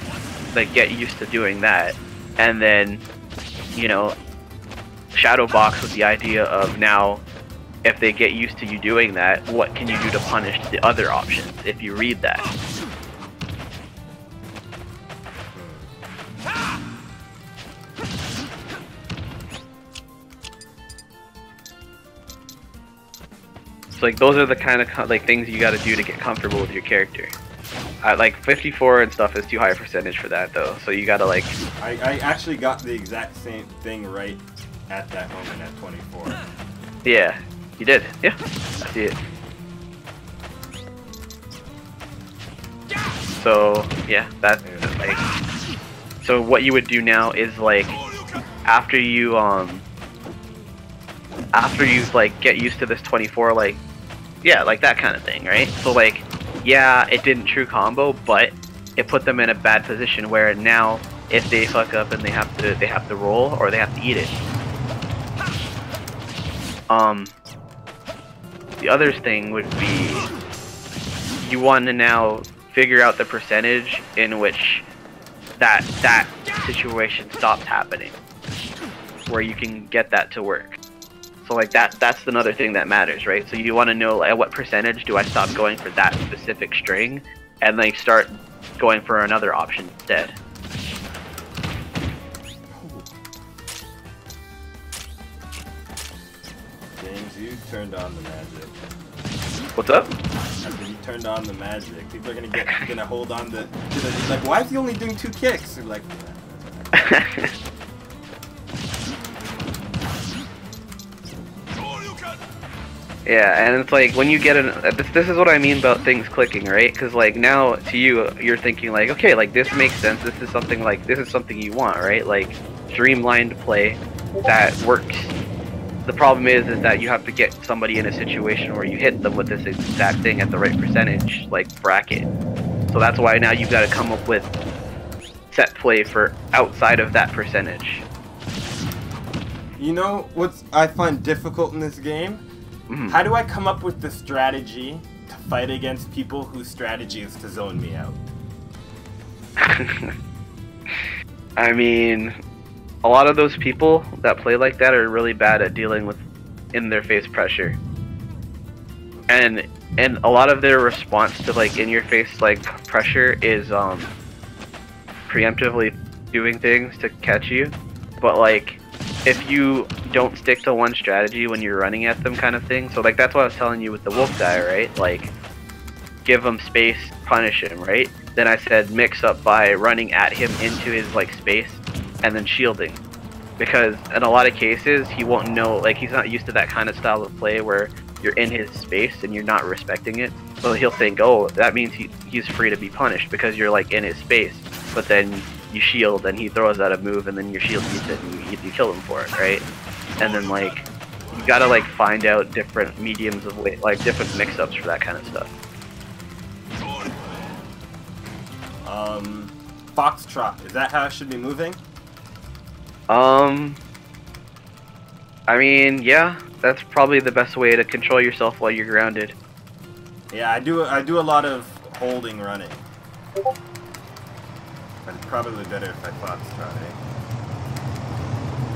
Like get used to doing that, and then you know shadow box with the idea of now if they get used to you doing that, what can you do to punish the other options if you read that? So like those are the kind of like things you got to do to get comfortable with your character. Like 54 and stuff is too high a percentage for that though, so you gotta like. I actually got the exact same thing right at that moment at 24. Yeah, you did. Yeah, I see it. So yeah, that's like. So what you would do now is like, after you like get used to this 24, like, yeah, like that kind of thing, right? So like, yeah, it didn't true combo, but it put them in a bad position where now if they fuck up and they have to roll or they have to eat it. The other thing would be you want to now figure out the percentage in which that situation stops happening, where you can get that to work. So like that's another thing that matters, right? So you want to know like, at what percentage do I stop going for that specific string and like start going for another option instead. James, you turned on the magic. What's up? After you turned on the magic, people are gonna hold on to the, like, why is he only doing 2 kicks? They're like. Yeah, and it's like when you get this is what I mean about things clicking, right? Because like now to you, you're thinking like, okay, like this makes sense. This is something you want, right? Like streamlined play that works. The problem is that you have to get somebody in a situation where you hit them with this exact thing at the right percentage, like bracket. So that's why now you've got to come up with set play for outside of that percentage. You know what I find difficult in this game? Mm-hmm. How do I come up with the strategy to fight against people whose strategy is to zone me out? I mean, a lot of those people that play like that are really bad at dealing with in-their-face pressure. And a lot of their response to like in-your-face like pressure is preemptively doing things to catch you. But like if you don't stick to one strategy when you're running at them kind of thing. So like that's what I was telling you with the wolf guy, right? Like give him space, punish him, right? Then I said mix up by running at him into his like space and then shielding. Because in a lot of cases he won't know, like he's not used to that kind of style of play where you're in his space and you're not respecting it. So he'll think, oh, that means he's free to be punished because you're like in his space. But then you shield and he throws out a move and then your shield beats it and you kill him for it, right? And then like you gotta like find out different mediums of weight, like different mix-ups for that kind of stuff. Foxtrot, is that how I should be moving? I mean, yeah, that's probably the best way to control yourself while you're grounded. Yeah, I do a lot of holding running. But it's probably better if I foxtrot, eh?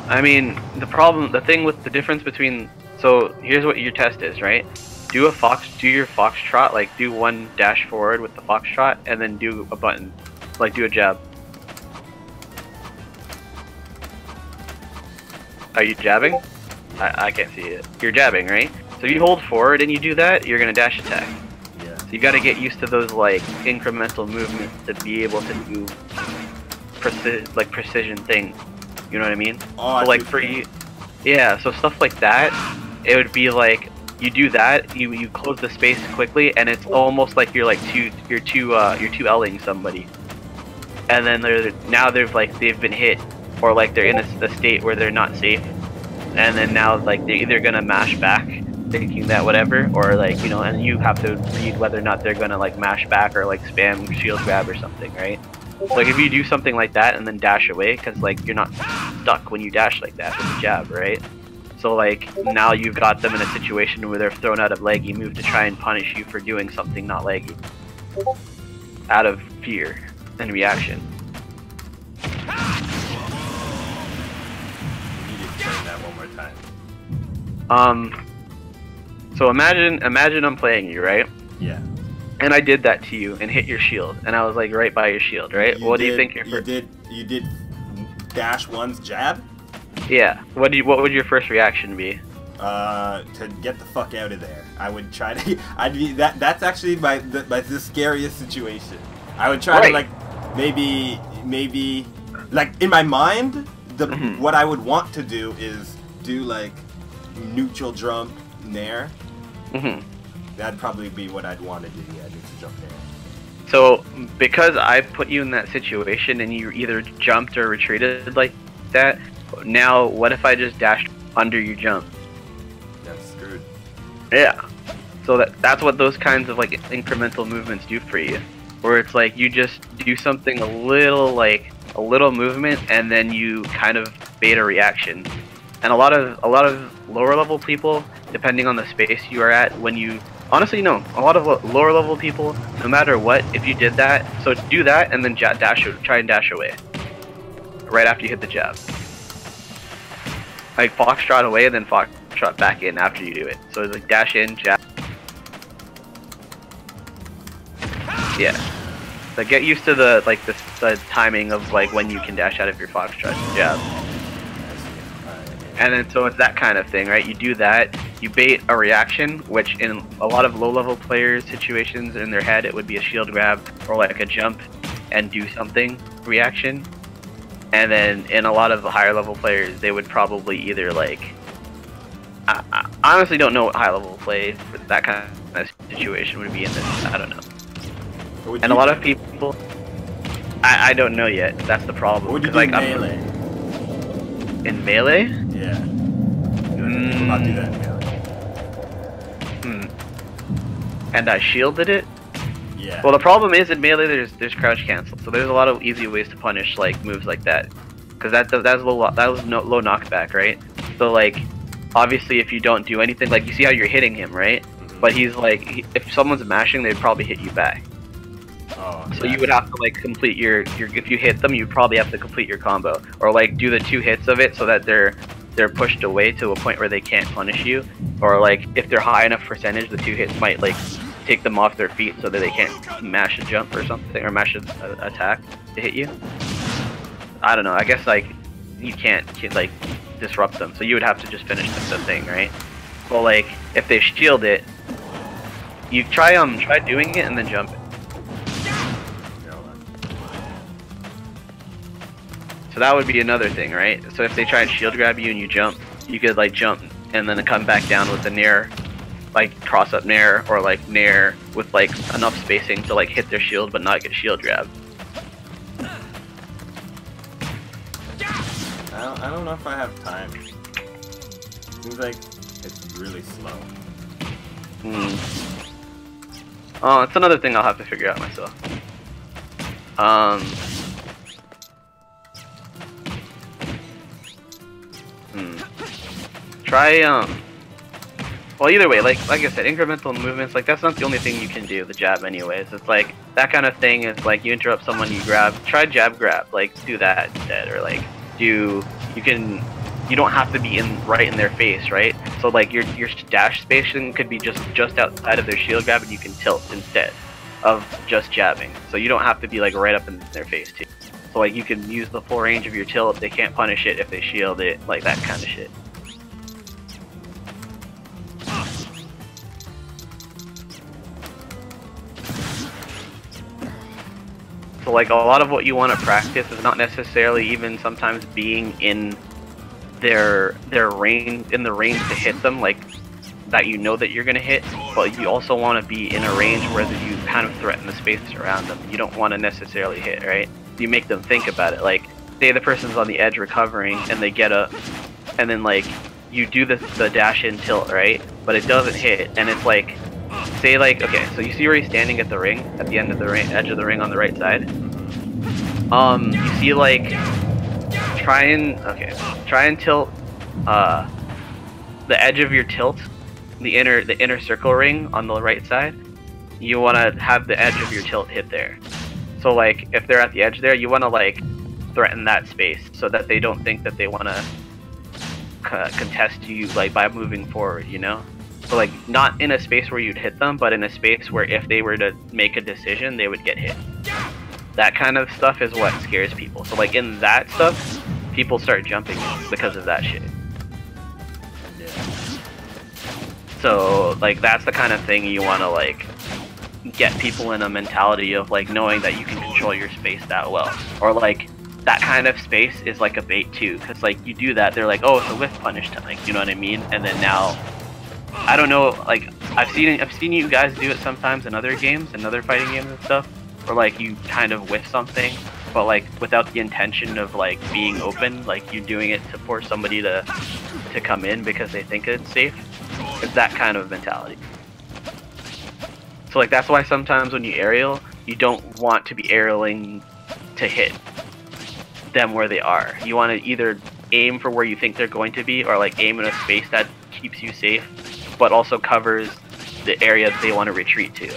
I mean, the thing with the difference between, so here's what your test is, right? Do your foxtrot, like do one dash forward with the foxtrot, and then do a button, like do a jab. Are you jabbing? I can't see it. You're jabbing, right? So you hold forward and you do that, you're gonna dash attack. Yeah. So you gotta get used to those like incremental movements to be able to do precision things. You know what I mean? Oh, so like for you, yeah. So stuff like that, it would be like you do that, you close the space quickly, and it's almost like you're two L-ing somebody, and then they've been hit, or like they're in a state where they're not safe, and then now like they're either gonna mash back thinking that whatever, or like, you know, and you have to read whether or not they're gonna like mash back or like spam shield grab or something, right? Like if you do something like that and then dash away, because like you're not stuck when you dash like that with the jab, right? So like now you've got them in a situation where they're thrown out of leggy move to try and punish you for doing something not leggy, out of fear and reaction. You need to explain that one more time. So imagine I'm playing you, right? Yeah. And I did that to you and hit your shield, and I was like right by your shield, right? What do you think your first? You did dash one's jab? Yeah. What would your first reaction be? To get the fuck out of there. I would try to. That's actually the scariest situation. I would try to like maybe like in my mind what I would want to do is do like neutral jump nair. That'd probably be what I'd want to do. Yeah, just jump nair. So because I put you in that situation and you either jumped or retreated like that, now what if I just dashed under your jump? That's screwed. Yeah. So that's what those kinds of like incremental movements do for you, where it's like you just do something a little movement and then you kind of bait a reaction. And a lot of lower level people, depending on the space you are at, when you honestly no, a lot of lower level people, no matter what, if you did that, so do that and then try and dash away right after you hit the jab. Like foxtrot away and then foxtrot back in after you do it. So it's like dash in, jab. Yeah. Like get used to the timing of like when you can dash out of your foxtrot jab. And then so it's that kind of thing, right? You do that, you bait a reaction, which in a lot of low-level players' situations in their head, it would be a shield grab or like a jump and do something reaction. And then in a lot of the higher-level players, they would probably either like... I honestly don't know what high-level play for that kind of situation would be in this. I don't know. And a lot of people... I don't know yet. That's the problem. What would you do like, in melee? In melee? Yeah. We'll not do that in melee. And I shielded it? Yeah. Well, the problem is in melee there's crouch cancel, so there's a lot of easy ways to punish like moves like that, because that was low knockback, right? So like, obviously if you don't do anything, like you see how you're hitting him, right? But he's like, if someone's mashing, they'd probably hit you back. Oh, so you would have to like complete your if you hit them, you probably have to complete your combo, or like do the 2 hits of it so that they're pushed away to a point where they can't punish you, or like if they're high enough percentage, the 2 hits might like take them off their feet so that they can't mash a jump or something, or mash an attack to hit you. I don't know. I guess like you can't like disrupt them, so you would have to just finish the thing, right? Well, like if they shield it, you try doing it and then jump it. So that would be another thing, right? So if they try and shield grab you and you jump, you could like jump and then come back down with the nair, like cross up nair, or like nair with like enough spacing to like hit their shield but not get shield grab. I don't know if I have time. Seems like it's really slow. Oh, it's another thing I'll have to figure out myself. Try, well, either way, like I said, incremental movements, like that's not the only thing you can do, the jab anyways. It's like, that kind of thing is like, you interrupt someone, you grab, try jab grab, like, do that instead, or like, you don't have to be right in their face, right? So like, your dash spacing could be just outside of their shield grab, and you can tilt instead of just jabbing. So you don't have to be like right up in their face too. So like, you can use the full range of your tilt, they can't punish it if they shield it, like that kind of shit. So like a lot of what you want to practice is not necessarily even sometimes being in their range, in the range to hit them, like that you know that you're gonna hit, but you also want to be in a range where you kind of threaten the space around them. You don't want to necessarily hit, right? You make them think about it. Like, say the person's on the edge recovering and they get up, and then like you do the dash in tilt, right? But it doesn't hit, and it's like, say like, okay, so you see where he's standing at the ring, at the end of the ring, edge of the ring on the right side. You see like, try and tilt, the edge of your tilt, the inner circle ring on the right side. You want to have the edge of your tilt hit there. So like, if they're at the edge there, you want to like threaten that space so that they don't think that they want to contest you like by moving forward, you know? So like, not in a space where you'd hit them, but in a space where if they were to make a decision, they would get hit. That kind of stuff is what scares people. So like, in that stuff, people start jumping because of that shit. So like, that's the kind of thing you want to like get people in a mentality of like knowing that you can control your space that well, or like that kind of space is like a bait too, because like you do that, they're like, oh, it's a whiff punish time, you know what I mean? And then now, I don't know, like I've seen you guys do it sometimes in other games, in other fighting games and stuff, where like you kind of whiff something, but like without the intention of like being open, like you're doing it to force somebody to come in because they think it's safe. It's that kind of mentality. So like, that's why sometimes when you aerial, you don't want to be aerialing to hit them where they are. You want to either aim for where you think they're going to be, or like aim in a space that keeps you safe, but also covers the area that they want to retreat to.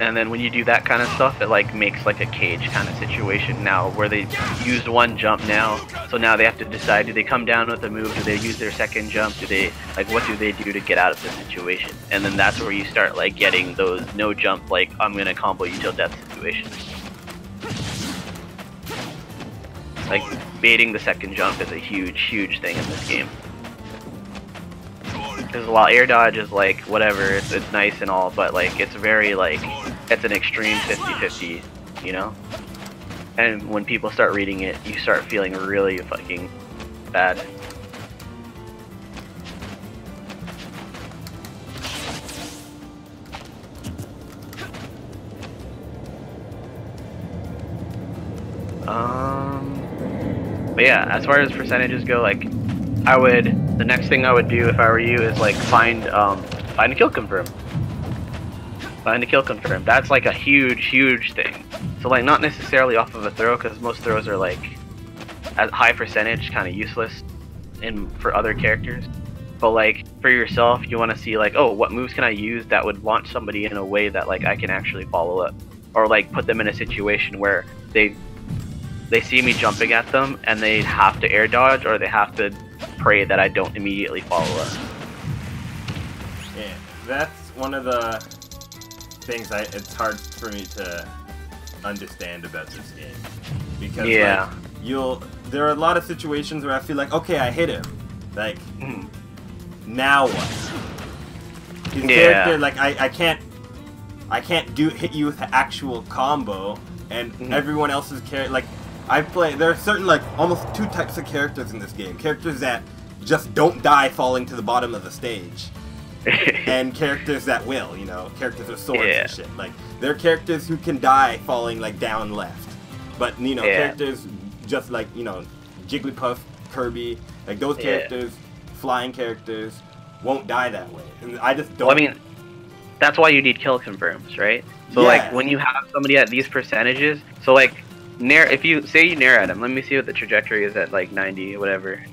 And then when you do that kind of stuff, it like makes like a cage kind of situation now, where they used one jump now, so now they have to decide, do they come down with a move, do they use their second jump, do they, like, what do they do to get out of the situation? And then that's where you start like getting those no jump, like, I'm gonna combo you till death situations. Like, baiting the second jump is a huge thing in this game. Because while air dodge is like, whatever, it's nice and all, but like, it's very like, it's an extreme 50-50, you know? And when people start reading it, you start feeling really fucking bad. But yeah, as far as percentages go, like, the next thing I would do if I were you is like find a kill confirm. Find a kill confirm. That's like a huge thing. So like, not necessarily off of a throw, because most throws are like at high percentage, kind of useless for other characters. But like, for yourself, you want to see like, oh, what moves can I use that would launch somebody in a way that like I can actually follow up, or like put them in a situation where they see me jumping at them and they have to air dodge, or they have to pray that I don't immediately follow up. Yeah, that's one of the things it's hard for me to understand about this game, because yeah, like, there are a lot of situations where I feel like, okay, I hit him, like, now what? His character, like, I can't hit you with an actual combo, and everyone else's character, like, there are certain, like, almost two types of characters in this game. Characters that just don't die falling to the bottom of the stage. And characters that will, you know, characters with swords and shit. Like, there are characters who can die falling, like, down left. But, you know, characters just like, you know, Jigglypuff, Kirby, like, those characters, flying characters, won't die that way. And I just don't... Well, I mean, that's why you need kill confirms, right? So, like, when you have somebody at these percentages, so, like, if you say you nair at him, let me see what the trajectory is at like 90 or whatever.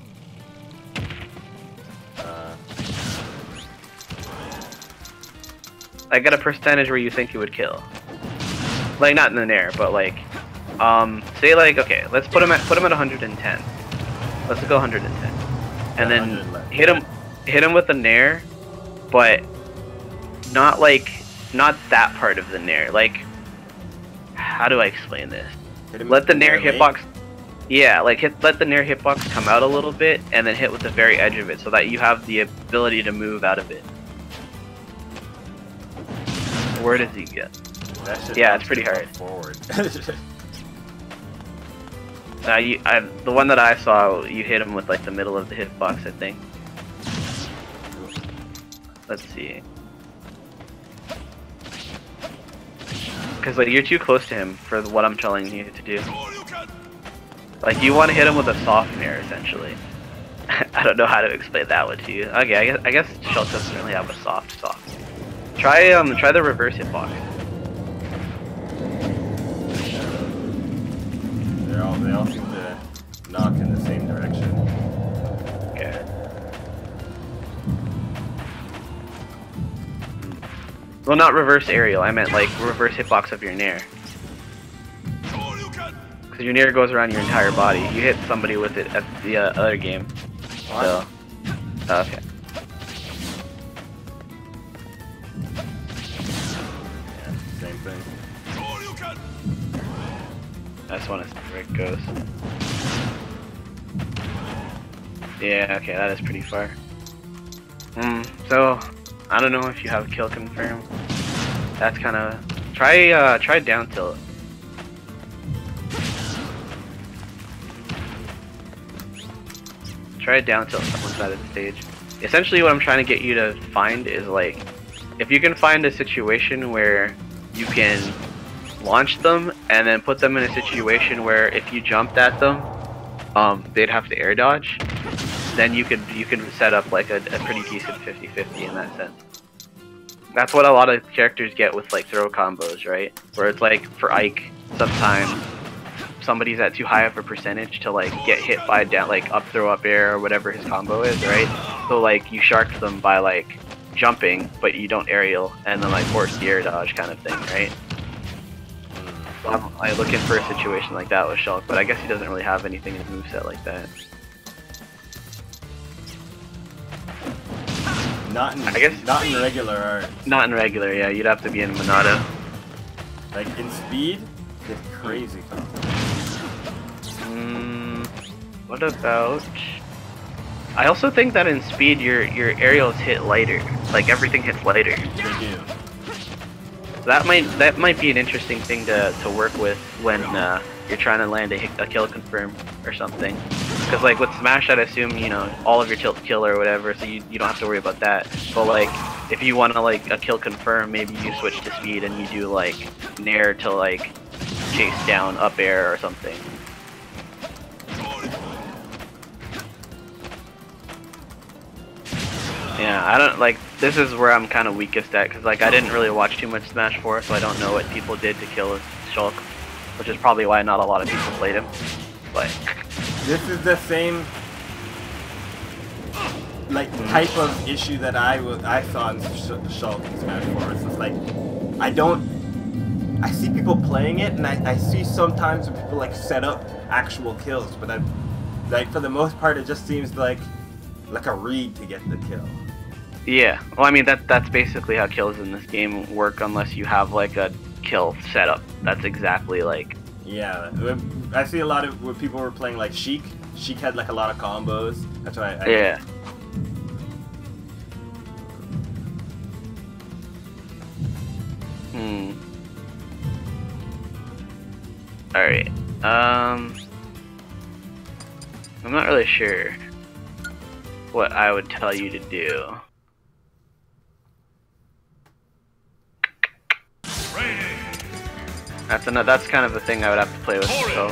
I got a percentage where you think you would kill. Like, not in the nair, but like, say like, okay, let's put him at 110. Let's go 110, and then hit him with the nair, but not that part of the nair. Like, how do I explain this? Let the nair hitbox, let the nair hitbox come out a little bit, and then hit with the very edge of it, so that you have the ability to move out of it. Where does he get? Yeah, it's pretty hard. Forward. The one that I saw, you hit him with like the middle of the hitbox, I think. Let's see. Because like, you're too close to him for what I'm telling you to do. Like you want to hit him with a soft nair, essentially. I don't know how to explain that one to you. Okay, I guess Shulk doesn't really have a soft. Try the reverse hitbox. They all seem to knock in the same direction. Okay. Well, not reverse aerial. I meant like reverse hitbox of your nair. Because your nair goes around your entire body. You hit somebody with it at the other game. So, okay. Yeah, same thing. I just want to see where it goes. Yeah, okay, that is pretty far. So, I don't know if you have kill confirm. That's kind of... Try down tilt. Try down tilt on one side of the stage. Essentially what I'm trying to get you to find is like, if you can find a situation where you can launch them and then put them in a situation where if you jumped at them, they'd have to air dodge, then you could set up like a pretty decent 50-50 in that sense. That's what a lot of characters get with like throw combos, right? Where it's like for Ike, sometimes somebody's at too high of a percentage to like get hit by down like up throw up air or whatever his combo is, right? So like you shark them by like jumping, but you don't aerial and then like force the air dodge kind of thing, right? So I'm like looking for a situation like that with Shulk, but I guess he doesn't really have anything in his moveset like that. Not in regular art. Not in regular, yeah. You'd have to be in Monado. Like in speed, it's crazy. What about? I also think that in speed, your aerials hit lighter. Like everything hits lighter. They do. That might be an interesting thing to work with when you're trying to land a kill confirm or something. Because like with Smash, I'd assume all of your tilt kill or whatever, so you don't have to worry about that. But like if you want to like a kill confirm, maybe you switch to speed and you do like nair to like chase down up air or something. Yeah, I don't like. This is where I'm kind of weakest at, because like I didn't really watch too much Smash 4, so I don't know what people did to kill Shulk, which is probably why not a lot of people played him. But this is the same like type of issue that I saw in Shulk in Smash 4. It's just like I see people playing it, and I see sometimes when people like set up actual kills, but like for the most part it just seems like a read to get the kill. yeah, well I mean that's basically how kills in this game work, unless you have like a kill setup. That's exactly like. Yeah, I see a lot of where people were playing like Sheik. Sheik had like a lot of combos. That's why Yeah. Alright. I'm not really sure what I would tell you to do. That's kind of the thing I would have to play with. So,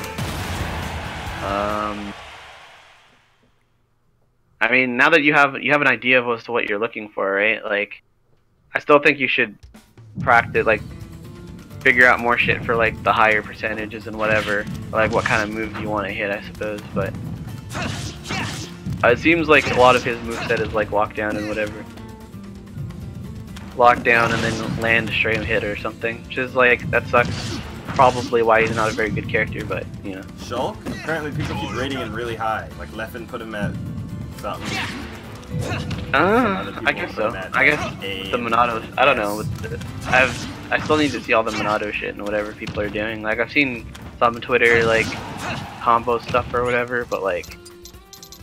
I mean, now that you have an idea of as to what you're looking for, right? Like, I still think you should practice, like, figure out more shit for like the higher percentages and whatever, like what kind of moves you want to hit, I suppose. But it seems like a lot of his moveset is like lockdown and whatever. Lockdown and then land a straight hit or something, which is like, that sucks. Probably why he's not a very good character, but you know. Shulk? Apparently people keep rating him really high. Like Leffen put him at something. I guess so. I guess the Monado, I don't know. I still need to see all the Monado shit and whatever people are doing. Like I've seen some Twitter like combo stuff or whatever, but like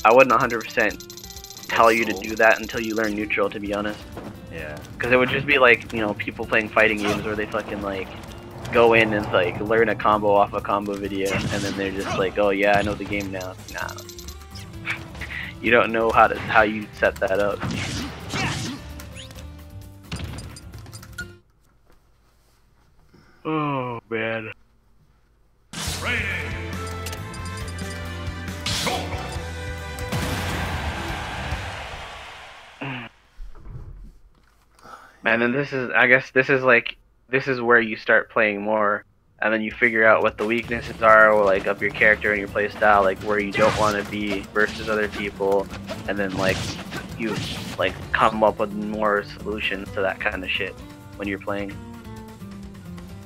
I wouldn't 100% tell you to do that until you learn neutral, to be honest. Yeah. Because it would just be like, people playing fighting games where they fucking like go in and like learn a combo off a combo video, and then they're just like, oh yeah, I know the game now. Nah. You don't know how you set that up. Oh man. And then I guess this is where you start playing more, and then you figure out what the weaknesses are, or, like, of your character and your play style, like where you don't want to be versus other people, and then like you like come up with more solutions to that kind of shit when you're playing.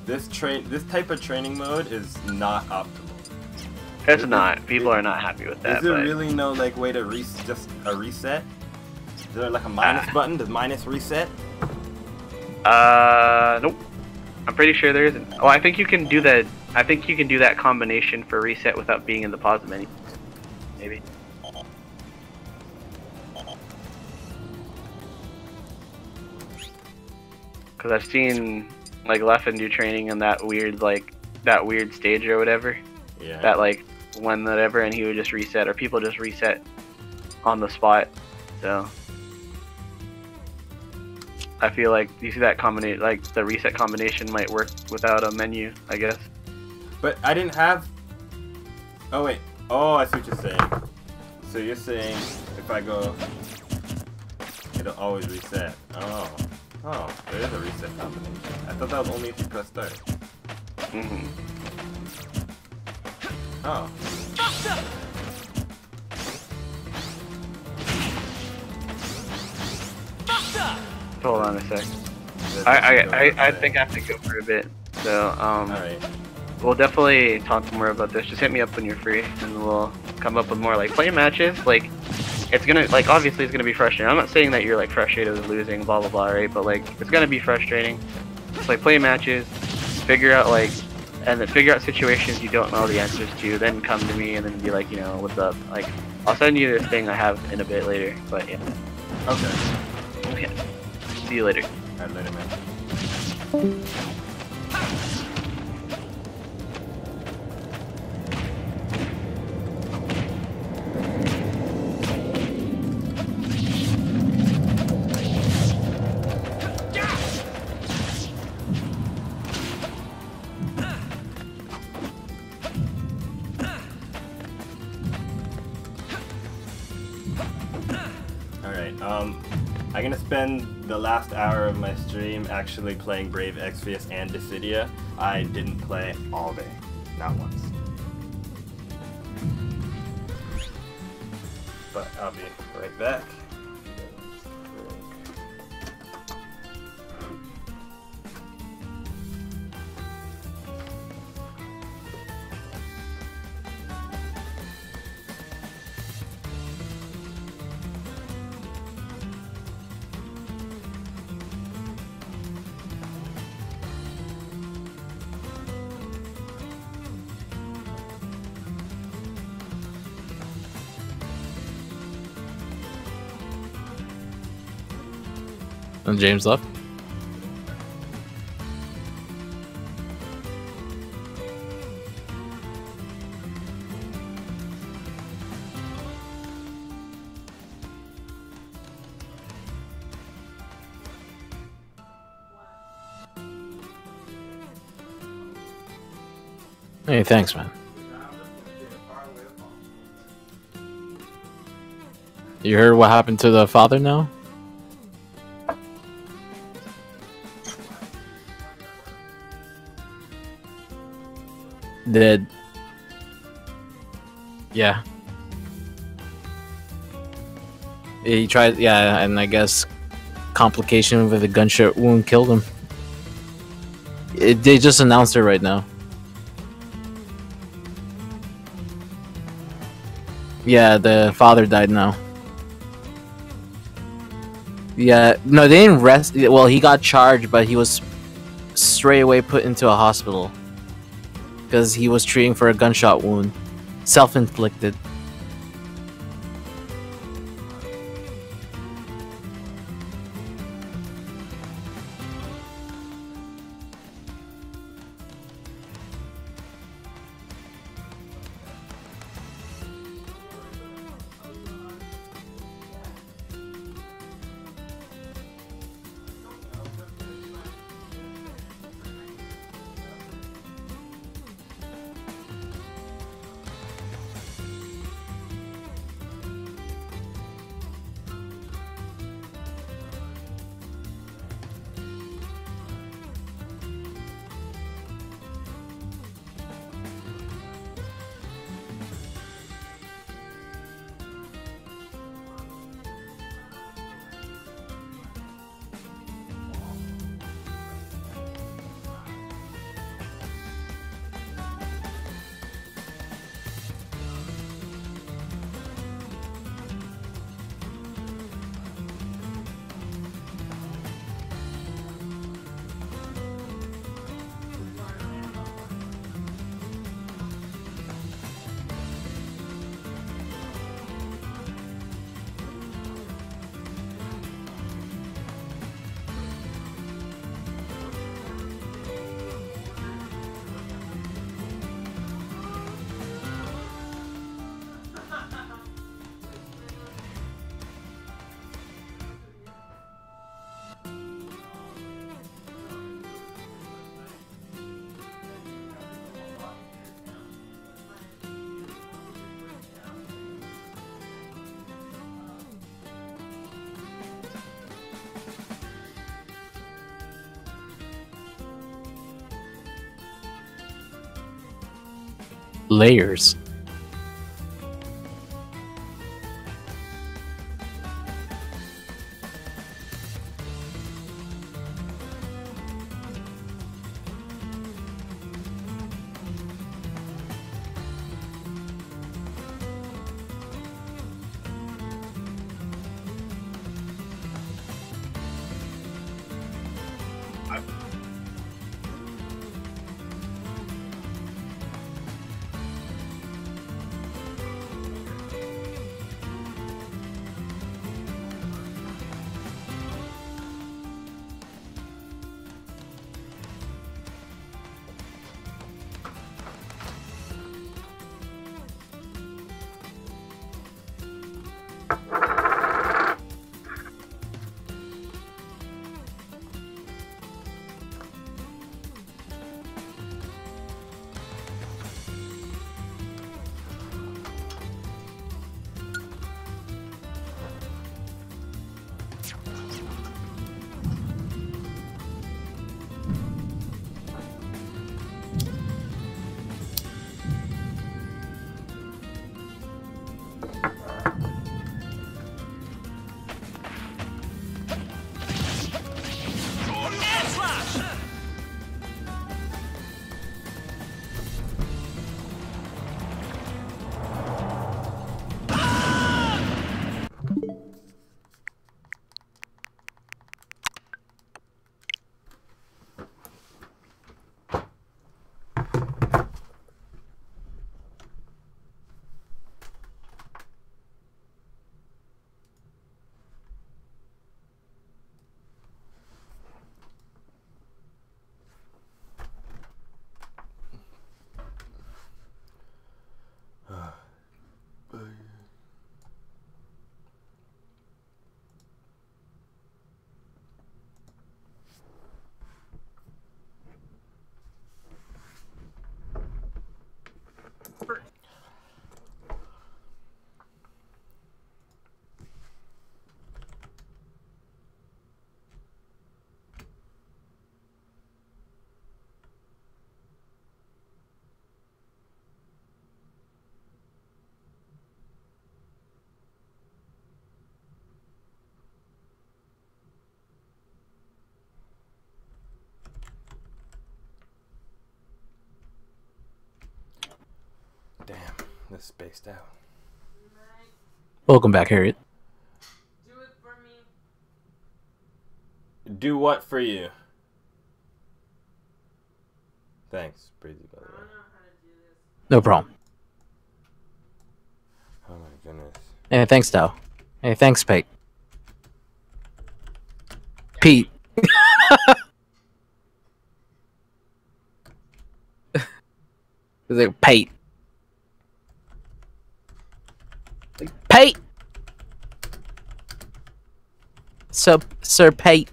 This type of training mode is not optimal. It's not. People are not happy with that. Is there really no like way to just a reset? Is there like a minus button? Does minus reset? Nope. I'm pretty sure there isn't. Oh, I think you can do that. I think you can do that combination for reset without being in the pause menu. Maybe. Because I've seen like Leffen do training in that weird stage or whatever. Yeah. That like whatever, and he would just reset, or people just reset on the spot. So I feel like you see that combination, like the reset combination might work without a menu, I guess. But I didn't have. Oh wait. Oh, I see what you're saying. So you're saying if I go, it'll always reset. Oh. Oh, there is a reset combination. I thought that was only if you press start. Mm-hmm. Oh. Hold on a sec. I think I have to go for a bit. So Alright. we'll definitely talk more about this. Just hit me up when you're free, and we'll come up with more like play matches. Like it's gonna obviously it's gonna be frustrating. I'm not saying that you're like frustrated with losing, blah blah blah, right? But like it's gonna be frustrating. Just like play matches, figure out situations you don't know the answers to. Then come to me and then be like, you know, what's up? Like I'll send you this thing I have in a bit later. But yeah. Okay. Okay. See you later. Alright, later, man. Alright, I'm gonna spend the last hour of my stream actually playing Brave Exvius and Dissidia. I didn't play all day, not once. But I'll be right back. And James left. Hey, thanks, man. You heard what happened to the father now? Dead. Yeah. He tried, yeah, and I guess complication with a gunshot wound killed him. They just announced it right now. Yeah, the father died now. Yeah, no, they didn't rest. Well, he got charged, but he was straight away put into a hospital because he was treating for a gunshot wound, self-inflicted. layers. Air slash! Damn, this is spaced out. Welcome back, Harriet. Do what for you? Thanks, Breezy, by the way. No problem. Oh my goodness. Hey, thanks, Dow. Hey, thanks, Pete. Pete. Is it Pete? Pete. Sir Pete.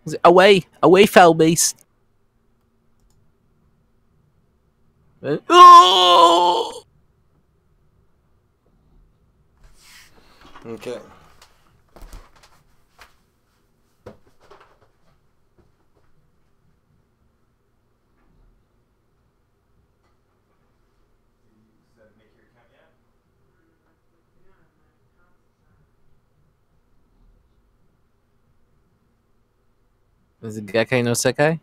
Is it away, foul beast. Oh! Okay. Is it Gekkai no Sekai?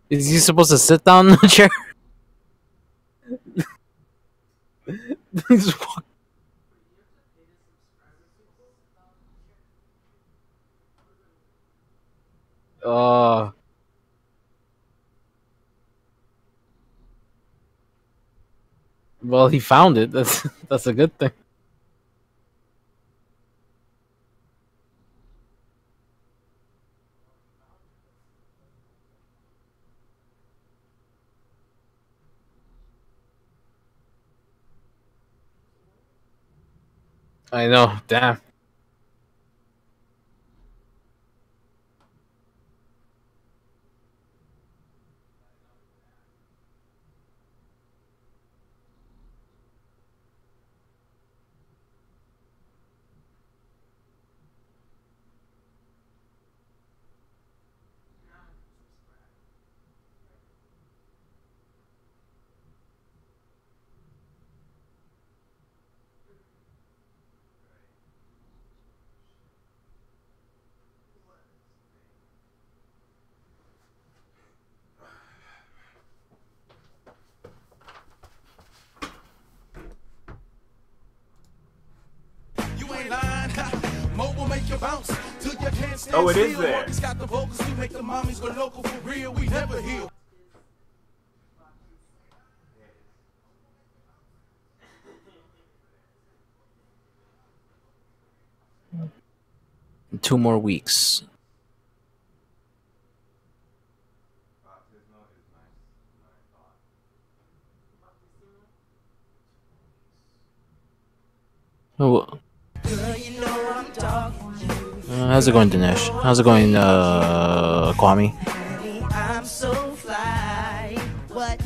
Is he supposed to sit down in the chair? He's walk- uh, well, he found it. That's a good thing. I know. Damn. You ain't lying. Mo will make you bounce till you can't stand Oh, it is still. there. Marcus got the vocals to make the mommies go local for real. We never heal. Two more weeks. Oh, how's it going, Dinesh? How's it going, Kwame? I'm so fly. What?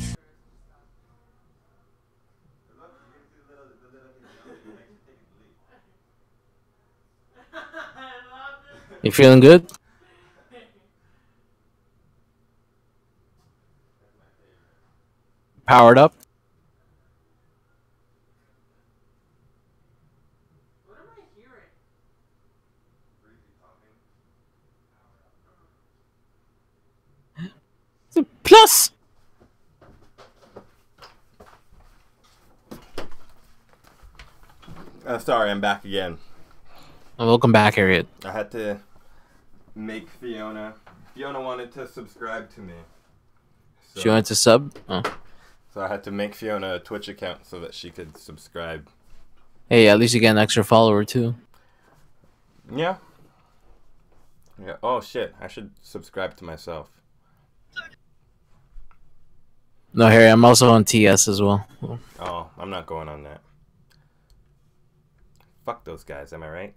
You feeling good? Powered up? Plus! Sorry, I'm back again. Welcome back, Harriet. I had to make Fiona. Fiona wanted to subscribe to me. So, She wanted to sub? Oh. so I had to make Fiona a Twitch account so that she could subscribe. Hey, at least you get an extra follower, too. Yeah. Yeah. Oh shit! I should subscribe to myself. No, Harry, I'm also on TS as well. Oh, I'm not going on that. Fuck those guys. Am I right?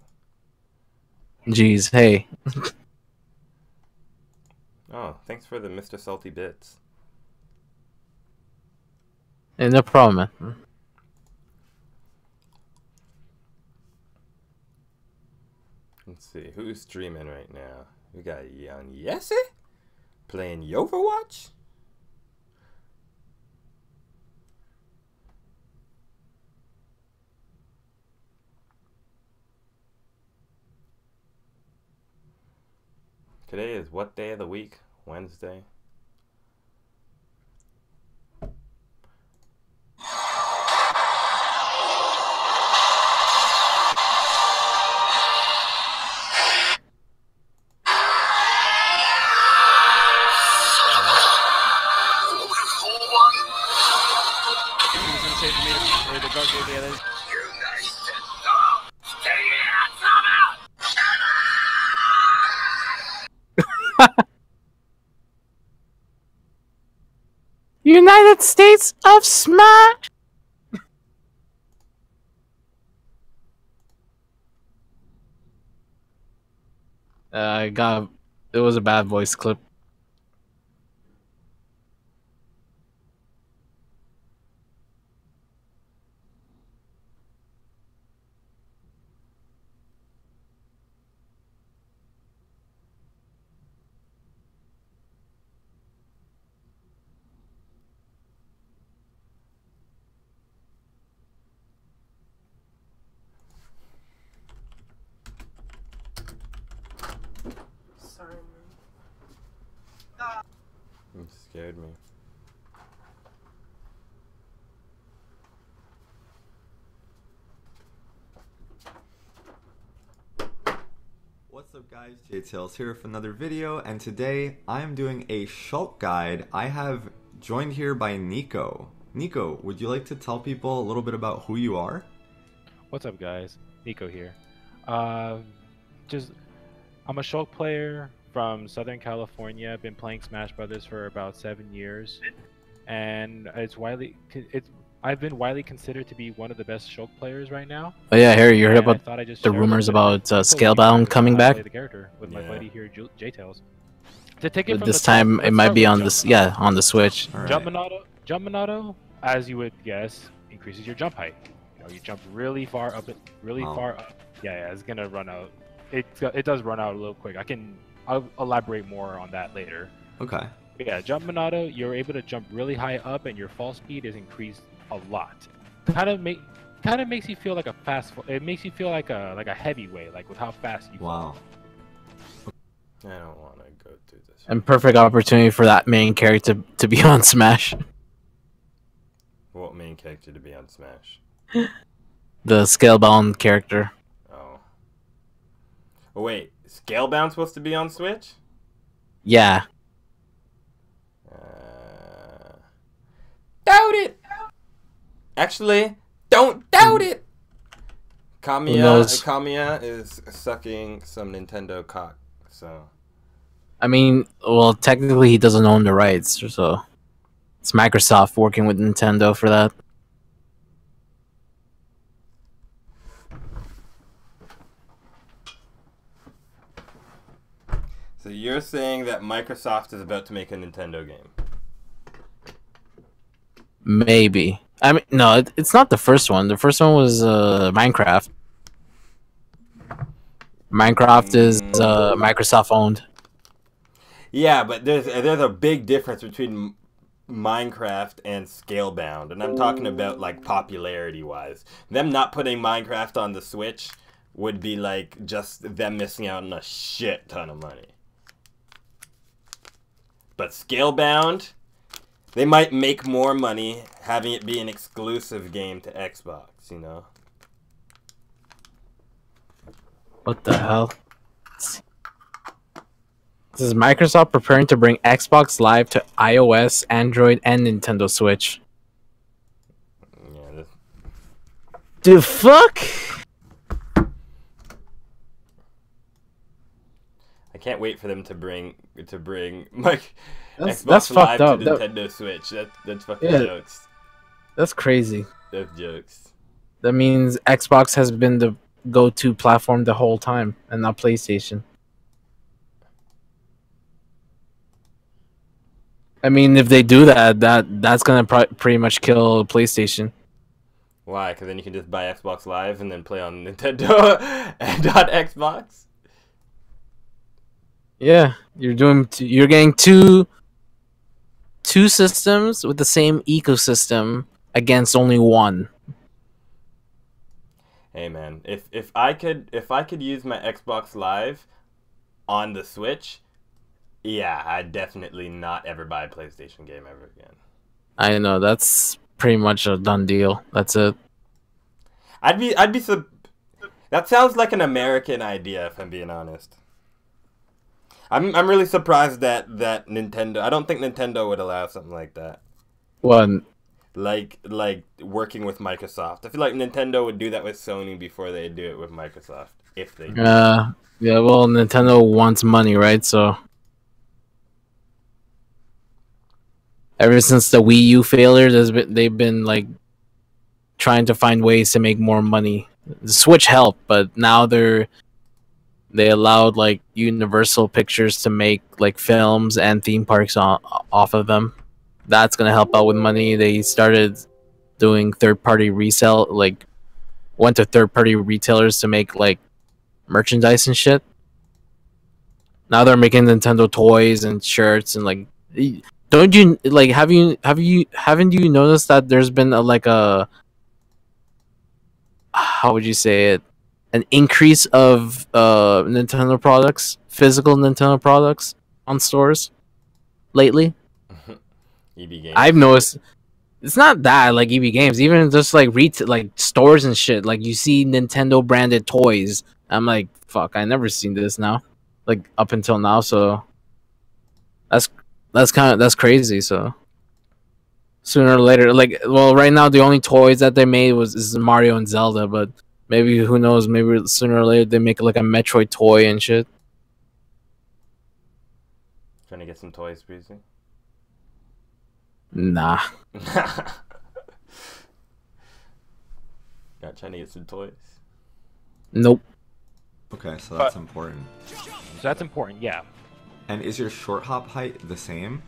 Jeez, hey. Oh, thanks for the Mr. Salty bits. Hey, no problem, man. Let's see who's streaming right now. We got Young Yessie playing Overwatch. Today is what day of the week? Wednesday. United States of Smash! It was a bad voice clip. It scared me. What's up guys, JTails here with another video, and today I am doing a Shulk guide. I have joined here by Nico. Nico, would you like to tell people a little bit about who you are? What's up guys, Nico here. I'm a Shulk player from Southern California. I've been playing Smash Brothers for about 7 years, and I've been widely considered to be one of the best Shulk players right now. Oh yeah, Harry, you heard And I about thought I'd just the share a little rumors bit of it. about Totally Scalebound different coming how I back? play the character with my Yeah. buddy here, J-Tails. To take it But from this the top, time it let's might start be with on Jump this, Monado. yeah, on the Switch. All right. Jump Monado, as you would guess, increases your jump height. You know, you jump really far up, far up. Yeah, it's gonna run out. It does run out a little quick. I'll elaborate more on that later. Okay. But yeah, Jump Monado, you're able to jump really high up, and your fall speed is increased a lot. Kind of makes you feel like a fast. It makes you feel like a heavyweight, like with how fast you fall. Wow. I don't want to go through this. And perfect opportunity for that main character to be on Smash. What main character to be on Smash? The Scalebound character. Oh. Oh wait, Scalebound supposed to be on Switch? Yeah. Doubt it. Actually, don't doubt it. Kamiya is sucking some Nintendo cock. So. I mean, well, technically he doesn't own the rights, so it's Microsoft working with Nintendo for that. So you're saying that Microsoft is about to make a Nintendo game? Maybe. I mean, no, it's not the first one. The first one was Minecraft. Minecraft is Microsoft owned. Yeah, but there's a big difference between Minecraft and Scalebound, and I'm talking about like popularity wise. Them not putting Minecraft on the Switch would be like just them missing out on a shit ton of money. But Scalebound, they might make more money having it be an exclusive game to Xbox, you know? What the hell? This is Microsoft preparing to bring Xbox Live to iOS, Android, and Nintendo Switch. Yeah, The fuck? I can't wait for them to bring like That's Xbox Live fucked up. to Nintendo Switch. That's fucking Yeah. jokes. That's crazy. That's jokes. That means Xbox has been the go-to platform the whole time, and not PlayStation. I mean, if they do that's gonna pretty much kill PlayStation. Why? Because then you can just buy Xbox Live and then play on Nintendo and on Xbox. Yeah, you're getting two systems with the same ecosystem against only one. Hey man, if I could use my Xbox Live on the Switch, yeah, I'd definitely not ever buy a PlayStation game ever again. I know, that's pretty much a done deal. That's it. That sounds like an American idea, if I'm being honest. I'm really surprised that Nintendo. I don't think Nintendo would allow something like that. What? Like working with Microsoft. I feel like Nintendo would do that with Sony before they do it with Microsoft, if they do. Yeah, well, Nintendo wants money, right? So ever since the Wii U failure, they've been like trying to find ways to make more money. The Switch helped, but now they allowed like Universal Pictures to make like films and theme parks off of them. That's gonna help out with money. They started doing third-party resale, like went to third-party retailers to make like merchandise and shit. Now they're making Nintendo toys and shirts and like. Don't you like? Haven't you noticed that there's been a how would you say it? An increase of Nintendo products, physical Nintendo products on stores lately? EB Games. I've noticed it's not that like EB Games, even just like like stores and shit. Like you see Nintendo branded toys. I'm like, fuck, I never seen this now. Like up until now, so that's crazy. So sooner or later, like, well, right now the only toys that they made is Mario and Zelda, but maybe, who knows, maybe sooner or later they make like a Metroid toy and shit. Trying to get some toys, Breezy? Nah. Got trying to get some toys. Nope. Okay, so that's important. So that's important, yeah. And is your short hop height the same?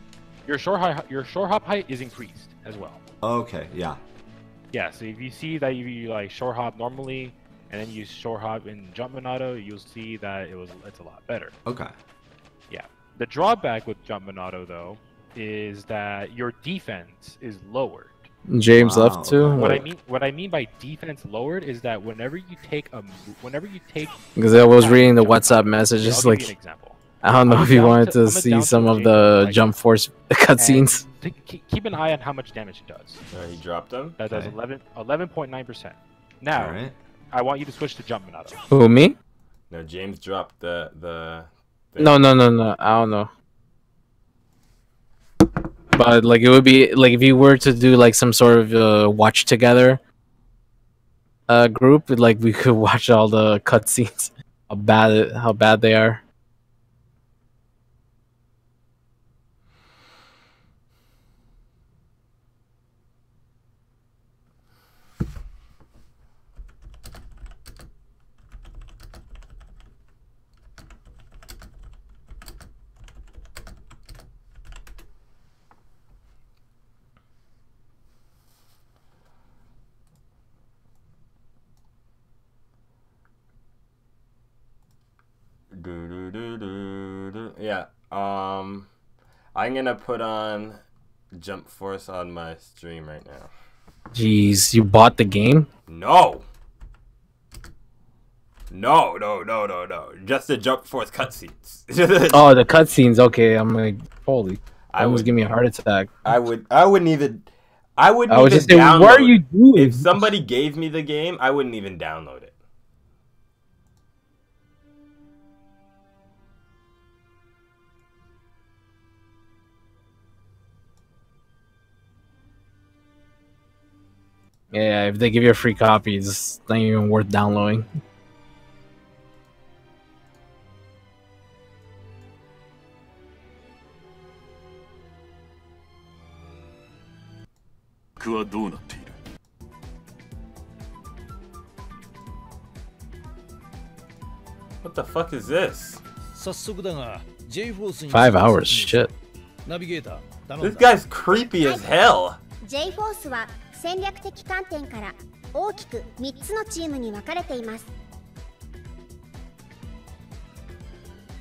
Your short hop height is increased as well. Okay, yeah. Yeah, so if you see that you like short hop normally and then you short hop in Jump Monado, you'll see that it's a lot better. Okay. Yeah. The drawback with Jump Monado though is that your defense is lowered. James left too. What I mean by defense lowered is that whenever you take because I was reading the WhatsApp messages, I'll like give you an example. I don't know if you wanted to see some of the Jump Force cutscenes. Keep an eye on how much damage it does. He dropped them. That does 11.9%. Now, I want you to switch to Jump Monado. Who, me? No, James dropped the No. I don't know. But like it would be like if you were to do like some sort of watch together group, like we could watch all the cutscenes, how bad they are. Yeah. I'm gonna put on Jump Force on my stream right now. Jeez, you bought the game? No. No. Just the Jump Force cutscenes. Oh, the cutscenes. Okay, I'm like, holy. I was giving me a heart attack. I wouldn't even just saying, what are you doing? If somebody gave me the game, I wouldn't even download it. Yeah, if they give you a free copy, it's not even worth downloading. What the fuck is this? 5 hours, shit. This guy's creepy as hell. J-Force は戦略的観点から大きく3つのチームに分かれています。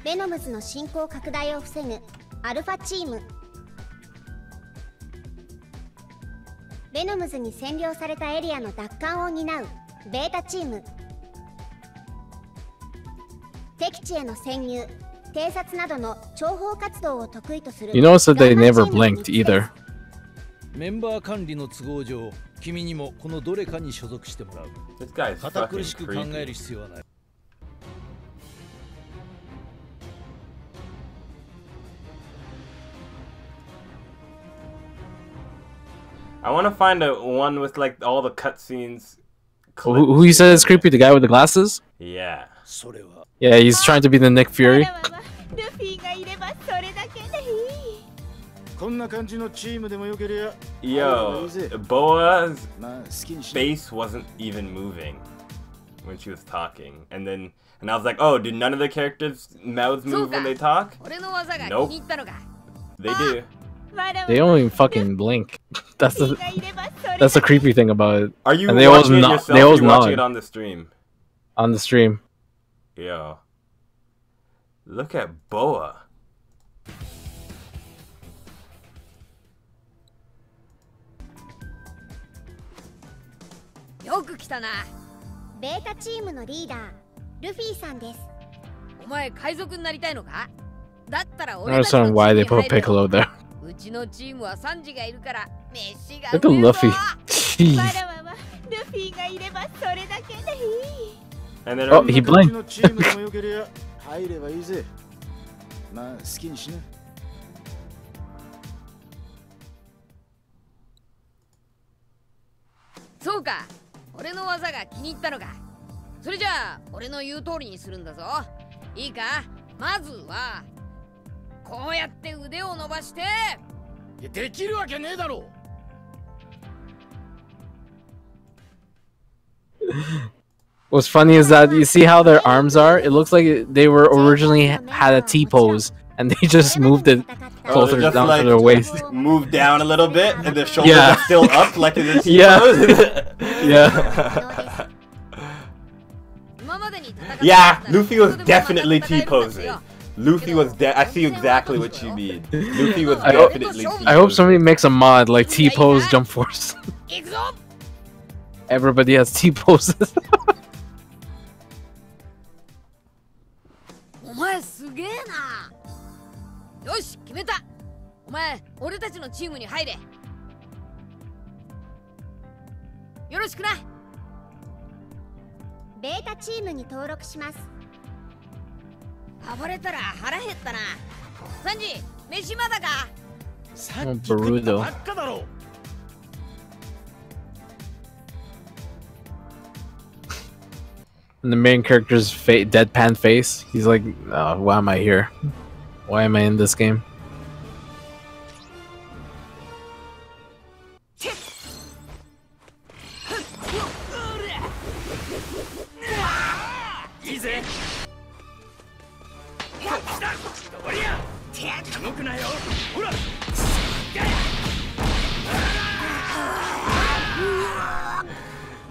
ベノムズの進行拡大を防ぐアルファチーム。ベノムズに占領されたエリアの奪還を担うベータチーム。敵地への潜入、偵察などの諜報活動を得意とする。You notice that they never blinked either. メンバー管理の都合上、君にもこのどれかに所属してもらう。堅苦しく考える必要はない。I want to find a one with like all the cutscenes. Who you said is creepy? The guy with the glasses? Yeah. Yeah, he's trying to be the Nick Fury. Yo, Boa's face wasn't even moving when she was talking, and I was like, oh, do none of the characters' mouths move when they talk? Nope. They do. They don't even fucking blink. That's the creepy thing about it. Are you and they watching it always yourself? They always or you watching nod. it on the stream? On the stream. Yo. Look at Boa.ベータチームのリーダー、ルフィさんです。お前海賊になりたいのか？だったら I don't understand why they put Piccolo there. うちのチームはサンジがいるから飯が Look at Luffy. Jeez. ルフィがいればそれだけでいい。 Oh, he blinked. 入ればいいぜ。まあ好きにしな。そうか。俺の技が気に入ったのか。それじゃあ俺の言う通りにするんだぞ。いいか？まずはこうやって腕を伸ばして。できるわけねえだろ。What's funny is that you see how their arms are? It looks like they were originally had a T-pose, and they just moved it closer just down like to their waist. Move down a little bit, and their shoulders Yeah. are still up, like in the T-pose. Yeah. Yeah, Luffy was definitely T-posing. Luffy was I see exactly what you mean. Luffy was definitely T-posing. I hope somebody makes a mod like T-pose Jump Force. Everybody has T-poses. お前すげえな。よし決めた。お前俺たちのチームに入れ。よろしくな。ベータチームに登録します。暴れたら腹減ったな。サンジ飯まだか。さっき食ったばっかだろ。 And the main character's deadpan face. He's like, why am I here? Why am I in this game?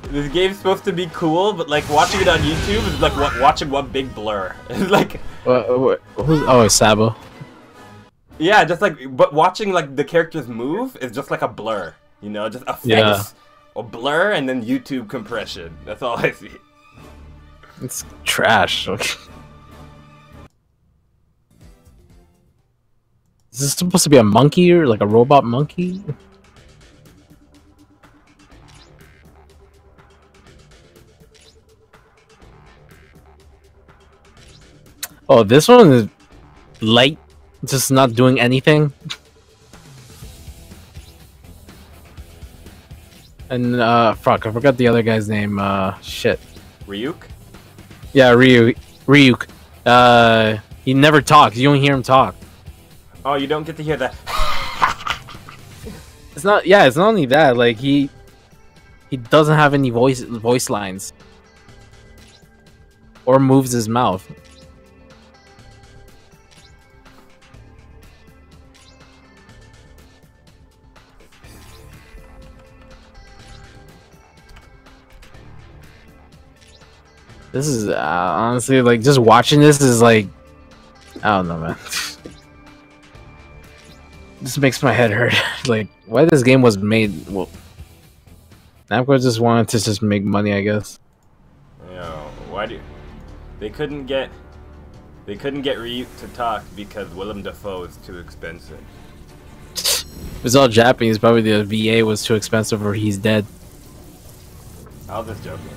This game's supposed to be cool, but like watching it on YouTube is like watching one big blur. It's like, who's Sabo? Yeah, just like, but watching like the characters move is just like a blur, you know, just a face, a blur, and then YouTube compression. That's all I see. It's trash. Is this supposed to be a monkey or like a robot monkey? Oh, this one is light, just not doing anything. And fuck, I forgot the other guy's name. Shit. Ryuk? Yeah, Ryuk. He never talks. You don't hear him talk. Oh, you don't get to hear that. It's not. Yeah, it's not only that. Like he doesn't have any voice lines or moves his mouth. This is honestly like just watching this is like I don't know, man. This makes my head hurt. Like why this game was made. Well, Namco just wanted to just make money, I guess. You know, why do they couldn't get Ryuk to talk because Willem Dafoe is too expensive. It's all Japanese. Probably the VA was too expensive, or he's dead. I was just joking.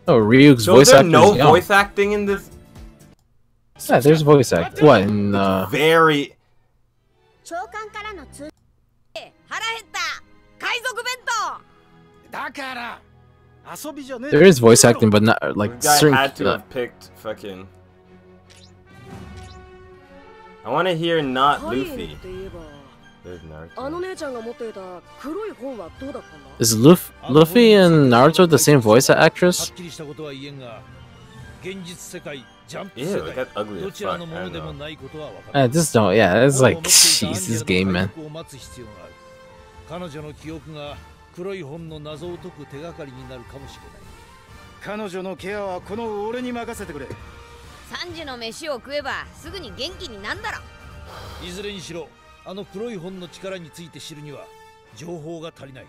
Oh, Ryuk's So voice is there acting. no voice acting in this? Yeah, there's voice acting. What in Very. 長官からの通腹減った海賊弁当。だから遊びじゃねえ。 there is voice acting, but not like This guy certain. had to have picked fucking. I want to hear not Luffy. There's Naruto. あの姉ちゃんが持っていた黒い本はどうだったんだ Is Luffy and Naruto the same voice は actress? っきりしたことは言えんが、現実世界、ジャンプ Ew, 世 it 界 got ugly as どちら fuck. のも I ので don't も know. ないことは分かる。 I just don't. Yeah, it's like jeez, this game, man. を待つ必要がある。彼女の記憶が黒い本の謎を解く手がかりになるかもしれない。彼女のケアはこの俺に任せてくれ。 3時の飯を食えばすぐに元気になんだろ。いずれにしろ、あの黒い本の力について知るには情報が足りない。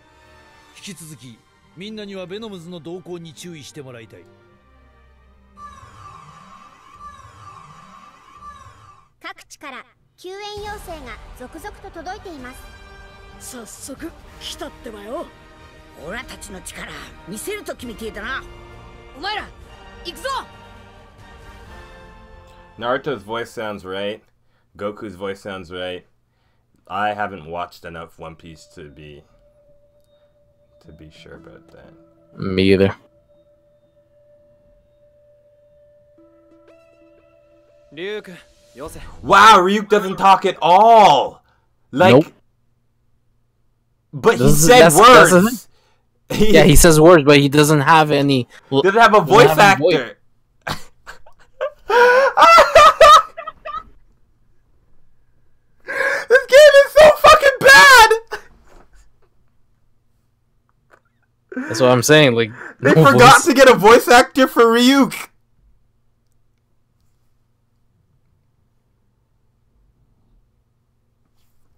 引き続き、みんなにはベノムズの動向に注意してもらいたい。各地から救援要請が続々と届いています。早速来たってばよ。俺たちの力見せると決めていたな。お前ら行くぞ。 Naruto's voice sounds right. Goku's voice sounds right. I haven't watched enough One Piece to be sure about that. Me either. Wow, Ryuk doesn't talk at all. Like, nope. But he said words. Yeah, he says words, but he doesn't have any. Doesn't have a voice actor. This game is so fucking bad. That's what I'm saying. Like, they forgot to get a voice actor for Ryuk.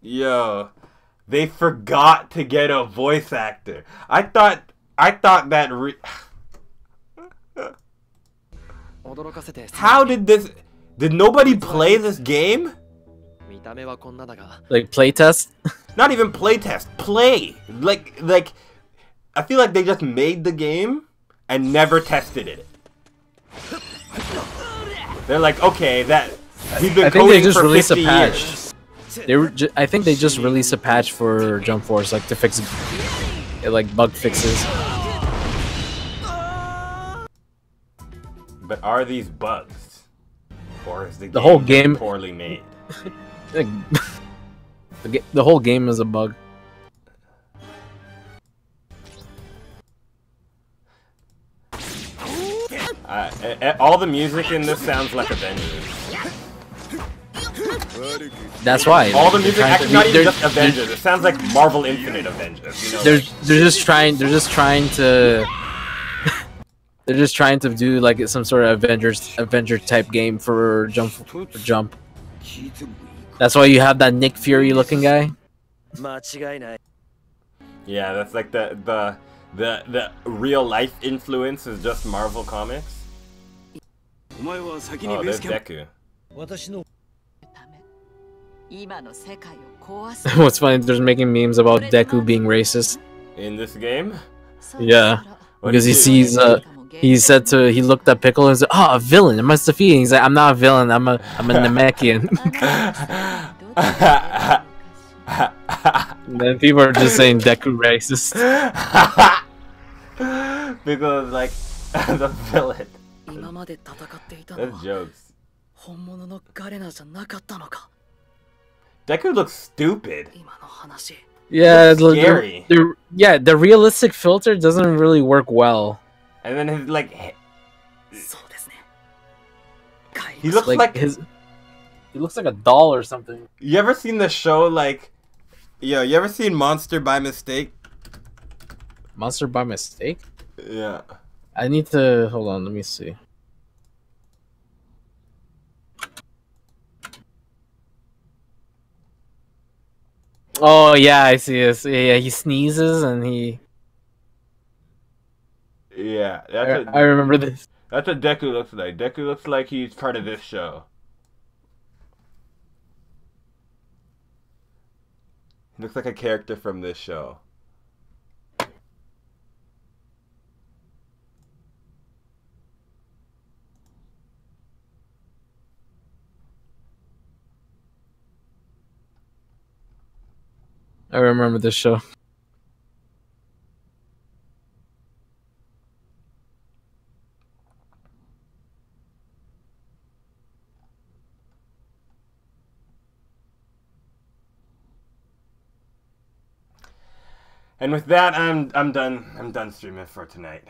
Yo, they forgot to get a voice actor. I thought that. How did this? Did nobody play this game? Like playtest? Not even playtest. Play. Like. I feel like they just made the game and never tested it. They're like, okay, that we've been coding for 50 years. I think they just released a patch for Jump Force, like to fix, like bug fixes. But are these bugs, or is the whole game poorly made? The whole game is a bug. All the music in this sounds like Avengers. That's why. All the music, actually not even just Avengers. It sounds like Marvel Infinite Avengers. You know, they're just trying to. They're just trying to do like some sort of Avenger type game for Jump. That's why you have that Nick Fury looking guy. Yeah, that's like the real life influence is just Marvel Comics. Oh, there's Deku. What's funny? They're making memes about Deku being racist in this game. Yeah, because he sees he looked at Piccolo and said, "Oh, a villain! I must defeat him." He's like, "I'm not a villain. I'm a Namekian." And then people are just saying Deku racist. Because like the villain. That's jokes. Deku looks stupid. Yeah, scary. The realistic filter doesn't really work well. And then his like, he looks like he looks like a doll or something. You ever seen the show like, you ever seen Monster by Mistake? Monster by Mistake? Yeah. I need to hold on. Let me see. Oh yeah, I see this. Yeah, he sneezes and he. Yeah, I remember this. That's what Deku looks like. Deku looks like he's part of this show. He looks like a character from this show. I remember this show. And with that, I'm done. I'm done streaming for tonight.